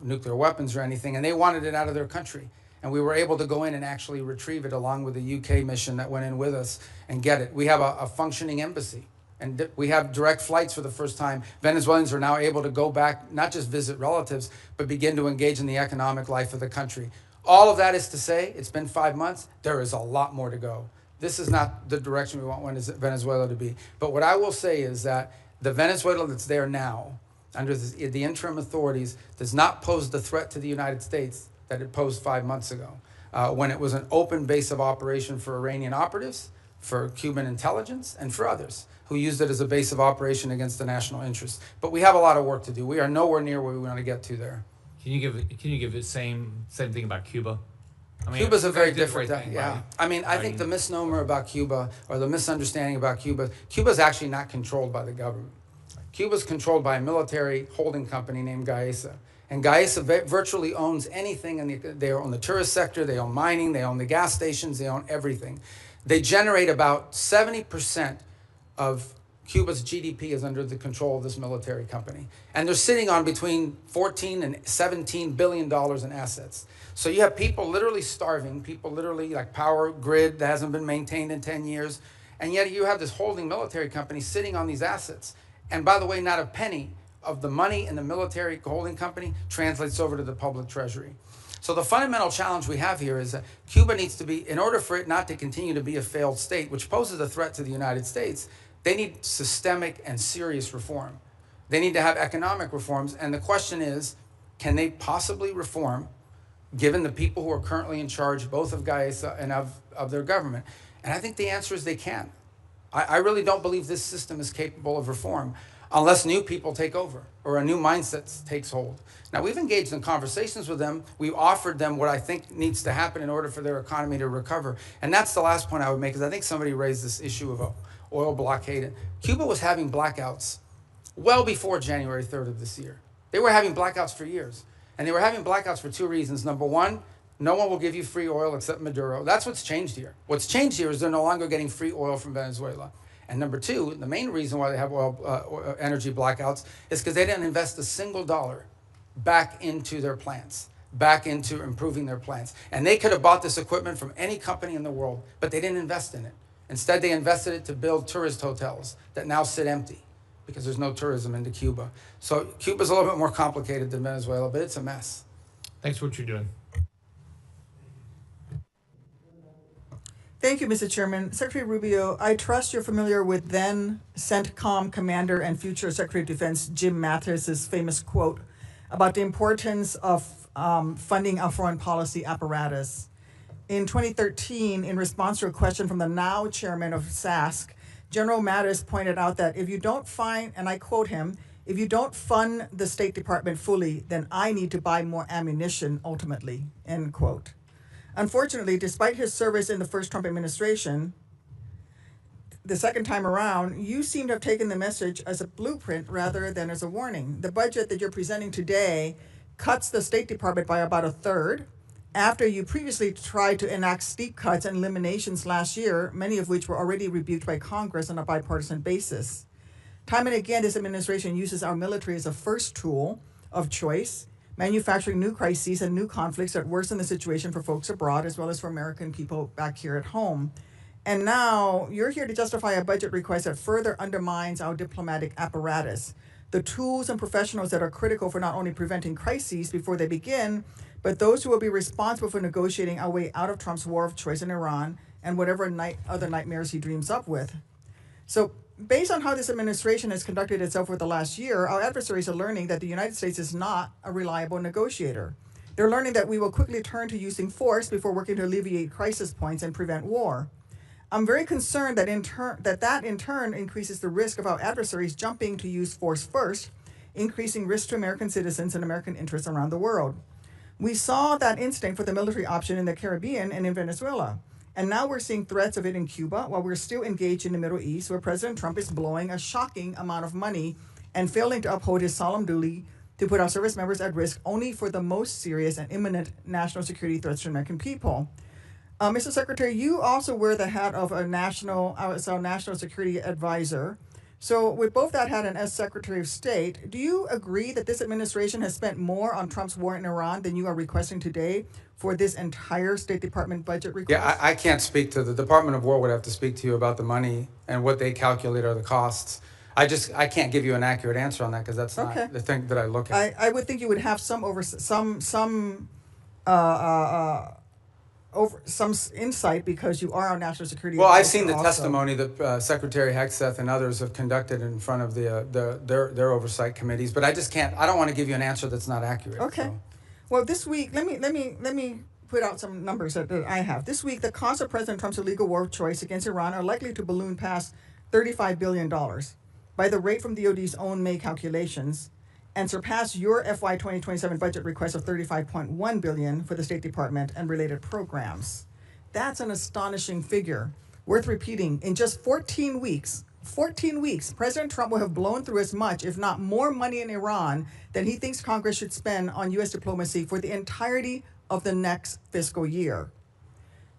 nuclear weapons or anything, and they wanted it out of their country. And we were able to go in and actually retrieve it along with the UK mission that went in with us and get it. We have a functioning embassy, and we have direct flights for the first time. Venezuelans are now able to go back, not just visit relatives, but begin to engage in the economic life of the country. All of that is to say, it's been 5 months, there is a lot more to go. This is not the direction we want Venezuela to be. But what I will say is that the Venezuela that's there now, under the interim authorities, does not pose the threat to the United States that it posed 5 months ago, when it was an open base of operation for Iranian operatives, for Cuban intelligence, and for others who used it as a base of operation against the national interest. But we have a lot of work to do. We are nowhere near where we want to get to there. Can you give the same thing about Cuba? Cuba's a very different thing. Yeah. I think the misnomer about Cuba, or the misunderstanding about Cuba's actually not controlled by the government. Cuba's controlled by a military holding company named Gaesa. And Gaesa virtually owns anything. They own the tourist sector, they own mining, they own the gas stations, they own everything. They generate about 70% of Cuba's GDP is under the control of this military company. And they're sitting on between $14 and $17 billion in assets. So you have people literally starving, people literally like power grid that hasn't been maintained in 10 years. And yet you have this holding military company sitting on these assets. And by the way, not a penny of the money in the military holding company translates over to the public treasury. So the fundamental challenge we have here is that Cuba needs to be, in order for it not to continue to be a failed state, which poses a threat to the United States, they need systemic and serious reform. They need to have economic reforms. And the question is, can they possibly reform, given the people who are currently in charge, both of Gaesa and of their government? And I think the answer is they can. I really don't believe this system is capable of reform unless new people take over or a new mindset takes hold. Now, we've engaged in conversations with them. We've offered them what I think needs to happen in order for their economy to recover. And that's the last point I would make, because I think somebody raised this issue of oil blockade. Cuba was having blackouts well before January 3rd of this year. They were having blackouts for years. And they were having blackouts for two reasons. Number one, no one will give you free oil except Maduro. That's what's changed here. What's changed here is they're no longer getting free oil from Venezuela. And number two, the main reason why they have energy blackouts is because they didn't invest a single dollar back into their plants, back into improving their plants. And they could have bought this equipment from any company in the world, but they didn't invest in it. Instead, they invested it to build tourist hotels that now sit empty because there's no tourism into Cuba. So Cuba's a little bit more complicated than Venezuela, but it's a mess. Thanks for what you're doing. Thank you, Mr. Chairman. Secretary Rubio, I trust you're familiar with then CENTCOM Commander and future Secretary of Defense Jim Mathis's famous quote about the importance of funding our foreign policy apparatus. In 2013, in response to a question from the now chairman of SASC, General Mattis pointed out that if you don't find, and I quote him, If you don't fund the State Department fully, then I need to buy more ammunition ultimately, end quote. Unfortunately, despite his service in the first Trump administration, the second time around, you seem to have taken the message as a blueprint rather than as a warning. The budget that you're presenting today cuts the State Department by about a third, after you previously tried to enact steep cuts and eliminations last year, many of which were already rebuked by Congress on a bipartisan basis. Time and again, this administration uses our military as a first tool of choice, manufacturing new crises and new conflicts that worsen the situation for folks abroad as well as for American people back here at home. And now you're here to justify a budget request that further undermines our diplomatic apparatus, the tools and professionals that are critical for not only preventing crises before they begin, but those who will be responsible for negotiating our way out of Trump's war of choice in Iran and whatever other nightmares he dreams up with. So based on how this administration has conducted itself for the last year, our adversaries are learning that the United States is not a reliable negotiator. They're learning that we will quickly turn to using force before working to alleviate crisis points and prevent war. I'm very concerned that in turn increases the risk of our adversaries jumping to use force first, increasing risk to American citizens and American interests around the world. We saw that instinct for the military option in the Caribbean and in Venezuela. And now we're seeing threats of it in Cuba while we're still engaged in the Middle East, where President Trump is blowing a shocking amount of money and failing to uphold his solemn duty to put our service members at risk only for the most serious and imminent national security threats to American people. Mr. Secretary, you also wear the hat of a national security advisor. So with both that hat and as Secretary of State, do you agree that this administration has spent more on Trump's war in Iran than you are requesting today for this entire State Department budget request? Yeah, I can't speak to the Department of War. Would have to speak to you about the money and what they calculate are the costs. I can't give you an accurate answer on that because that's not the thing that I look at. I would think you would have some insight because you are on national security. Well, I've seen the testimony that Secretary Hegseth and others have conducted in front of their oversight committees, but I just can't. I don't want to give you an answer that's not accurate. Okay. So. Well, this week, let me put out some numbers that I have. This week, the cost of President Trump's illegal war of choice against Iran are likely to balloon past $35 billion by the rate from DOD's own May calculations, and surpass your FY2027 budget request of $35.1 billion for the State Department and related programs. That's an astonishing figure, worth repeating. In just 14 weeks, President Trump will have blown through as much, if not more money in Iran than he thinks Congress should spend on U.S. diplomacy for the entirety of the next fiscal year.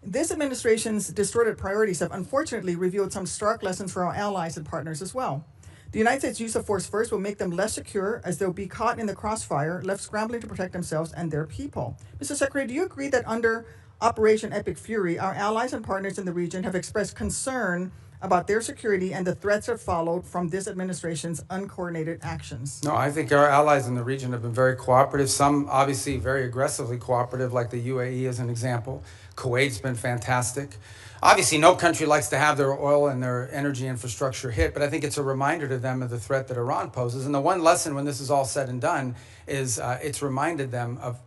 This administration's distorted priorities have unfortunately revealed some stark lessons for our allies and partners as well. The United States' use of force first will make them less secure as they'll be caught in the crossfire, left scrambling to protect themselves and their people. Mr. Secretary, do you agree that under Operation Epic Fury, our allies and partners in the region have expressed concern about their security and the threats that followed from this administration's uncoordinated actions? No, I think our allies in the region have been very cooperative, some obviously very aggressively cooperative, like the UAE as an example. Kuwait's been fantastic. Obviously, no country likes to have their oil and their energy infrastructure hit, but I think it's a reminder to them of the threat that Iran poses. And the one lesson when this is all said and done is it's reminded them of,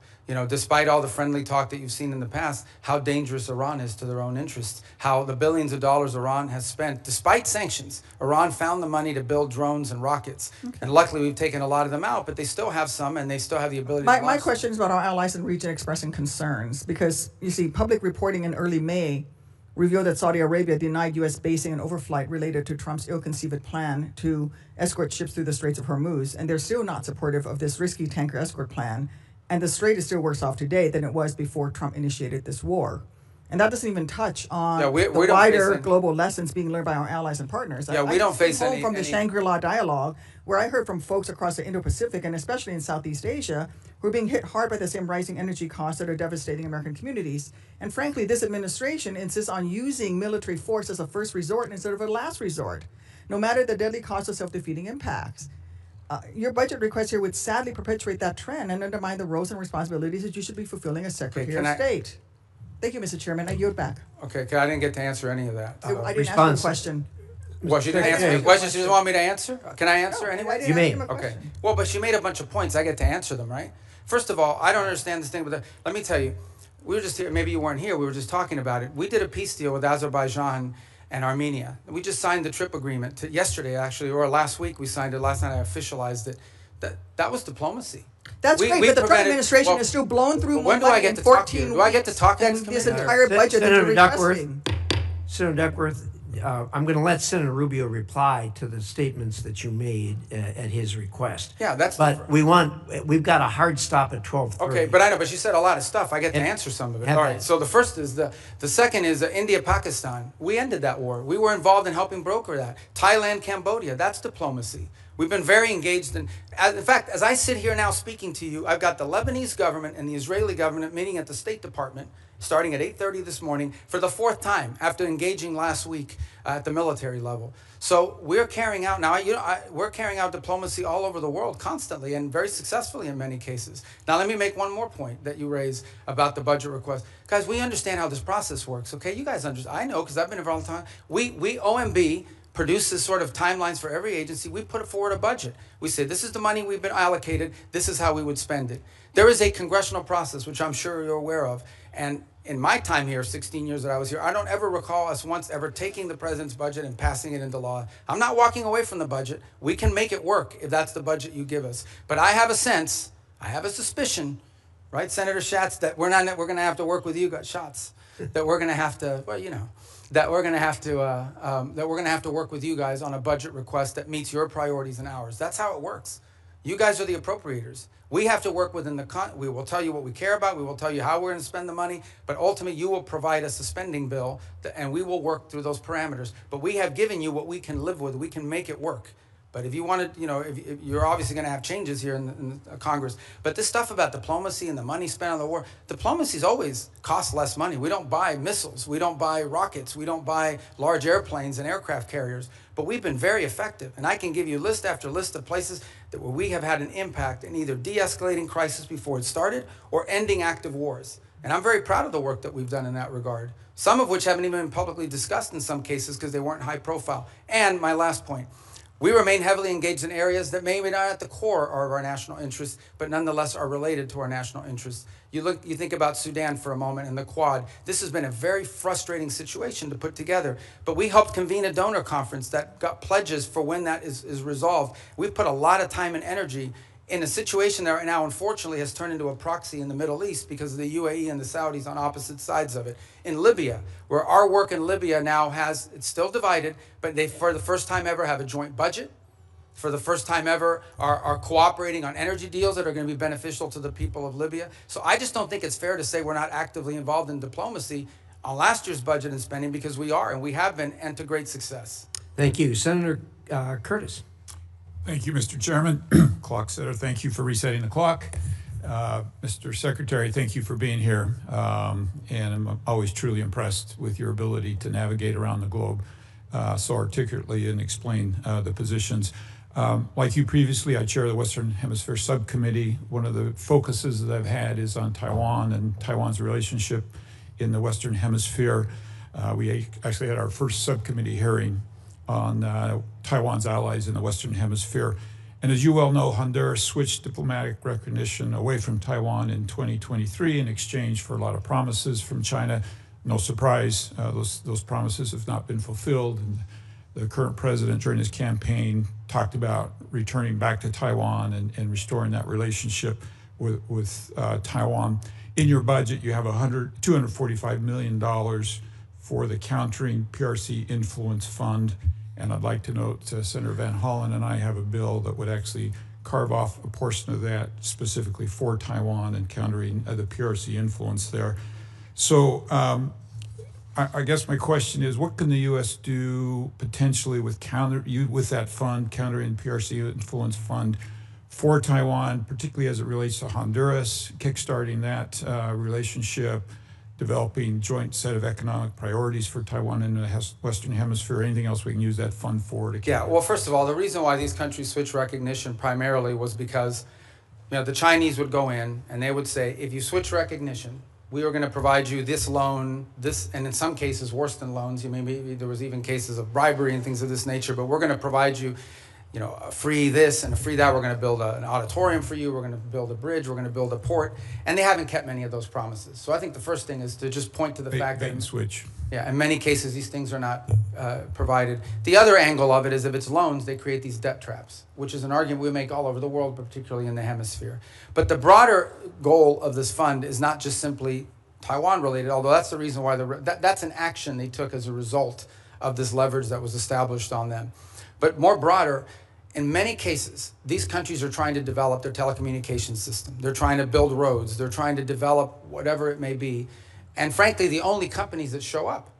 despite all the friendly talk that you've seen in the past, how dangerous Iran is to their own interests, how the billions of dollars Iran has spent, despite sanctions. Iran found the money to build drones and rockets. Okay. And luckily, we've taken a lot of them out, but they still have some, and they still have the ability to My question is about our allies in the region expressing concerns, because, you see, public reporting in early May revealed that Saudi Arabia denied U.S. basing and overflight related to Trump's ill-conceived plan to escort ships through the Straits of Hormuz, and they're still not supportive of this risky tanker escort plan. And the Strait is still worse off today than it was before Trump initiated this war. And that doesn't even touch on the wider global lessons being learned by our allies and partners. Yeah, we don't face any from the Shangri-La dialogue, where I heard from folks across the Indo-Pacific and especially in Southeast Asia who are being hit hard by the same rising energy costs that are devastating American communities. And frankly, this administration insists on using military force as a first resort instead of a last resort, no matter the deadly cost of self-defeating impacts. Your budget request here would sadly perpetuate that trend and undermine the roles and responsibilities that you should be fulfilling as Secretary of State. Thank you, Mr. Chairman. I yield back. Okay, I didn't get to answer any of that. I didn't ask you a question. Well, she didn't answer the question. She doesn't want me to answer? Can I answer anyway? You may. Okay. Well, but she made a bunch of points. I get to answer them, right? First of all, I don't understand this thing with let me tell you, we were just here, maybe you weren't here, we were just talking about it. We did a peace deal with Azerbaijan and Armenia. We just signed the TRIP agreement yesterday, actually, or last week we signed it. Last night I officialized it. That was diplomacy. That's great, but the Trump administration is still blowing through more money in 14 weeks. Do I get to talk than this entire budget that you're requesting? Senator Duckworth, I'm going to let Senator Rubio reply to the statements that you made at his request. Yeah, that's. But we've got a hard stop at 12:30. Okay, but I know, but you said a lot of stuff. I get to answer some of it. All right. So the first is the second is India-Pakistan. We ended that war. We were involved in helping broker that. Thailand, Cambodia. That's diplomacy. We've been very engaged in fact, as I sit here now speaking to you, I've got the Lebanese government and the Israeli government meeting at the State Department starting at 8:30 this morning for the 4th time after engaging last week at the military level. So we're carrying out now, we're carrying out diplomacy all over the world constantly and very successfully in many cases. Now, let me make one more point that you raised about the budget request. Guys, we understand how this process works, okay? You guys understand. I know because I've been involved all the time. We OMB, produces sort of timelines for every agency. We put forward a budget. We say, this is the money we've been allocated. This is how we would spend it. There is a congressional process, which I'm sure you're aware of. And in my time here, 16 years that I was here, I don't ever recall us once ever taking the president's budget and passing it into law. I'm not walking away from the budget. We can make it work if that's the budget you give us. But I have a sense, I have a suspicion, right, Senator Schatz, that we're going to have to work with you, that we're going to have to, well, you know, that we're going to have to work with you guys on a budget request that meets your priorities and ours. That's how it works. You guys are the appropriators. We have to work within we will tell you what we care about. We will tell you how we're going to spend the money. But ultimately, you will provide us a spending bill, and we will work through those parameters. But we have given you what we can live with. We can make it work. But if you wanted, you know, if you're obviously going to have changes here in Congress. But this stuff about diplomacy and the money spent on the war, diplomacy's always cost less money. We don't buy missiles. We don't buy rockets. We don't buy large airplanes and aircraft carriers. But we've been very effective. And I can give you list after list of places where we have had an impact in either de-escalating crisis before it started or ending active wars. And I'm very proud of the work that we've done in that regard. Some of which haven't even been publicly discussed in some cases because they weren't high profile. And my last point. We remain heavily engaged in areas that maybe not at the core of our national interests, but nonetheless are related to our national interests. You think about Sudan for a moment and the Quad. This has been a very frustrating situation to put together, but we helped convene a donor conference that got pledges for when that is resolved. We've put a lot of time and energy in a situation that right now, unfortunately, has turned into a proxy in the Middle East because of the UAE and the Saudis on opposite sides of it. In Libya, where our work in Libya now it's still divided, but they, for the first time ever, have a joint budget. For the first time ever, are cooperating on energy deals that are going to be beneficial to the people of Libya. So I just don't think it's fair to say we're not actively involved in diplomacy on last year's budget and spending, because we are, and we have been, and to great success. Thank you. Senator Curtis. Thank you, Mr. Chairman. Clock setter, thank you for resetting the clock. Mr. Secretary, thank you for being here. And I'm always truly impressed with your ability to navigate around the globe so articulately and explain the positions. Like you previously, I chair the Western Hemisphere Subcommittee. One of the focuses that I've had is on Taiwan and Taiwan's relationship in the Western Hemisphere. We actually had our first subcommittee hearing on Taiwan's allies in the Western Hemisphere. And as you well know, Honduras switched diplomatic recognition away from Taiwan in 2023 in exchange for a lot of promises from China. No surprise, those promises have not been fulfilled. And the current president during his campaign talked about returning back to Taiwan and restoring that relationship with Taiwan. In your budget, you have $245 million for the Countering PRC Influence Fund. And I'd like to note Senator Van Hollen and I have a bill that would actually carve off a portion of that specifically for Taiwan and countering the PRC influence there. So I guess my question is, what can the U.S. do potentially with that fund, Countering PRC Influence Fund, for Taiwan, particularly as it relates to Honduras, kickstarting that relationship, developing joint set of economic priorities for Taiwan and the Western Hemisphere, anything else we can use that fund for? Yeah, well, first of all, the reason why these countries switched recognition primarily was because, you know, the Chinese would go in and they would say, if you switch recognition, we are going to provide you this loan, this, and in some cases worse than loans. Maybe there was even cases of bribery and things of this nature, but we're going to provide you free this and free that. We're going to build an auditorium for you. We're going to build a bridge. We're going to build a port. And they haven't kept many of those promises. So I think the first thing is to just point to the fact that, switch. Yeah, in many cases, these things are not provided. The other angle of it is if it's loans, they create these debt traps, which is an argument we make all over the world, but particularly in the hemisphere. But the broader goal of this fund is not just simply Taiwan related, although that's the reason why that's an action they took as a result of this leverage that was established on them. But more broader, in many cases, these countries are trying to develop their telecommunications system. They're trying to build roads. They're trying to develop whatever it may be. And frankly, the only companies that show up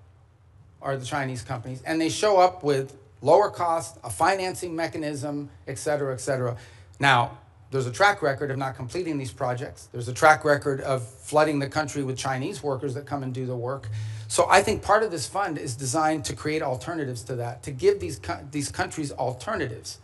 are the Chinese companies. And they show up with lower cost, a financing mechanism, et cetera, et cetera. Now, there's a track record of not completing these projects. There's a track record of flooding the country with Chinese workers that come and do the work. So I think part of this fund is designed to create alternatives to that, to give these countries alternatives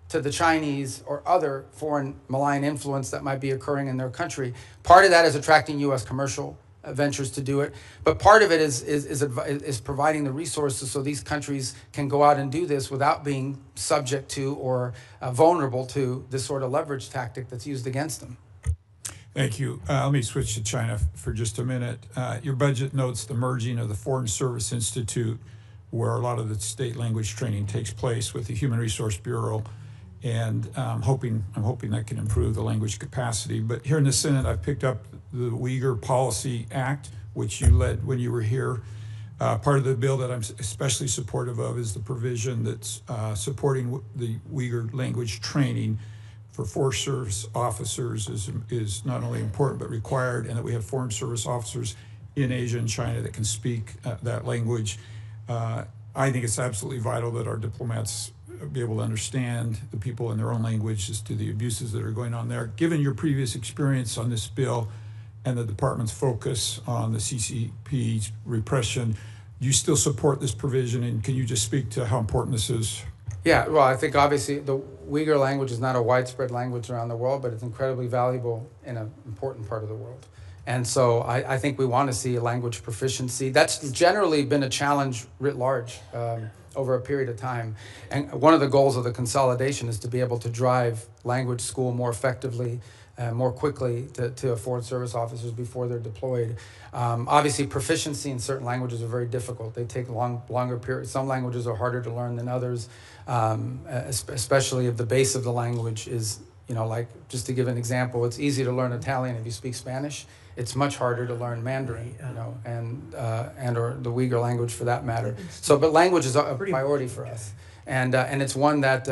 to the Chinese or other foreign malign influence that might be occurring in their country. Part of that is attracting U.S. commercial ventures to do it, but part of it is providing the resources so these countries can go out and do this without being subject to or vulnerable to this sort of leverage tactic that's used against them. Thank you. Let me switch to China for just a minute. Your budget notes the merging of the Foreign Service Institute, where a lot of the state language training takes place, with the Human Resource Bureau, and I'm hoping that can improve the language capacity. But here in the Senate, I've picked up the Uyghur Policy Act, which you led when you were here. Part of the bill that I'm especially supportive of is the provision that's supporting the Uyghur language training for Forest Service officers is not only important but required, and that we have Foreign Service officers in Asia and China that can speak that language. I think it's absolutely vital that our diplomats be able to understand the people in their own language as to the abuses that are going on there. Given your previous experience on this bill and the department's focus on the CCP's repression, do you still support this provision, and can you just speak to how important this is? Yeah, well, I think obviously the Uyghur language is not a widespread language around the world, but it's incredibly valuable in an important part of the world. And so I think we want to see a language proficiency. That's generally been a challenge writ large over a period of time. And one of the goals of the consolidation is to be able to drive language school more effectively, more quickly to foreign service officers before they're deployed. Obviously, proficiency in certain languages are very difficult. They take longer periods. Some languages are harder to learn than others, especially if the base of the language is, like, just to give an example, it's easy to learn Italian if you speak Spanish. It's much harder to learn Mandarin, and or the Uyghur language for that matter. So, but language is a priority for us. And it's one that,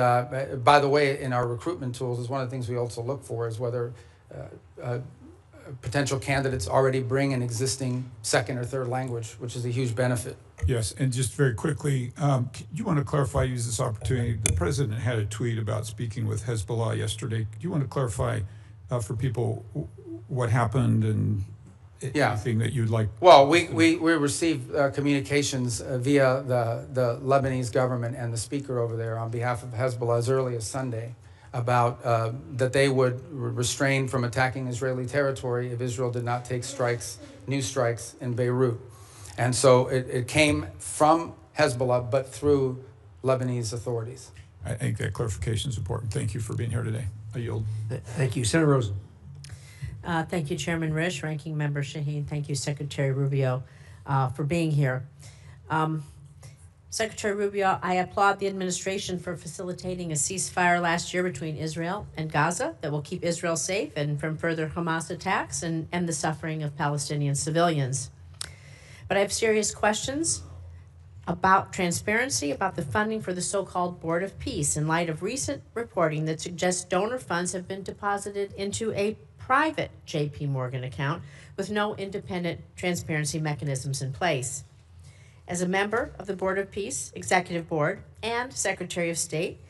by the way, in our recruitment tools, is one of the things we also look for is whether potential candidates already bring an existing second or third language, which is a huge benefit. Yes, and just very quickly, you want to clarify, use this opportunity. The president had a tweet about speaking with Hezbollah yesterday. Do you want to clarify for people what happened and anything that you'd like? Well, we received communications via the Lebanese government and the speaker over there on behalf of Hezbollah as early as Sunday about that they would refrain from attacking Israeli territory if Israel did not take new strikes in Beirut. And so it came from Hezbollah, but through Lebanese authorities. I think that clarification is important. Thank you for being here today. I yield. Thank you. Senator Rosen. Thank you, Chairman Risch, Ranking Member Shaheen. Thank you, Secretary Rubio, for being here. Secretary Rubio, I applaud the administration for facilitating a ceasefire last year between Israel and Gaza that will keep Israel safe and from further Hamas attacks and the suffering of Palestinian civilians. But I have serious questions about transparency, about the funding for the so-called Board of Peace in light of recent reporting that suggests donor funds have been deposited into a private J.P. Morgan account with no independent transparency mechanisms in place. As a member of the Board of Peace, Executive Board, and Secretary of State,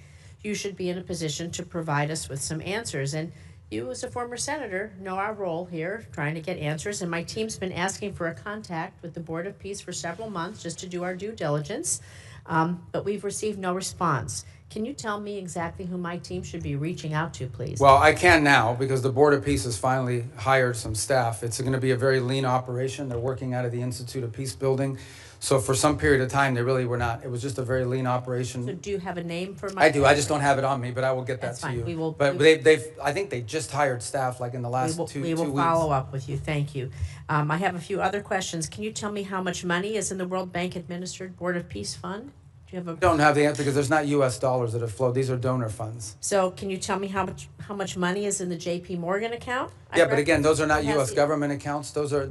you should be in a position to provide us with some answers. And you, as a former senator, know our role here, trying to get answers. And my team's been asking for a contact with the Board of Peace for several months just to do our due diligence, but we've received no response. Can you tell me exactly who my team should be reaching out to, please? Well, I can now because the Board of Peace has finally hired some staff. It's going to be a very lean operation. They're working out of the Institute of Peace building. So for some period of time, they really were not. It was just a very lean operation. So do you have a name for my? I do. I just don't have it on me, but I will get that That's to fine. you. We will. But they've. I think they just hired staff like in the last two weeks. We will follow up with you. Thank you. I have a few other questions. Can you tell me how much money is in the World Bank administered Board of Peace Fund? Do you have a? Don't have the answer because there's not U.S. dollars that have flowed. These are donor funds. So can you tell me how much money is in the J.P. Morgan account? Yeah, but again, those are not U.S. government accounts. Those are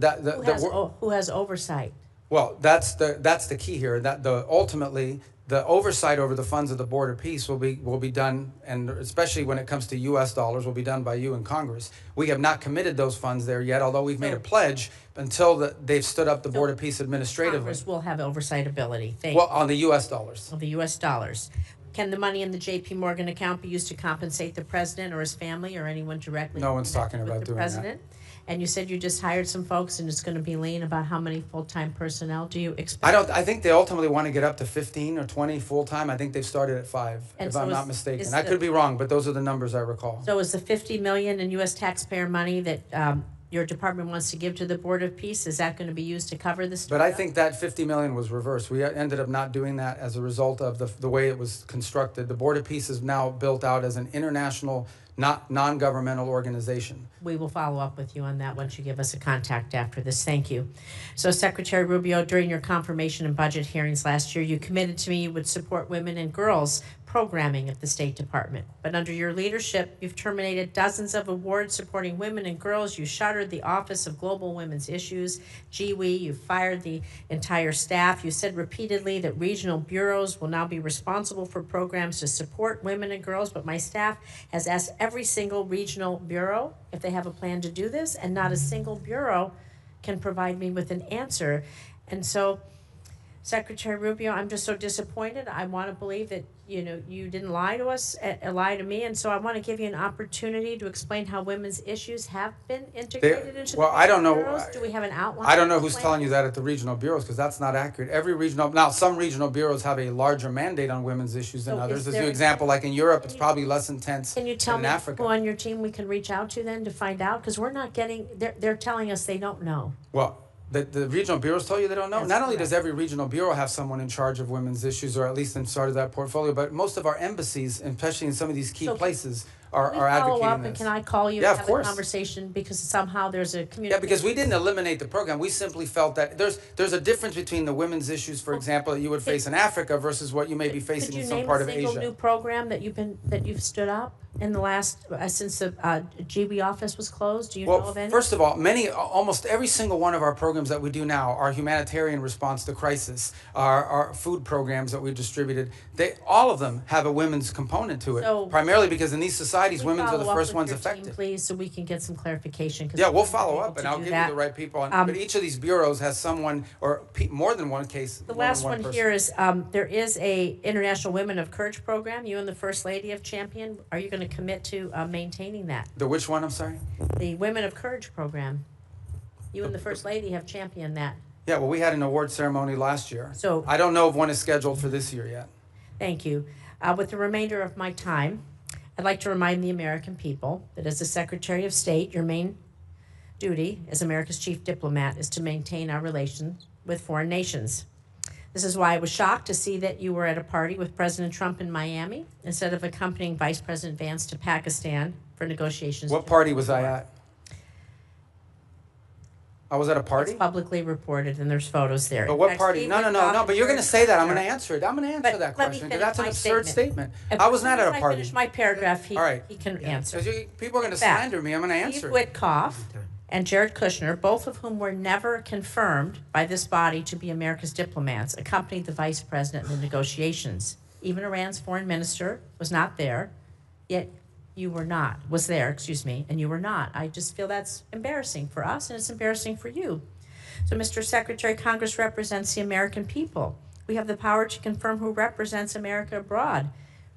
Who has oversight? Well, that's the key here. That ultimately the oversight over the funds of the Board of Peace will be done, and especially when it comes to U.S. dollars, will be done by you in Congress. We have not committed those funds there yet, although we've made a pledge until they've stood up the Board of Peace administratively. Congress will have oversight ability. Thank well, you. on the U.S. dollars. Of the U.S. dollars. Can the money in the J.P. Morgan account be used to compensate the president or his family or anyone directly? No one's talking about the doing president? That. And you said you just hired some folks and it's going to be lean. About how many full-time personnel do you expect? I think they ultimately want to get up to 15 or 20 full-time. I think they've started at 5, and if so I'm not mistaken. I could be wrong, but those are the numbers I recall. So is the $50 million in U.S. taxpayer money that your department wants to give to the Board of Peace, is that going to be used to cover this? But I think that $50 million was reversed. We ended up not doing that as a result of the way it was constructed. The Board of Peace is now built out as an international, non-governmental organization. We will follow up with you on that once you give us a contact after this. Thank you. So Secretary Rubio, during your confirmation and budget hearings last year, you committed to me you would support women and girls programming at the State Department. But under your leadership, you've terminated dozens of awards supporting women and girls. You shuttered the Office of Global Women's Issues, GWE. You fired the entire staff. You said repeatedly that regional bureaus will now be responsible for programs to support women and girls, but my staff has asked every single regional bureau if they have a plan to do this, and not a single bureau can provide me with an answer. And so, Secretary Rubio, I'm just so disappointed. I want to believe that you didn't lie to us, lie to me, and so I want to give you an opportunity to explain how women's issues have been integrated into the I don't know. bureaus. Do we have an outline? I don't know who's telling you that at the regional bureaus, because that's not accurate. Some regional bureaus have a larger mandate on women's issues than others. As an example, like in Europe, it's probably less intense than in Africa. Can you tell me who on your team we can reach out to then to find out? Because we're not getting, they're telling us they don't know. Well, the regional bureaus tell you they don't know. Not only does every regional bureau have someone in charge of women's issues, or at least in charge of that portfolio, but most of our embassies, especially in some of these key places, are advocating follow up, this. And can I call you Yeah, and of have course. a conversation, because somehow there's a community? Yeah, because we didn't eliminate the program. We simply felt that there's a difference between the women's issues, for example, that you would face in Africa versus what you may be facing in some part of Asia. Could you name a single new program that you've stood up in the last since the GB office was closed? Do you know of any? First of all, almost every single one of our programs that we do now, our humanitarian response to crisis, our food programs that we've distributed, all of them have a women's component to it. So, primarily because in these societies, women are the first ones affected. Please, so we can get some clarification. Yeah, we'll follow up, and I'll give you the right people. But each of these bureaus has someone or more than one case. The last one here is there is a International Women of Courage program. You and the First Lady have championed. Are you going to commit to maintaining that? The which one? I'm sorry. The Women of Courage program. You and the First Lady have championed that. Yeah, well, we had an award ceremony last year. So I don't know if one is scheduled for this year yet. Thank you. With the remainder of my time, I'd like to remind the American people that as the Secretary of State, your main duty as America's chief diplomat is to maintain our relations with foreign nations. This is why I was shocked to see that you were at a party with President Trump in Miami instead of accompanying Vice President Vance to Pakistan for negotiations. What party was I at? I was at a party? It's publicly reported, and there's photos there. But what party? No, but you're going to say that. I'm going to answer it. I'm going to answer that question, because that's an absurd statement. I was not at a party. Finish my paragraph, he can answer. People are going to slander me. I'm going to answer Steve Witkoff and Jared Kushner, both of whom were never confirmed by this body to be America's diplomats, accompanied the vice president in the negotiations. Even Iran's foreign minister was not there, yet was there, and you were not. I just feel that's embarrassing for us, and it's embarrassing for you. So, Mr. Secretary, Congress represents the American people. We have the power to confirm who represents America abroad.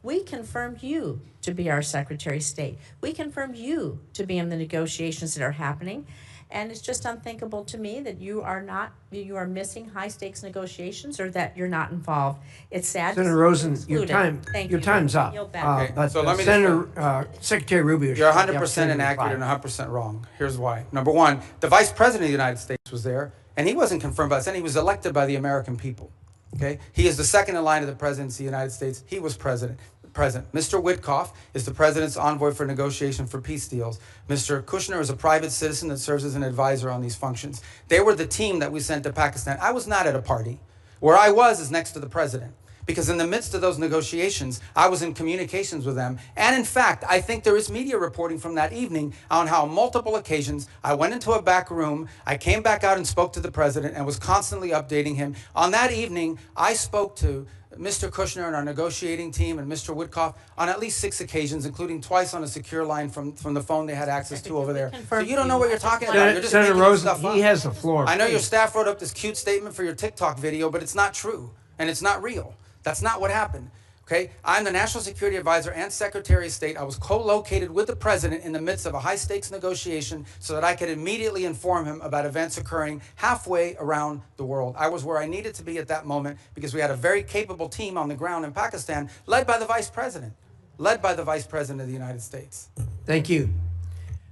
We confirmed you to be our Secretary of State. We confirmed you to be in the negotiations that are happening. And it's just unthinkable to me that you are missing high stakes negotiations or that you're not involved. It's sad. Senator Rosen, your time's up. Yield back. But So let me Senator Secretary Rubio, You're should have the 100% opportunity to inaccurate reply. and 100% wrong. Here's why. Number one, the Vice President of the United States was there, and he wasn't confirmed by the Senate. He was elected by the American people. Okay? He is the second in line of the presidency of the United States. He was president. Mr. Witkoff is the president's envoy for negotiation for peace deals. Mr. Kushner is a private citizen that serves as an advisor on these functions. They were the team that we sent to Pakistan. I was not at a party. Where I was is next to the president. Because in the midst of those negotiations, I was in communications with them. And in fact, I think there is media reporting from that evening on how on multiple occasions I went into a back room, I came back out and spoke to the president and was constantly updating him. On that evening, I spoke to Mr. Kushner and our negotiating team and Mr. Witkoff on at least 6 occasions, including twice on a secure line from the phone they had access to over there. So you don't know what you're talking about. You're just Senator making Rosen, stuff up. he has the floor. I know your please. staff wrote up this cute statement for your TikTok video, but it's not true and it's not real. That's not what happened. Okay? I'm the National Security Advisor and Secretary of State. I was co-located with the president in the midst of a high-stakes negotiation so that I could immediately inform him about events occurring halfway around the world. I was where I needed to be at that moment because we had a very capable team on the ground in Pakistan led by the Vice President of the United States. Thank you.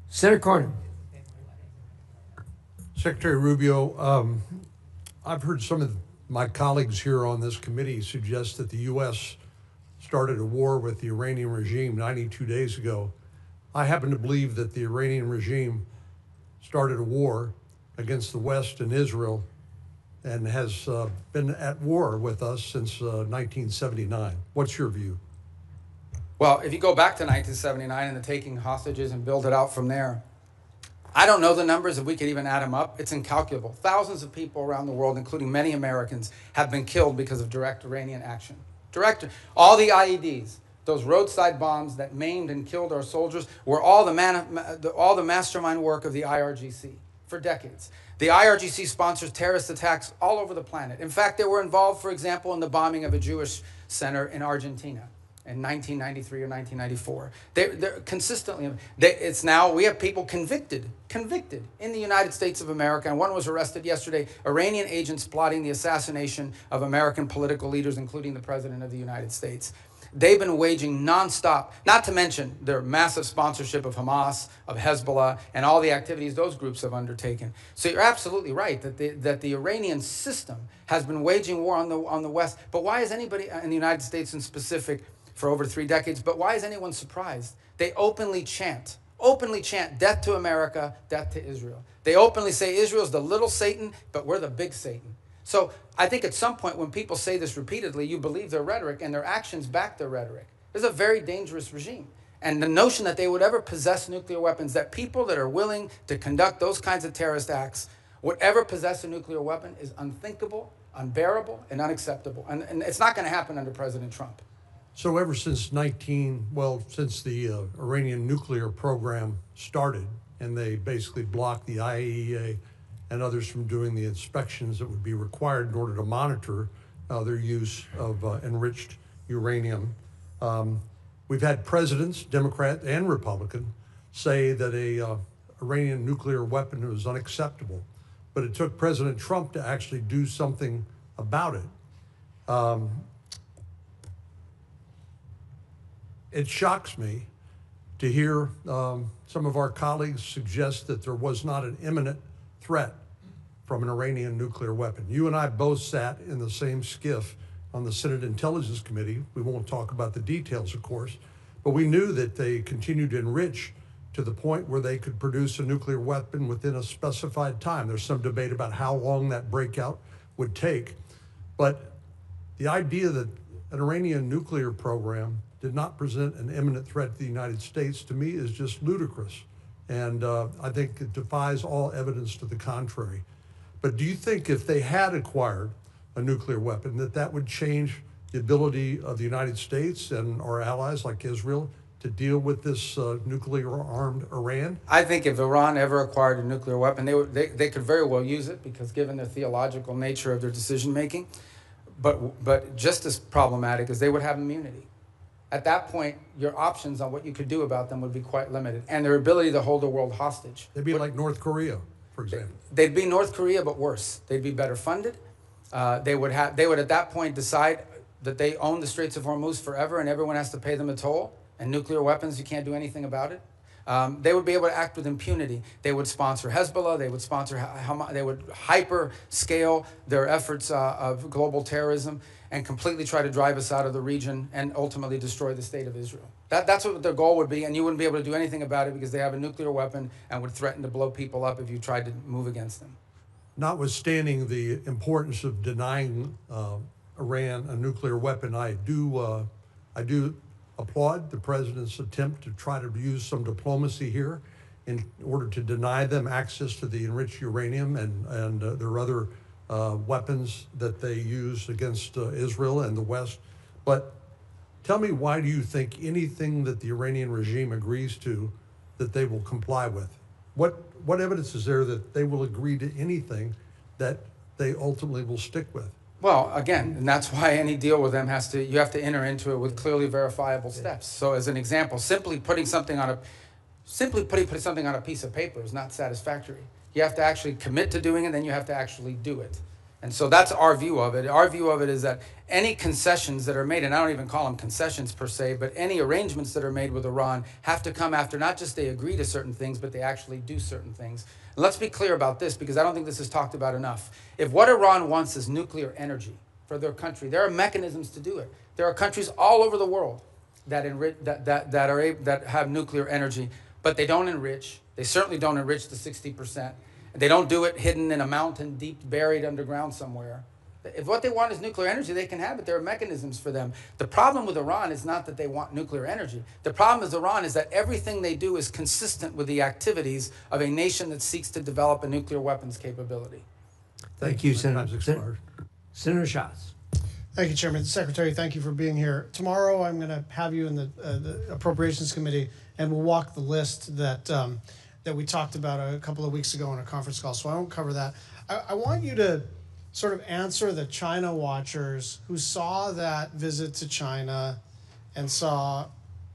Senator Cardin. Secretary Rubio, I've heard some of my colleagues here on this committee suggest that the U.S. started a war with the Iranian regime 92 days ago. I happen to believe that the Iranian regime started a war against the West and Israel and has been at war with us since 1979. What's your view? Well, if you go back to 1979 and the taking hostages and build it out from there, I don't know the numbers, if we could even add them up. It's incalculable. Thousands of people around the world, including many Americans, have been killed because of direct Iranian action. All the IEDs, those roadside bombs that maimed and killed our soldiers, were all the mastermind work of the IRGC for decades. The IRGC sponsors terrorist attacks all over the planet. In fact, they were involved, for example, in the bombing of a Jewish center in Argentina in 1993 or 1994. They're consistently, it's now, we have people convicted in the United States of America, and one was arrested yesterday, Iranian agents plotting the assassination of American political leaders, including the President of the United States. They've been waging nonstop, not to mention their massive sponsorship of Hamas, of Hezbollah, and all the activities those groups have undertaken. So you're absolutely right that the Iranian system has been waging war on the West. But why is anybody in the United States in specific for over 3 decades, but why is anyone surprised? They openly chant death to America, death to Israel. They openly say Israel's the little Satan, but we're the big Satan. So I think at some point when people say this repeatedly, you believe their rhetoric and their actions back their rhetoric. This is a very dangerous regime. And the notion that they would ever possess nuclear weapons, that people that are willing to conduct those kinds of terrorist acts would ever possess a nuclear weapon is unthinkable, unbearable, and unacceptable. And it's not going to happen under President Trump. So ever since since the Iranian nuclear program started, and they basically blocked the IAEA and others from doing the inspections that would be required in order to monitor their use of enriched uranium. We've had presidents, Democrat and Republican, say that a Iranian nuclear weapon was unacceptable, but it took President Trump to actually do something about it. It shocks me to hear some of our colleagues suggest that there was not an imminent threat from an Iranian nuclear weapon. You and I both sat in the same skiff on the Senate Intelligence Committee. We won't talk about the details, of course, but we knew that they continued to enrich to the point where they could produce a nuclear weapon within a specified time. There's some debate about how long that breakout would take, but the idea that an Iranian nuclear program did not present an imminent threat to the United States, to me, is just ludicrous. And I think it defies all evidence to the contrary. But do you think if they had acquired a nuclear weapon, that would change the ability of the United States and our allies like Israel to deal with this nuclear-armed Iran? I think if Iran ever acquired a nuclear weapon, they could very well use it because given the theological nature of their decision-making. But just as problematic is they would have immunity. At that point, your options on what you could do about them would be quite limited, and their ability to hold the world hostage. They'd be like North Korea. for example? They'd be North Korea, but worse. They'd be better funded. They would at that point decide that they own the Straits of Hormuz forever and everyone has to pay them a toll. And nuclear weapons, you can't do anything about it. They would be able to act with impunity. They would sponsor Hezbollah. They would sponsor they would hyper scale their efforts of global terrorism and completely try to drive us out of the region and ultimately destroy the state of Israel. That's what their goal would be, and you wouldn't be able to do anything about it because they have a nuclear weapon and would threaten to blow people up if you tried to move against them. Notwithstanding the importance of denying Iran a nuclear weapon, I do applaud the president's attempt to try to use some diplomacy here in order to deny them access to the enriched uranium and their other weapons that they use against Israel and the West. But tell me, why do you think anything that the Iranian regime agrees to that they will comply with? What evidence is there that they will agree to anything that they ultimately will stick with? Well, again, and that's why any deal with them you have to enter into it with clearly verifiable steps. So as an example, simply putting something on a piece of paper is not satisfactory. You have to actually commit to doing it, then you have to actually do it. And so that's our view of it. Our view of it is that any concessions that are made, and I don't even call them concessions per se, but any arrangements that are made with Iran have to come after not just they agree to certain things, but they actually do certain things. And let's be clear about this, because I don't think this is talked about enough. If what Iran wants is nuclear energy for their country, there are mechanisms to do it. There are countries all over the world that have nuclear energy, but they don't enrich. They certainly don't enrich the 60%. They don't do it hidden in a mountain, deep buried underground somewhere. If what they want is nuclear energy, they can have it. There are mechanisms for them. The problem with Iran is not that they want nuclear energy. The problem with Iran is that everything they do is consistent with the activities of a nation that seeks to develop a nuclear weapons capability. Thank you, Senator. Senator Schatz. Thank you, Chairman. Secretary, thank you for being here. Tomorrow, I'm going to have you in the Appropriations Committee, and we'll walk the list that we talked about a couple of weeks ago on a conference call, so I won't cover that. I want you to sort of answer the China watchers who saw that visit to China and saw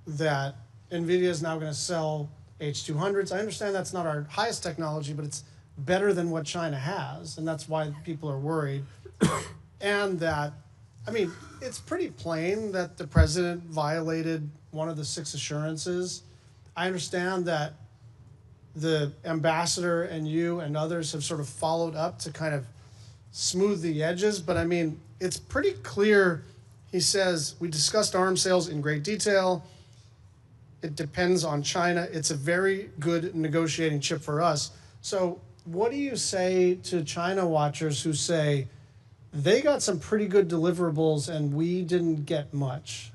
that NVIDIA is now going to sell H200s. I understand that's not our highest technology, but it's better than what China has, and that's why people are worried. And that, I mean, it's pretty plain that the president violated one of the 6 assurances. I understand that the ambassador and you and others have sort of followed up to kind of smooth the edges, but I mean, it's pretty clear. He says, we discussed arms sales in great detail. It depends on China. It's a very good negotiating chip for us. So what do you say to China watchers who say they got some pretty good deliverables and we didn't get much?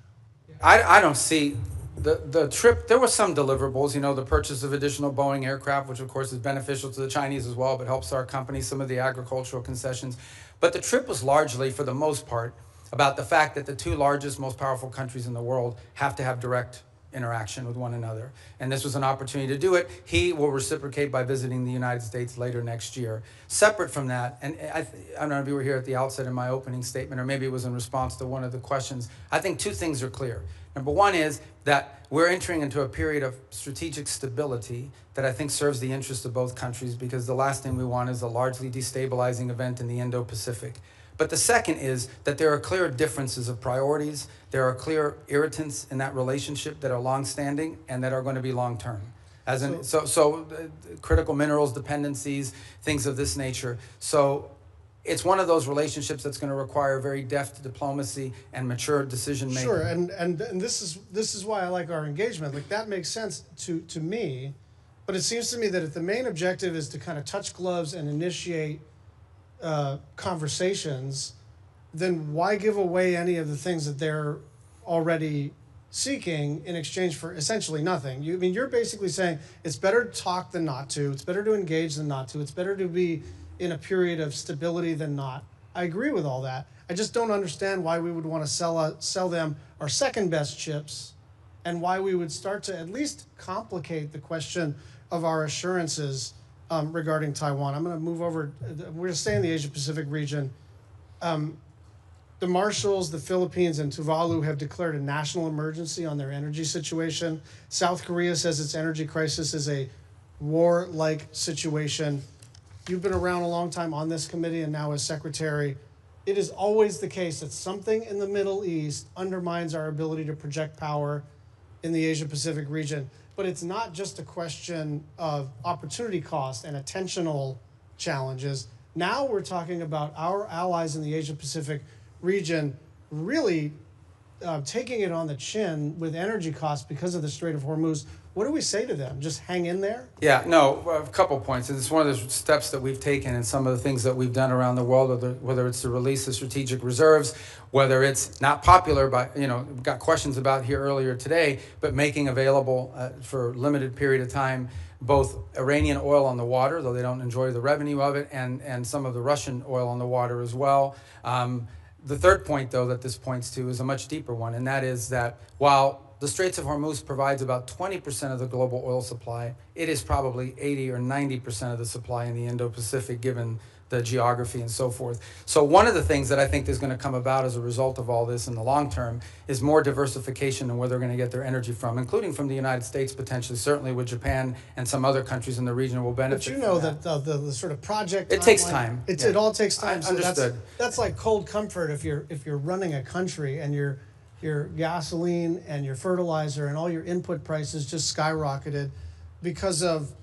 I don't see the trip. There were some deliverables, you know, the purchase of additional Boeing aircraft, which of course is beneficial to the Chinese as well, but helps our company, some of the agricultural concessions. But the trip was largely, for the most part, about the fact that the 2 largest, most powerful countries in the world have to have direct interaction with one another. And this was an opportunity to do it. He will reciprocate by visiting the United States later next year. Separate from that, and I don't know if you were here at the outset in my opening statement, or maybe it was in response to one of the questions, I think 2 things are clear. Number one is that we're entering into a period of strategic stability that I think serves the interest of both countries, because the last thing we want is a largely destabilizing event in the Indo-Pacific. But the second is that there are clear differences of priorities. There are clear irritants in that relationship that are longstanding and that are going to be long-term. As in, critical minerals dependencies, things of this nature. So it's one of those relationships that's going to require very deft diplomacy and mature decision making. Sure, and this is why I like our engagement. Like, that makes sense to me, but it seems to me that if the main objective is to kind of touch gloves and initiate conversations, then why give away any of the things that they're already seeking in exchange for essentially nothing? I mean, you're basically saying it's better to talk than not to. It's better to engage than not to. It's better to be in a period of stability than not. I agree with all that. I just don't understand why we would want to sell them our second best chips, and why we would start to at least complicate the question of our assurances regarding Taiwan. I'm going to move over. We're going to stay in the Asia-Pacific region. The Marshalls, the Philippines, and Tuvalu have declared a national emergency on their energy situation. South Korea says its energy crisis is a war-like situation. you've been around a long time on this committee and now as secretary. It is always the case that something in the Middle East undermines our ability to project power in the Asia-Pacific region. But it's not just a question of opportunity cost and attentional challenges. Now we're talking about our allies in the Asia-Pacific region really taking it on the chin with energy costs because of the Strait of Hormuz. What do we say to them? Just hang in there? Yeah, no, a couple points. It's one of the steps that we've taken and some of the things that we've done around the world, whether it's the release of strategic reserves, whether it's not popular, but, you know, we've got questions about here earlier today, but making available for a limited period of time both Iranian oil on the water, though they don't enjoy the revenue of it, and some of the Russian oil on the water as well. The third point, though, that this points to is a much deeper one, and that is that while the Straits of Hormuz provides about 20% of the global oil supply, it is probably 80 or 90% of the supply in the Indo-Pacific, given the geography and so forth. So one of the things that I think is going to come about as a result of all this in the long term is more diversification in where they're going to get their energy from, including from the United States potentially, certainly with Japan and some other countries in the region will benefit. But you know that the sort of project it takes time. It all takes time. So understood. That's like cold comfort if you're running a country and your gasoline and your fertilizer and all your input prices just skyrocketed because of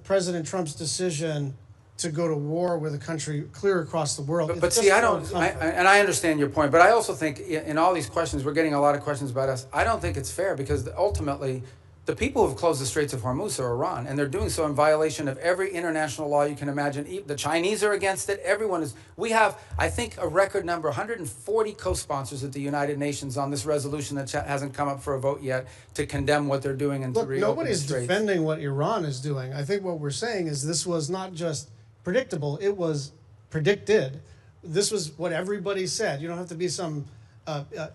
President Trump's decision to go to war with a country clear across the world. But see, I understand your point, but I also think in all these questions, we're getting a lot of questions about us. I don't think it's fair because ultimately, the people who have closed the Straits of Hormuz are Iran, and they're doing so in violation of every international law you can imagine. The Chinese are against it. Everyone is. We have, I think, a record number, 140 co-sponsors at the United Nations on this resolution that hasn't come up for a vote yet to condemn what they're doing and to reopen nobody's the Straits. Defending what Iran is doing. I think what we're saying is this was not just predictable, it was predicted. This was what everybody said. You don't have to be some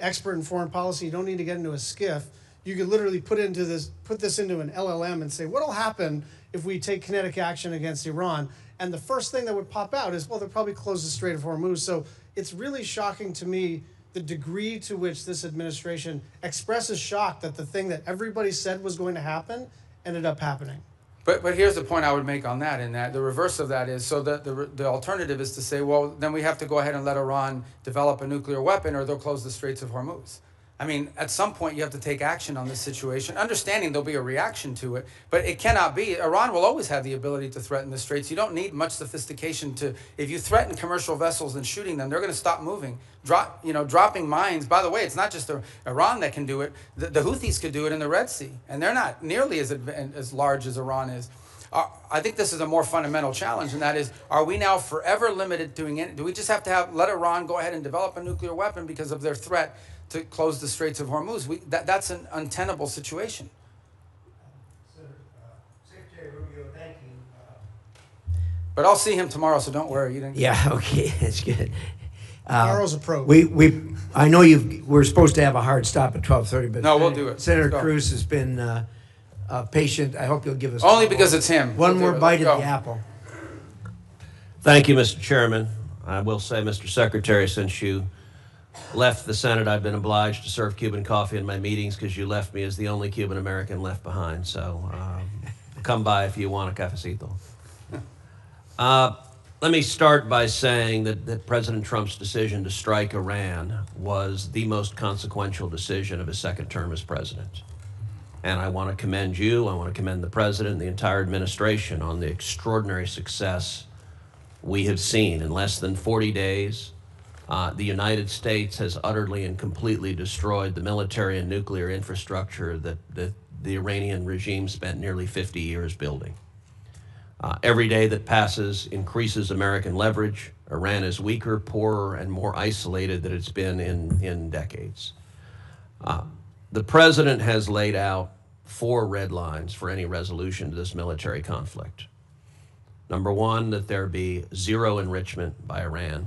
expert in foreign policy. You don't need to get into a skiff. You could literally put this into an LLM and say, what'll happen if we take kinetic action against Iran? And the first thing that would pop out is, well, they'll probably close the Strait of Hormuz. So it's really shocking to me the degree to which this administration expresses shock that the thing that everybody said was going to happen ended up happening. But here's the point I would make on that, in that the reverse of that is, so that the alternative is to say, well, then we have to go ahead and let Iran develop a nuclear weapon or they'll close the Straits of Hormuz. I mean, at some point you have to take action on this situation, understanding there'll be a reaction to it, but it cannot be. Iran will always have the ability to threaten the Straits. You don't need much sophistication to, if you threaten commercial vessels and shooting them, they're going to stop moving. Dropping mines. By the way, it's not just Iran that can do it. The Houthis could do it in the Red Sea, and they're not nearly as large as Iran is. I think this is a more fundamental challenge, and that is, are we now forever limited doing it? Do we just have to let Iran go ahead and develop a nuclear weapon because of their threat to close the Straits of Hormuz? That's an untenable situation. Secretary Rubio, thank you. But I'll see him tomorrow, so don't worry. Yeah, okay, that's good. Tomorrow's a probe. I know we're supposed to have a hard stop at 12:30, but no, we'll do it. Senator Cruz has been patient. I hope you'll give us only because it's him. One more bite at the apple. Thank you, Mr. Chairman. I will say, Mr. Secretary, since you left the Senate, I've been obliged to serve Cuban coffee in my meetings because you left me as the only Cuban American left behind. So come by if you want a cafecito. Let me start by saying that President Trump's decision to strike Iran was the most consequential decision of his second term as president. And I want to commend you, I want to commend the president and the entire administration on the extraordinary success we have seen. In less than 40 days, the United States has utterly and completely destroyed the military and nuclear infrastructure that the Iranian regime spent nearly 50 years building. Every day that passes increases American leverage. Iran is weaker, poorer, and more isolated than it's been in decades. The president has laid out 4 red lines for any resolution to this military conflict. Number 1, that there be zero enrichment by Iran.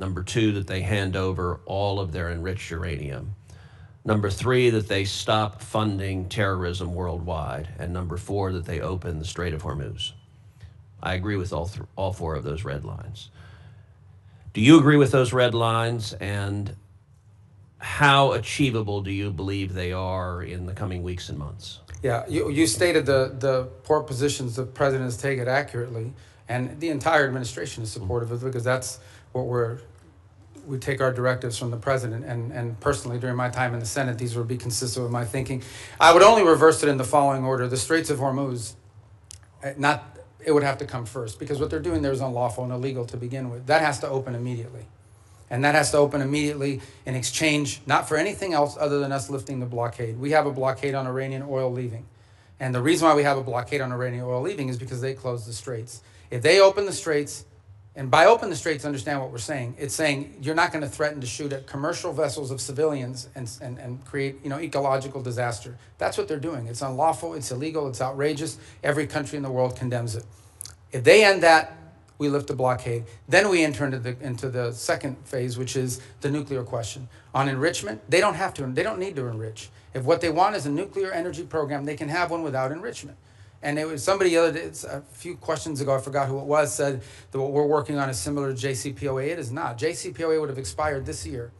Number 2, that they hand over all of their enriched uranium. Number 3, that they stop funding terrorism worldwide. And number 4, that they open the Strait of Hormuz. I agree with all 4 of those red lines. Do you agree with those red lines, and how achievable do you believe they are in the coming weeks and months? Yeah, you stated the poor positions the president has taken accurately. And the entire administration is supportive of it because that's what we take our directives from the president. And personally, during my time in the Senate, these would be consistent with my thinking. I would only reverse it in the following order. The Straits of Hormuz, it would have to come first because what they're doing there is unlawful and illegal to begin with. That has to open immediately. And that has to open immediately in exchange, not for anything else other than us lifting the blockade. We have a blockade on Iranian oil leaving. And the reason why we have a blockade on Iranian oil leaving is because they closed the straits. If they open the straits, and by open the straits, understand what we're saying. It's saying you're not going to threaten to shoot at commercial vessels of civilians and create, ecological disaster. That's what they're doing. It's unlawful, it's illegal, it's outrageous. Every country in the world condemns it. If they end that, we lift the blockade. Then we enter into the second phase, which is the nuclear question. On enrichment, they don't need to enrich. If what they want is a nuclear energy program, they can have one without enrichment. And it was somebody the other day, a few questions ago, I forgot who it was, said that what we're working on is similar to JCPOA. It is not. JCPOA would have expired this year.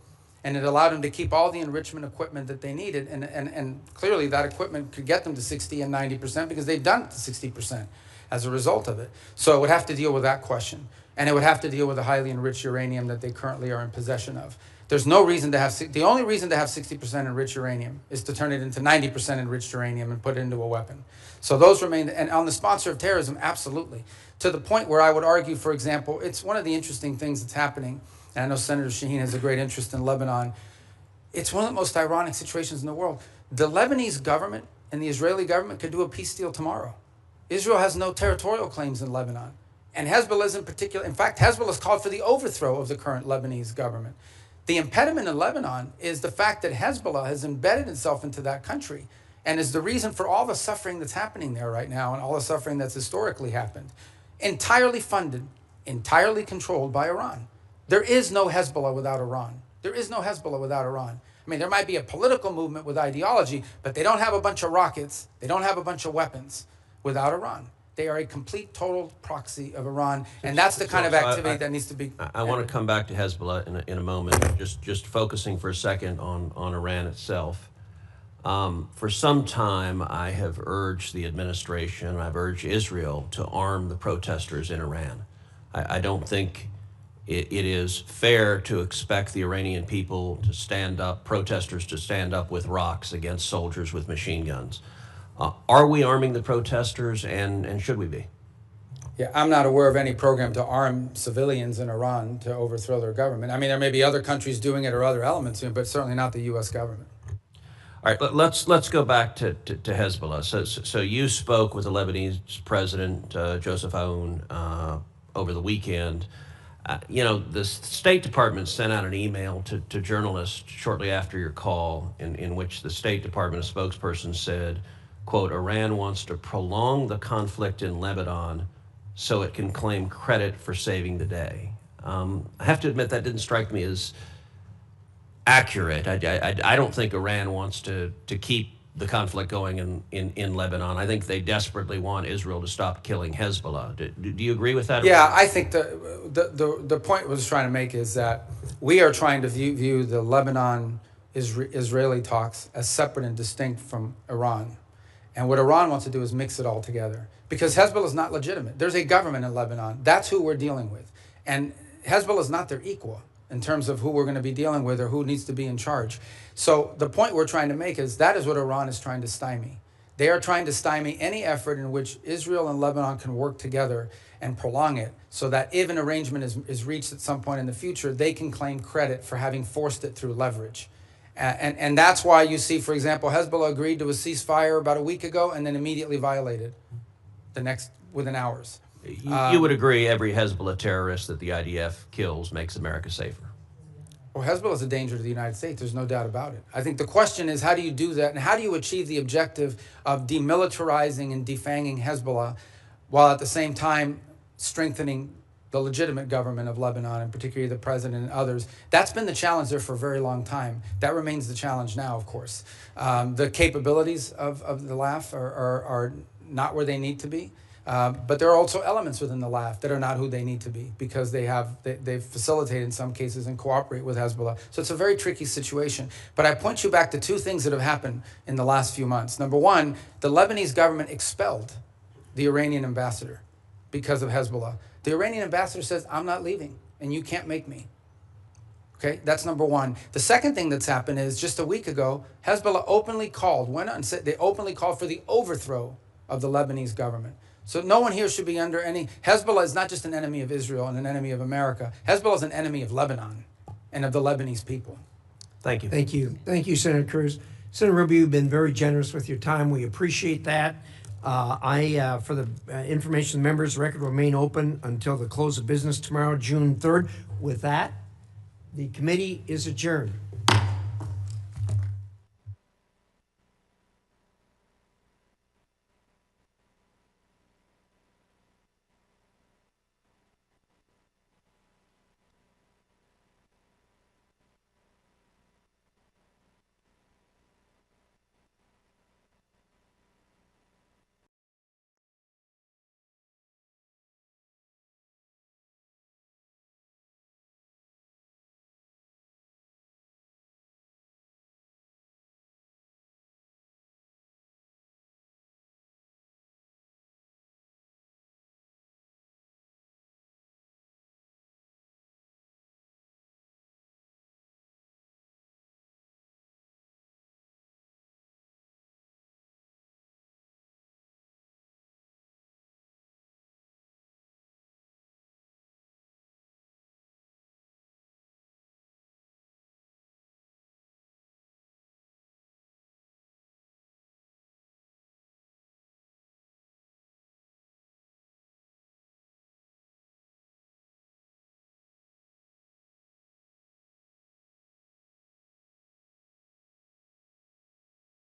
And it allowed them to keep all the enrichment equipment that they needed. And clearly that equipment could get them to 60 and 90% because they've done it to 60% as a result of it. So it would have to deal with that question. And it would have to deal with the highly enriched uranium that they currently are in possession of. There's no reason to have, the only reason to have 60% enriched uranium is to turn it into 90% enriched uranium and put it into a weapon. So those remain, and on the sponsor of terrorism, absolutely. To the point where I would argue, for example, it's one of the interesting things that's happening, and I know Senator Shaheen has a great interest in Lebanon. It's one of the most ironic situations in the world. The Lebanese government and the Israeli government could do a peace deal tomorrow. Israel has no territorial claims in Lebanon. And Hezbollah is in particular, in fact, Hezbollah has called for the overthrow of the current Lebanese government. The impediment in Lebanon is the fact that Hezbollah has embedded itself into that country and is the reason for all the suffering that's happening there right now and all the suffering that's historically happened. Entirely funded, entirely controlled by Iran. There is no Hezbollah without Iran. There is no Hezbollah without Iran. I mean, there might be a political movement with ideology, but they don't have a bunch of rockets. They don't have a bunch of weapons without Iran. They are a complete, total proxy of Iran, and that's the kind of activity that needs to be. I want to come back to Hezbollah in a moment, just focusing for a second on Iran itself. For some time, I have urged the administration, I've urged Israel to arm the protesters in Iran. I don't think it is fair to expect the Iranian people to stand up, protesters to stand up with rocks against soldiers with machine guns. Are we arming the protesters, and should we be? Yeah, I'm not aware of any program to arm civilians in Iran to overthrow their government. I mean, there may be other countries doing it or other elements, but certainly not the U.S. government. All right, let's go back to Hezbollah. So you spoke with the Lebanese president, Joseph Aoun, over the weekend. The State Department sent out an email to journalists shortly after your call in which the State Department spokesperson said, quote, Iran wants to prolong the conflict in Lebanon so it can claim credit for saving the day. I have to admit that didn't strike me as accurate. I don't think Iran wants to keep the conflict going in Lebanon. I think they desperately want Israel to stop killing Hezbollah. Do you agree with that? Yeah, I think the point I was trying to make is that we are trying to view the Lebanon-Israeli talks as separate and distinct from Iran. And what Iran wants to do is mix it all together. Because Hezbollah is not legitimate. There's a government in Lebanon. That's who we're dealing with. And Hezbollah is not their equal in terms of who we're going to be dealing with or who needs to be in charge. So the point we're trying to make is that is what Iran is trying to stymie. They are trying to stymie any effort in which Israel and Lebanon can work together and prolong it so that if an arrangement is reached at some point in the future, they can claim credit for having forced it through leverage. And that's why you see, for example, Hezbollah agreed to a ceasefire about a week ago and then immediately violated within hours. You would agree every Hezbollah terrorist that the IDF kills makes America safer? Well, Hezbollah is a danger to the United States. There's no doubt about it. I think the question is, how do you do that? And how do you achieve the objective of demilitarizing and defanging Hezbollah while at the same time strengthening the legitimate government of Lebanon, and particularly the president and others? That's been the challenge there for a very long time. That remains the challenge now, of course. The capabilities of the LAF are not where they need to be. But there are also elements within the LAF that are not who they need to be because they've facilitated in some cases and cooperate with Hezbollah. So it's a very tricky situation. But I point you back to two things that have happened in the last few months. Number one, the Lebanese government expelled the Iranian ambassador because of Hezbollah. The Iranian ambassador says, I'm not leaving, and you can't make me. Okay, that's number one. The second thing that's happened is just a week ago, Hezbollah openly called, went out and said they openly called for the overthrow of the Lebanese government. So no one here should be under any, Hezbollah is not just an enemy of Israel and an enemy of America. Hezbollah is an enemy of Lebanon and of the Lebanese people. Thank you. Thank you. Thank you, Senator Cruz. Senator Rubio, you've been very generous with your time. We appreciate that. For the information, the members' record will remain open until the close of business tomorrow, June 3rd. With that, the committee is adjourned.